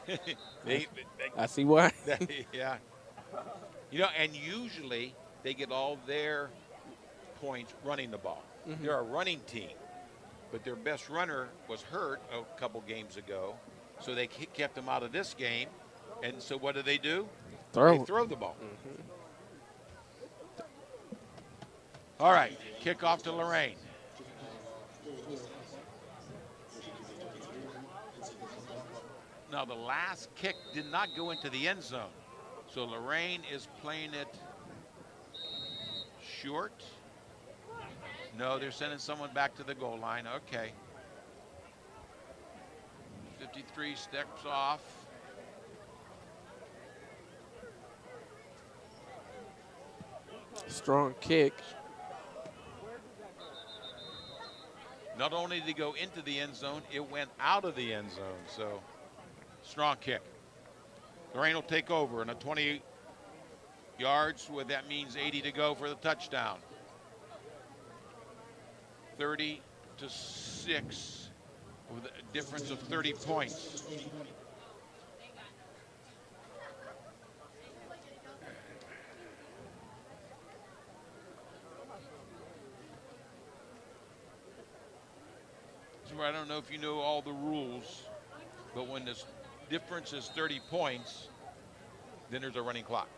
Speaker 3: Okay.
Speaker 4: they,
Speaker 3: I see why.
Speaker 4: yeah. You know, and usually they get all their points running the ball. They're a running team, but their best runner was hurt a couple games ago, so they kept him out of this game. And so what do? They throw the ball. All right, kickoff to Lorain. Now, the last kick did not go into the end zone. So Lorain is playing it short. No, they're sending someone back to the goal line. Okay. 53 steps off.
Speaker 3: Strong kick.
Speaker 4: Not only did it go into the end zone, it went out of the end zone. So, strong kick. Lorain will take over in a 20 yards. That means 80 to go for the touchdown. 30-6 with a difference of 30 points. So I don't know if you know all the rules, but when this difference is 30 points, then there's a running clock.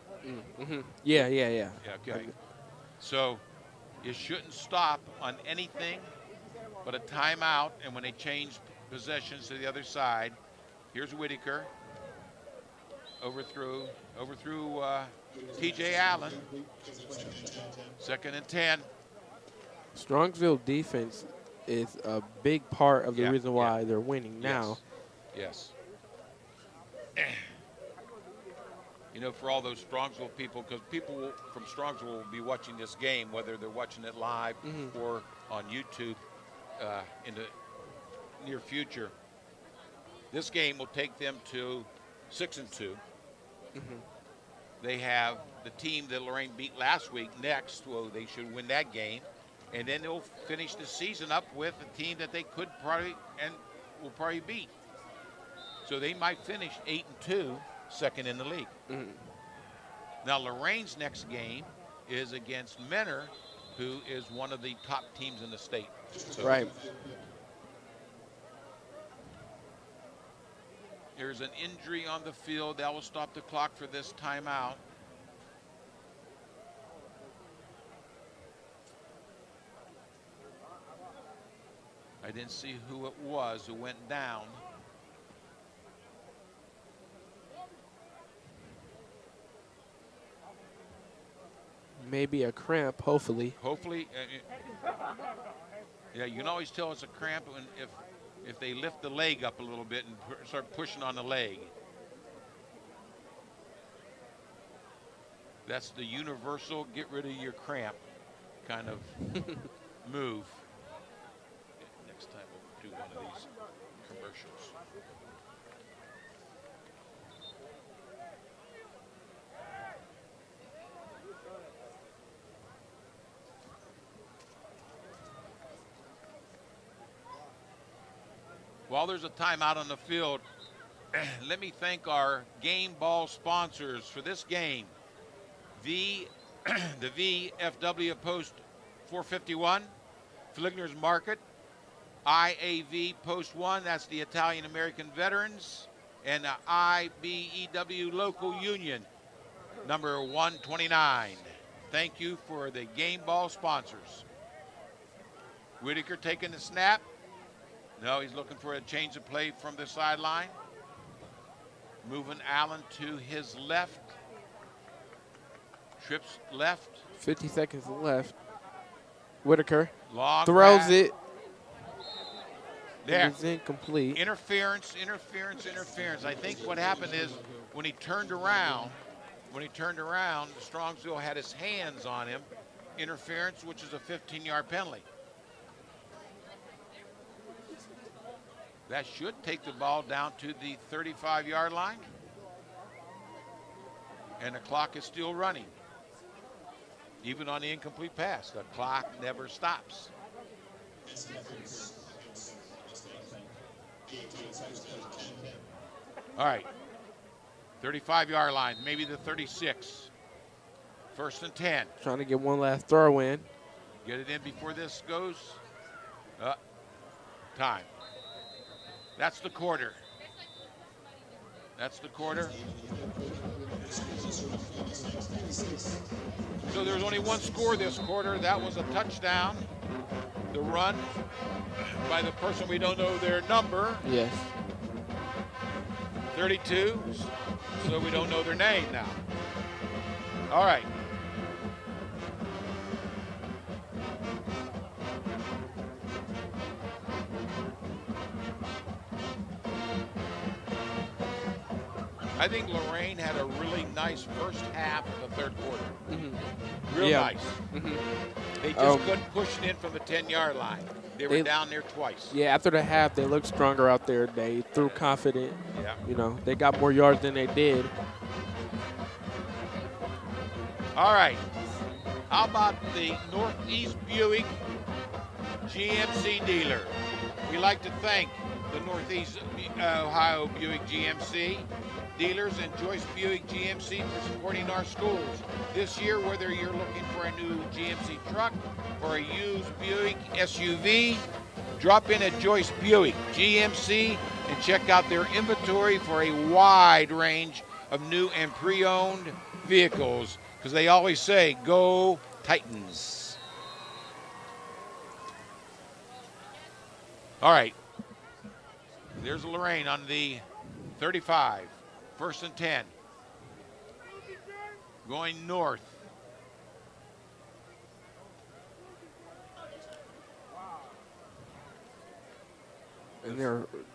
Speaker 3: Yeah.
Speaker 4: Yeah, okay. So you shouldn't stop on anything but a timeout, and when they change possessions to the other side, here's Whitaker. Overthrew T.J. Allen. 2nd and 10.
Speaker 3: Strongsville defense is a big part of the reason why they're winning now.
Speaker 4: Yes. You know, for all those Strongsville people, because people from Strongsville will be watching this game, whether they're watching it live or on YouTube in the near future. This game will take them to 6-2. They have the team that Lorain beat last week next. Well, they should win that game. And then they'll finish the season up with a team that they could probably and will probably beat. So they might finish 8-2, second in the league. Now, Lorain's next game is against Menor, who is one of the top teams in the state. So
Speaker 3: right.
Speaker 4: There's an injury on the field. That will stop the clock for this timeout. I didn't see who it was who went down.
Speaker 3: Maybe a cramp, hopefully.
Speaker 4: Hopefully. Yeah, you can always tell it's a cramp when if they lift the leg up a little bit and start pushing on the leg. That's the universal get rid of your cramp kind of move. Next time we'll do one of these commercials. While there's a timeout on the field, let me thank our game ball sponsors for this game. The VFW Post 451, Fligner's Market, IAV Post 1, that's the Italian American Veterans, and the IBEW Local Union, number 129. Thank you for the game ball sponsors. Whitaker taking the snap. No, he's looking for a change of play from the sideline. Moving Allen to his left. Trips left.
Speaker 3: 50 seconds left. Whitaker
Speaker 4: Long
Speaker 3: throws
Speaker 4: pass.
Speaker 3: it.
Speaker 4: There.
Speaker 3: It's incomplete.
Speaker 4: Interference. I think what happened is when he turned around, when he turned around, Strongsville had his hands on him. Interference, which is a 15-yard penalty. That should take the ball down to the 35-yard line. And the clock is still running. Even on the incomplete pass, the clock never stops. All right, 35-yard line, maybe the 36. 1st and 10.
Speaker 3: Trying to get one last throw in.
Speaker 4: Get it in before this goes. Time. That's the quarter. That's the quarter. So there's only one score this quarter. That was a touchdown. The run by the person we don't know their number.
Speaker 3: Yes.
Speaker 4: 32. So we don't know their name now. All right. I think Lorain had a really nice first half of the 3rd quarter. Real nice. They just couldn't push it in from the 10-yard line. They were down there twice.
Speaker 3: Yeah, after the half, they looked stronger out there. They threw confident.
Speaker 4: Yeah.
Speaker 3: You know, they got more yards than they did.
Speaker 4: All right. How about the Northeast Buick GMC dealer? We like to thank the Northeast Ohio Buick GMC dealers and Joyce Buick GMC for supporting our schools. This year, whether you're looking for a new GMC truck or a used Buick SUV, drop in at Joyce Buick GMC and check out their inventory for a wide range of new and pre-owned vehicles, because they always say, go Titans. All right. There's Lorain on the 35. 1st and 10. Going north.
Speaker 3: And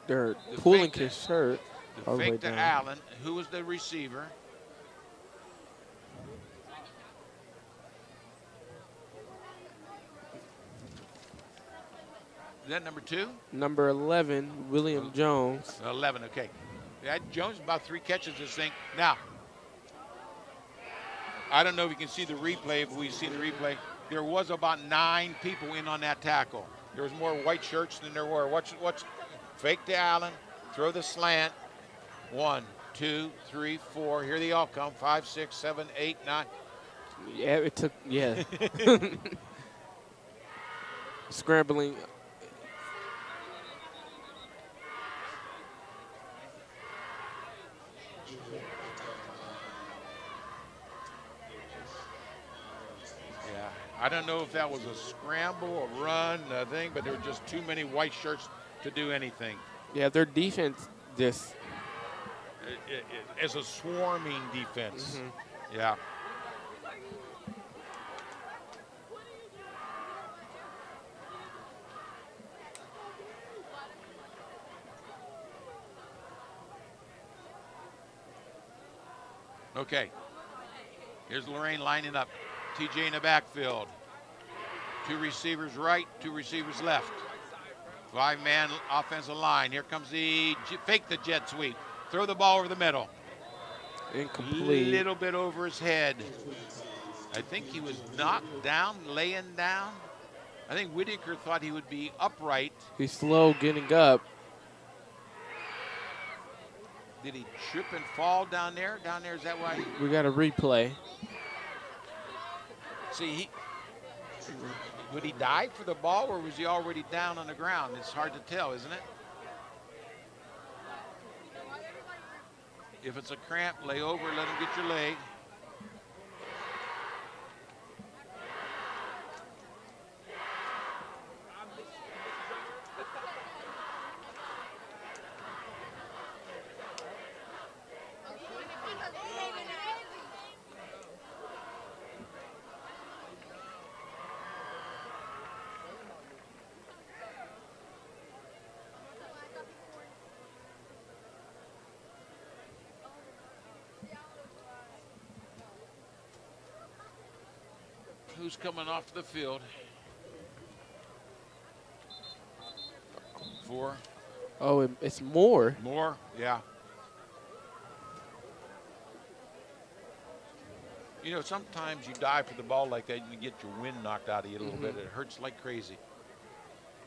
Speaker 3: they're pulling his shirt.
Speaker 4: The fake to Allen, who was the receiver. Is that number 2?
Speaker 3: Number 11, William Jones.
Speaker 4: 11, okay. Yeah, Jones about 3 catches this thing. Now, I don't know if you can see the replay. If we see the replay, there was about 9 people in on that tackle. There was more white shirts than there were. Watch, fake to Allen, throw the slant. 1, 2, 3, 4. Here they all come. 5, 6, 7, 8, 9.
Speaker 3: Yeah, it took, yeah. Scrambling.
Speaker 4: I don't know if that was a scramble, a run, a thing, but there were just too many white shirts to do anything.
Speaker 3: Yeah, their defense just...
Speaker 4: It's a swarming defense. Yeah. Okay. Here's Lorain lining up. TJ in the backfield. 2 receivers right, 2 receivers left. 5-man offensive line. Here comes the fake the jet sweep. Throw the ball over the middle.
Speaker 3: Incomplete.
Speaker 4: A little bit over his head. I think he was knocked down, laying down. I think Whitaker thought he would be upright.
Speaker 3: He's slow getting up.
Speaker 4: Did he trip and fall down there? Down there, is that why?
Speaker 3: We got a replay.
Speaker 4: See, would he dive for the ball, or was he already down on the ground? It's hard to tell, isn't it? If it's a cramp, lay over, let him get your leg. who's coming off the field. 4.
Speaker 3: Oh, it's Moore.
Speaker 4: More, yeah. You know, sometimes you dive for the ball like that and you get your wind knocked out of you a little bit. It hurts like crazy.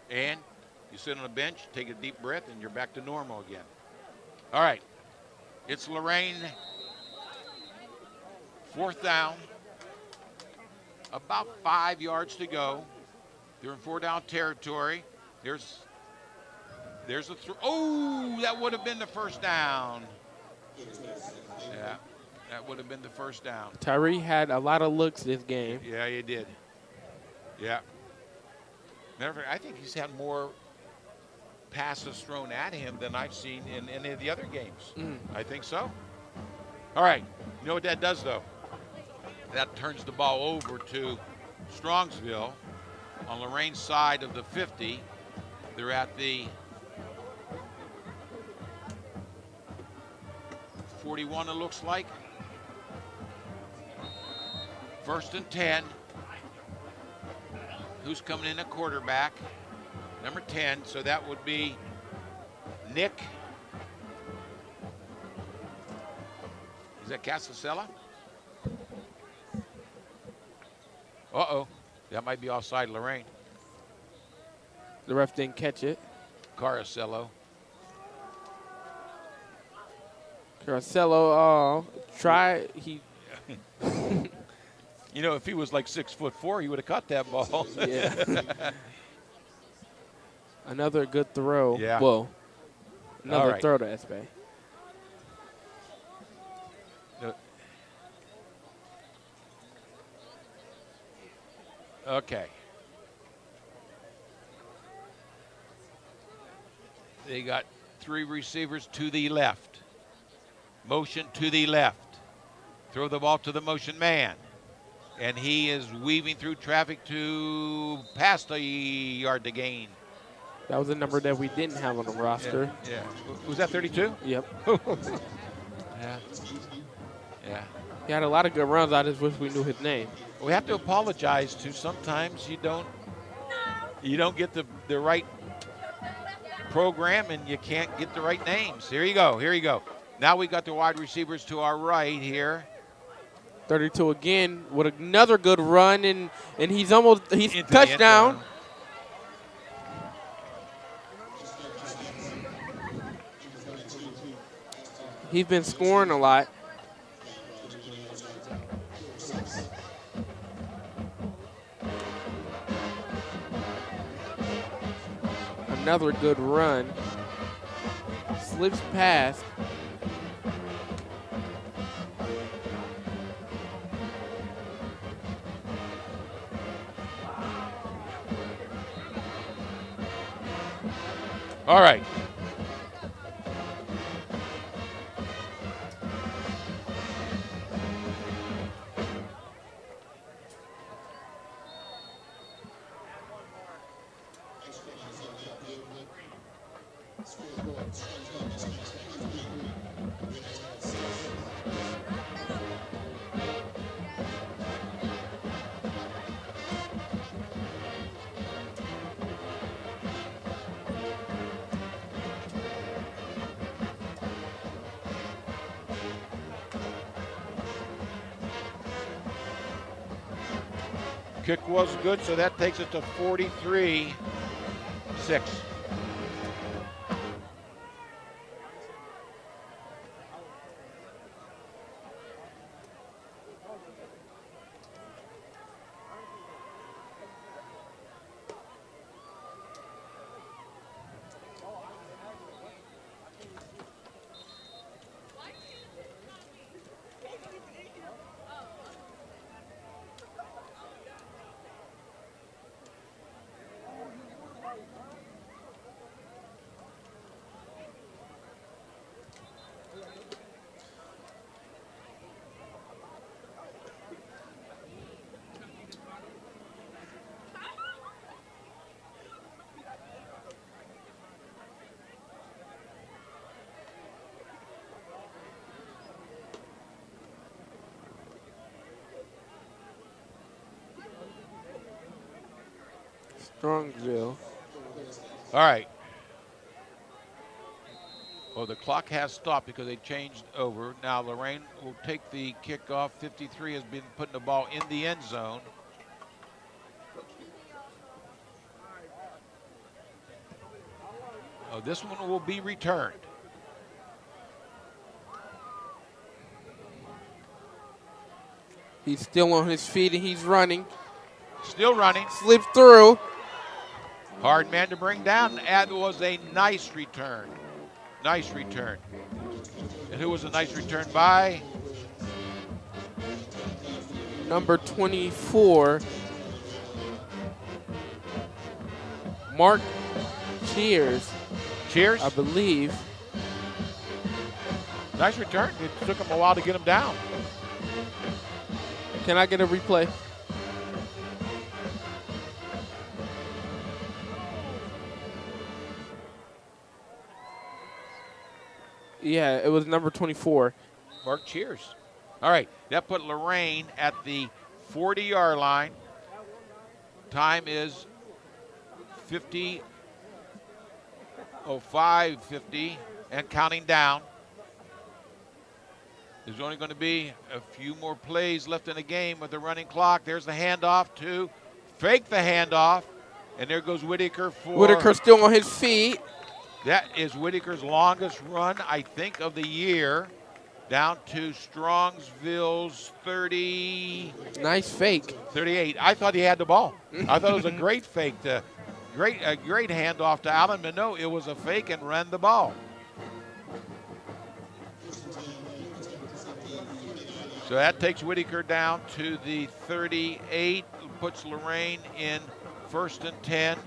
Speaker 4: And you sit on a bench, take a deep breath, and you're back to normal again. All right. It's Lorain. 4th down. About 5 yards to go. They're in 4-down territory. There's a throw. Oh, that would have been the first down. Yeah, that would have been the first down.
Speaker 3: Tyree had a lot of looks this game.
Speaker 4: Yeah, he did. Yeah. Matter of fact, I think he's had more passes thrown at him than I've seen in any of the other games. I think so. All right. You know what that does, though? That turns the ball over to Strongsville on Lorain's side of the 50. They're at the 41, it looks like. 1st and 10. Who's coming in at quarterback? Number 10, so that would be Nick. Is that Casasella? Uh-oh, that might be offside Lorain.
Speaker 3: The ref didn't catch it.
Speaker 4: Caracello.
Speaker 3: Caracello, he.
Speaker 4: You know, if he was like 6'4", he would have caught that ball.
Speaker 3: Yeah. Another good throw.
Speaker 4: Yeah.
Speaker 3: Well, another
Speaker 4: right.
Speaker 3: throw to Espe.
Speaker 4: Okay. They got 3 receivers to the left. Motion to the left. Throw the ball to the motion man. And he is weaving through traffic to past a yard to gain.
Speaker 3: That was a number that we didn't have on the roster.
Speaker 4: Yeah. Was that 32?
Speaker 3: Yep.
Speaker 4: Yeah. Yeah.
Speaker 3: He had a lot of good runs. I just wish we knew his name.
Speaker 4: We have to apologize to sometimes you don't get the right program and you can't get the right names. Here you go. Here you go. Now we got the wide receivers to our right here.
Speaker 3: 32 again with another good run, and he's touchdown. He's been scoring a lot. Another good run. Slips past.
Speaker 4: All right. Kick was good, so that takes it to 43-6.
Speaker 3: Strongsville.
Speaker 4: All right. Well, the clock has stopped because they changed over. Now Lorain will take the kickoff. 53 has been putting the ball in the end zone. Oh, this one will be returned.
Speaker 3: He's still on his feet and he's running.
Speaker 4: Still running.
Speaker 3: Slips through.
Speaker 4: Hard man to bring down. That was a nice return. Nice return. And who was a nice return by?
Speaker 3: Number 24. Mark Cheers,
Speaker 4: Cheers.
Speaker 3: I believe.
Speaker 4: Nice return. It took him a while to get him down.
Speaker 3: Can I get a replay? Yeah, it was number 24.
Speaker 4: Mark Cheers. All right, that put Lorain at the 40-yard line. Time is 50:05:50 and counting down. There's only going to be a few more plays left in the game with the running clock. There's the handoff to fake the handoff, and there goes Whitaker for.
Speaker 3: Whitaker still on his feet.
Speaker 4: That is Whitaker's longest run, I think, of the year, down to Strongsville's 30.
Speaker 3: Nice fake.
Speaker 4: 38. I thought he had the ball. I thought it was a great fake, a great handoff to Allen, but no, it was a fake and ran the ball. So that takes Whitaker down to the 38, puts Lorain in 1st and 10.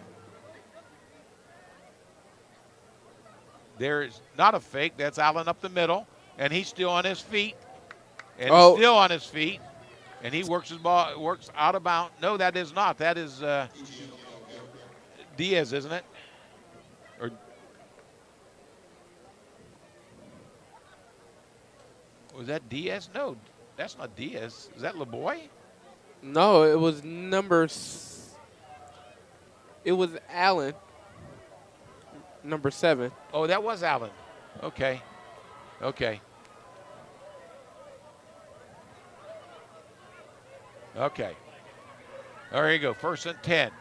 Speaker 4: There is not a fake. That's Allen up the middle, and he's still on his feet. And he's still on his feet, and he works his ball, works out of bounds. No, that is not. That is Diaz, isn't it? Or was that Diaz? No, that's not Diaz. Is that LeBoy?
Speaker 3: No, it was it was Allen. Number 7.
Speaker 4: Oh, that was Allen. Okay. Okay. Okay. There you go. 1st and 10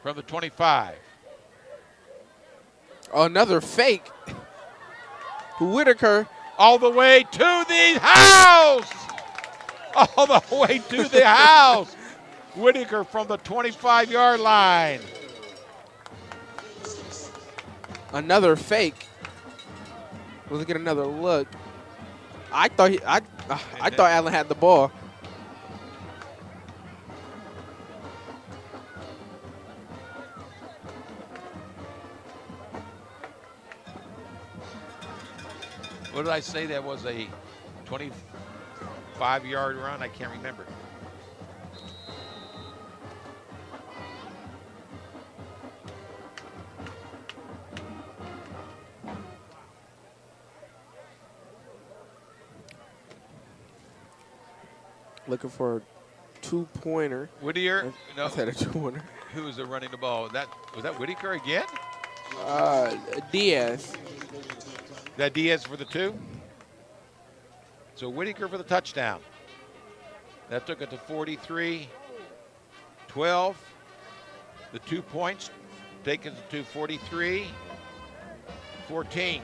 Speaker 4: from the 25.
Speaker 3: Another fake. Whitaker.
Speaker 4: All the way to the house. All the way to the house. Whitaker from the 25-yard line.
Speaker 3: Another fake. Let's get another look. I thought Allen had the ball.
Speaker 4: What did I say? That was a 25-yard run? I can't remember.
Speaker 3: Looking for a 2-pointer.
Speaker 4: Whittier? No.
Speaker 3: I said a 2-pointer.
Speaker 4: Who was running the ball? Was that Whitaker again?
Speaker 3: Diaz.
Speaker 4: That Diaz for the 2? So Whitaker for the touchdown. That took it to 43-12. The 2 points take it to 43-14.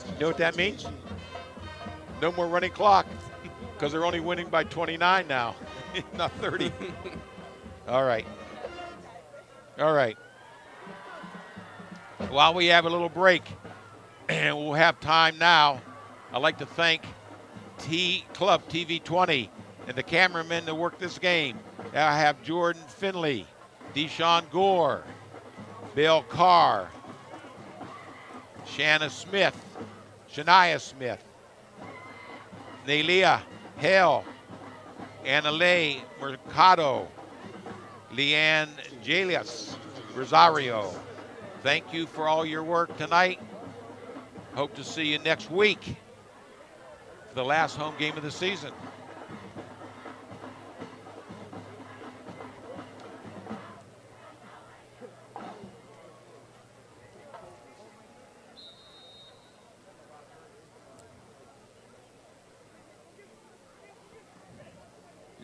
Speaker 4: You know what that means? No more running clock, because they're only winning by 29 now, not 30. All right. All right. While we have a little break, and we'll have time now, I'd like to thank Club TV20 and the cameramen that work this game. I have Jordan Finley, Deshaun Gore, Bill Carr, Shania Smith, Nelia Hale, Annalay Mercado, Leanne Jalias Rosario. Thank you for all your work tonight. Hope to see you next week for the last home game of the season.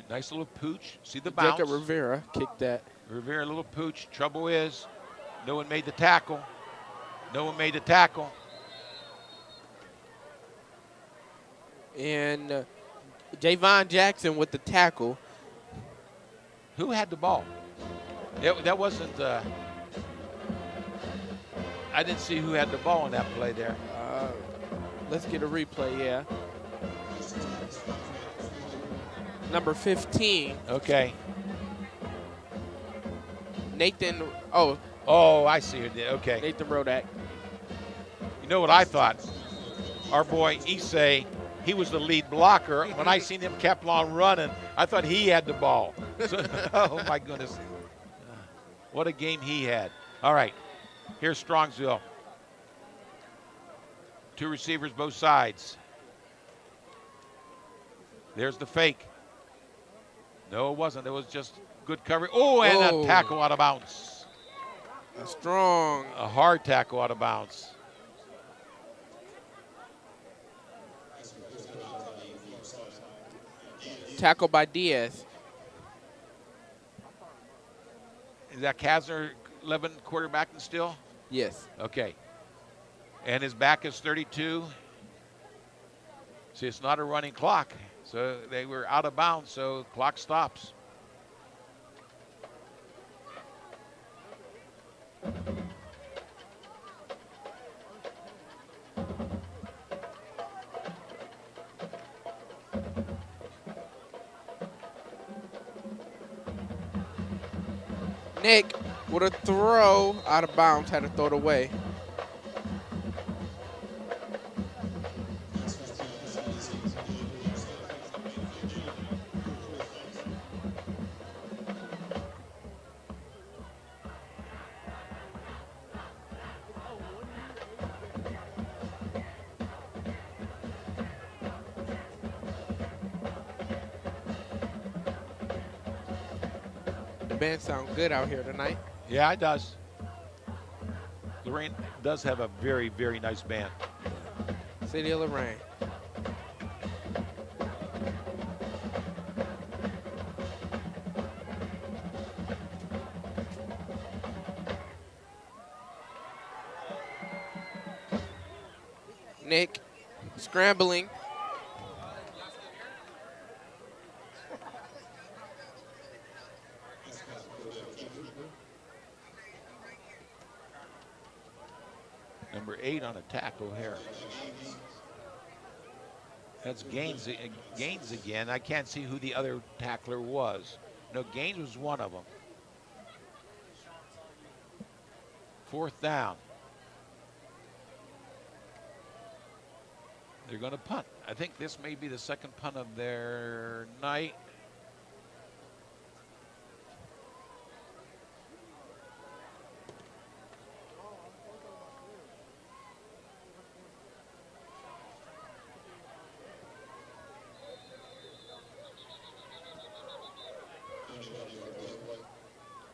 Speaker 4: Nice little pooch. See the bounce.
Speaker 3: Jacob Rivera kicked that.
Speaker 4: Rivera, a little pooch. Trouble is, no one made the tackle. No one made the tackle.
Speaker 3: And Javon Jackson with the tackle.
Speaker 4: Who had the ball? That wasn't. I didn't see who had the ball on that play there.
Speaker 3: Let's get a replay, yeah. Number 15.
Speaker 4: Okay.
Speaker 3: Nathan,
Speaker 4: Oh, I see it. Okay.
Speaker 3: Nathan Rodak.
Speaker 4: You know what I thought? Our boy Issei, he was the lead blocker. When I seen him kept on running, I thought he had the ball. So, oh, my goodness. What a game he had. All right. Here's Strongsville. Two receivers both sides. There's the fake. No, it wasn't. It was just good coverage. Oh, and a tackle out of bounds.
Speaker 3: A
Speaker 4: hard tackle out of bounds.
Speaker 3: Tackle by Diaz.
Speaker 4: Is that Kasner 11 quarterbacking still?
Speaker 3: Yes.
Speaker 4: Okay. And his back is 32. See, it's not a running clock. So they were out of bounds, so clock stops.
Speaker 3: Nick with a throw out of bounds, had to throw it away. Band sound good out here tonight.
Speaker 4: Yeah, it does. Lorain does have a very, very nice band.
Speaker 3: City of Lorain. Nick scrambling.
Speaker 4: Number 8 on a tackle here. That's Gaines again. I can't see who the other tackler was. No, Gaines was one of them. 4th down. They're going to punt. I think this may be the second punt of their night.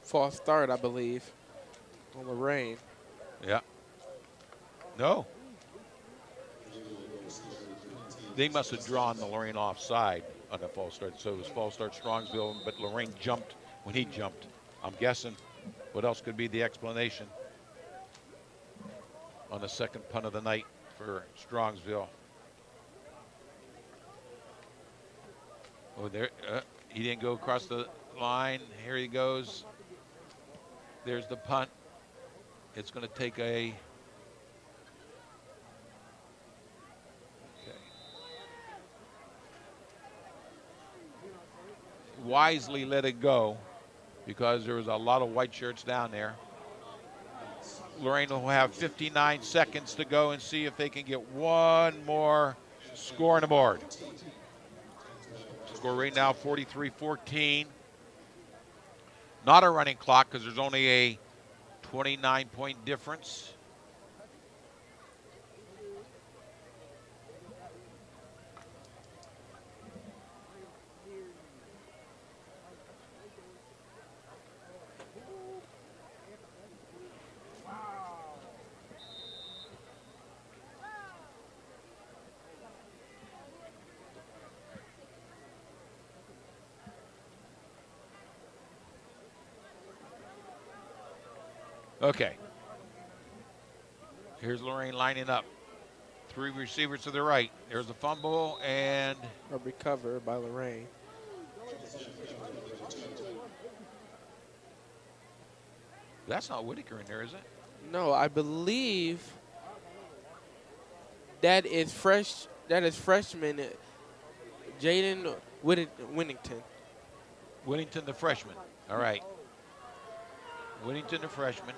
Speaker 3: False start, I believe, on Lorain.
Speaker 4: Yeah. No. They must have drawn the Lorain offside on the false start. So it was false start Strongsville, but Lorain jumped when he jumped. I'm guessing. What else could be the explanation on the second punt of the night for Strongsville? Oh, there. He didn't go across the line. Here he goes. There's the punt. It's going to take a... Okay. Wisely let it go because there was a lot of white shirts down there. Lorain will have 59 seconds to go and see if they can get one more score on the board. Score right now 43-14. not a running clock because there's only a 29-point difference. Okay. Here's Lorain lining up. 3 receivers to the right. There's a fumble and
Speaker 3: A recover by Lorain.
Speaker 4: that's not Whitaker in there, is it?
Speaker 3: No, I believe that is freshman Jaden Winnington.
Speaker 4: Whittington, the freshman. All right. Whittington, the freshman.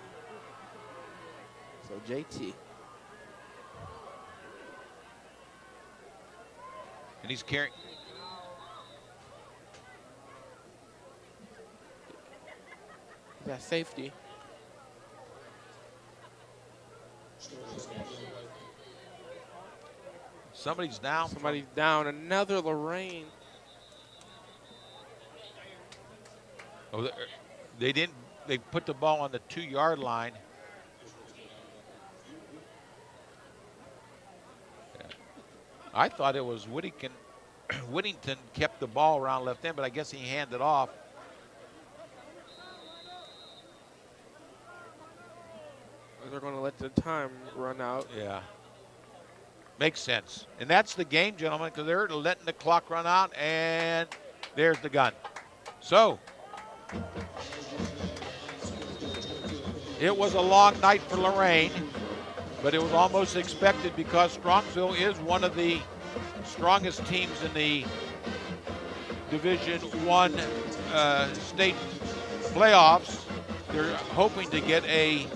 Speaker 3: So JT.
Speaker 4: And he's carrying.
Speaker 3: That safety.
Speaker 4: Somebody's down.
Speaker 3: Somebody's down. Another Lorain.
Speaker 4: Oh, they didn't. They put the ball on the 2-yard line. I thought it was Whittington. Whittington kept the ball around left end, but I guess he handed off.
Speaker 3: They're going to let the time run out.
Speaker 4: Yeah. Makes sense. And that's the game, gentlemen, because they're letting the clock run out, and there's the gun. So, it was a long night for Lorain, but it was almost expected because Strongsville is one of the strongest teams in the Division I state playoffs. They're hoping to get a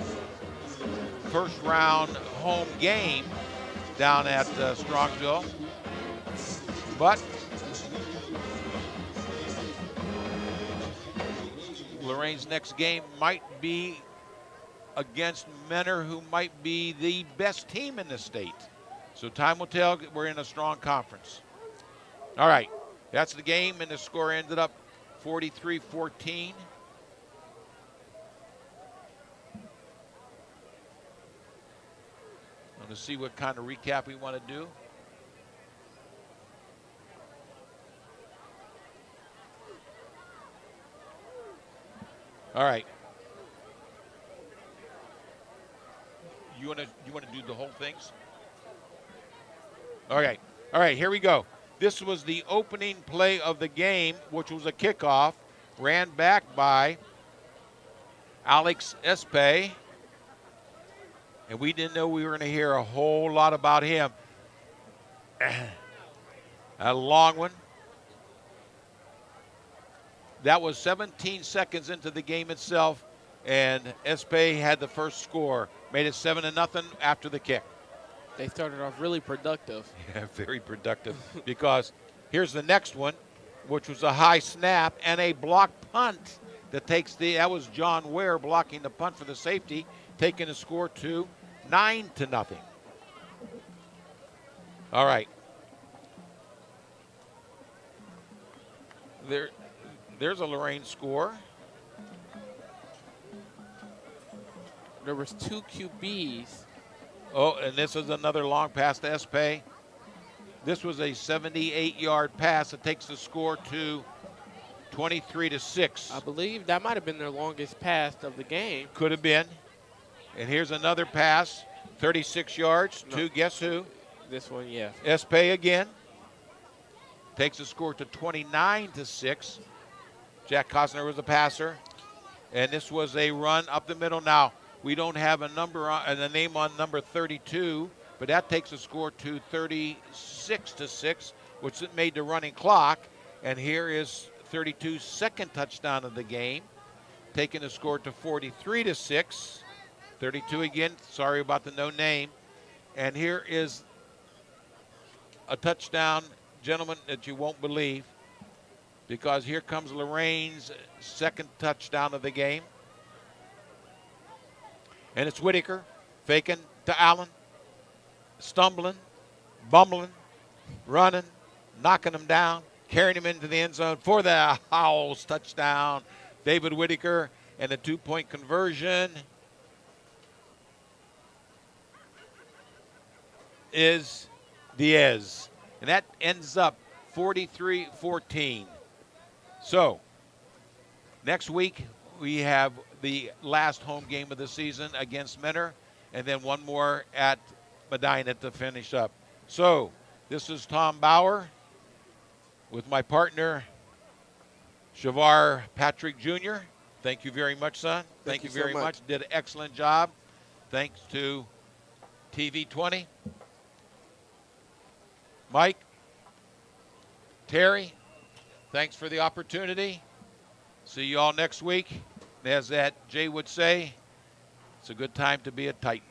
Speaker 4: first-round home game down at Strongsville. But Lorain's next game might be against Menor, who might be the best team in the state. So time will tell. We're in a strong conference. All right, that's the game, and the score ended up 43-14. I'm going to see what kind of recap we want to do. All right. You want to do the whole things? Okay. All right, here we go. This was the opening play of the game, which was a kickoff, ran back by Alex Espe. And we didn't know we were going to hear a whole lot about him. A long one. That was 17 seconds into the game itself, and Espe had the first score. Made it 7-0 after the kick.
Speaker 3: They started off really productive.
Speaker 4: Yeah, very productive. Because here's the next one, which was a high snap and a blocked punt that was John Ware blocking the punt for the safety, taking the score to 9-0. All right. There's a Lorain score.
Speaker 3: There was 2 QBs.
Speaker 4: Oh, and this is another long pass to Espe. This was a 78-yard pass that takes the score to 23-6.
Speaker 3: I believe that might have been their longest pass of the game.
Speaker 4: Could have been. And here's another pass, 36 yards to guess who?
Speaker 3: This one, yeah.
Speaker 4: Espe again. Takes the score to 29-6. Jack Cosner was the passer. And this was a run up the middle. Now, we don't have a number on, a name on number 32, but that takes the score to 36-6, which made the running clock. And here is 32's second touchdown of the game, taking the score to 43-6. 32 again, sorry about the no name. And here is a touchdown, gentlemen, that you won't believe. because here comes Lorain's second touchdown of the game. And it's Whitaker faking to Allen, stumbling, bumbling, running, knocking him down, carrying him into the end zone for the Howells touchdown. David Whitaker, and a 2-point conversion is Diaz. And that ends up 43-14. So, next week we have the last home game of the season against Mentor, and then one more at Medina to finish up. So, this is Tom Bauer with my partner, Shavar Patrick Jr. Thank you very much, son. Thank you very much. Did an excellent job. Thanks to TV20. Mike, Terry, thanks for the opportunity. See you all next week. As that Jay would say, it's a good time to be a Titan.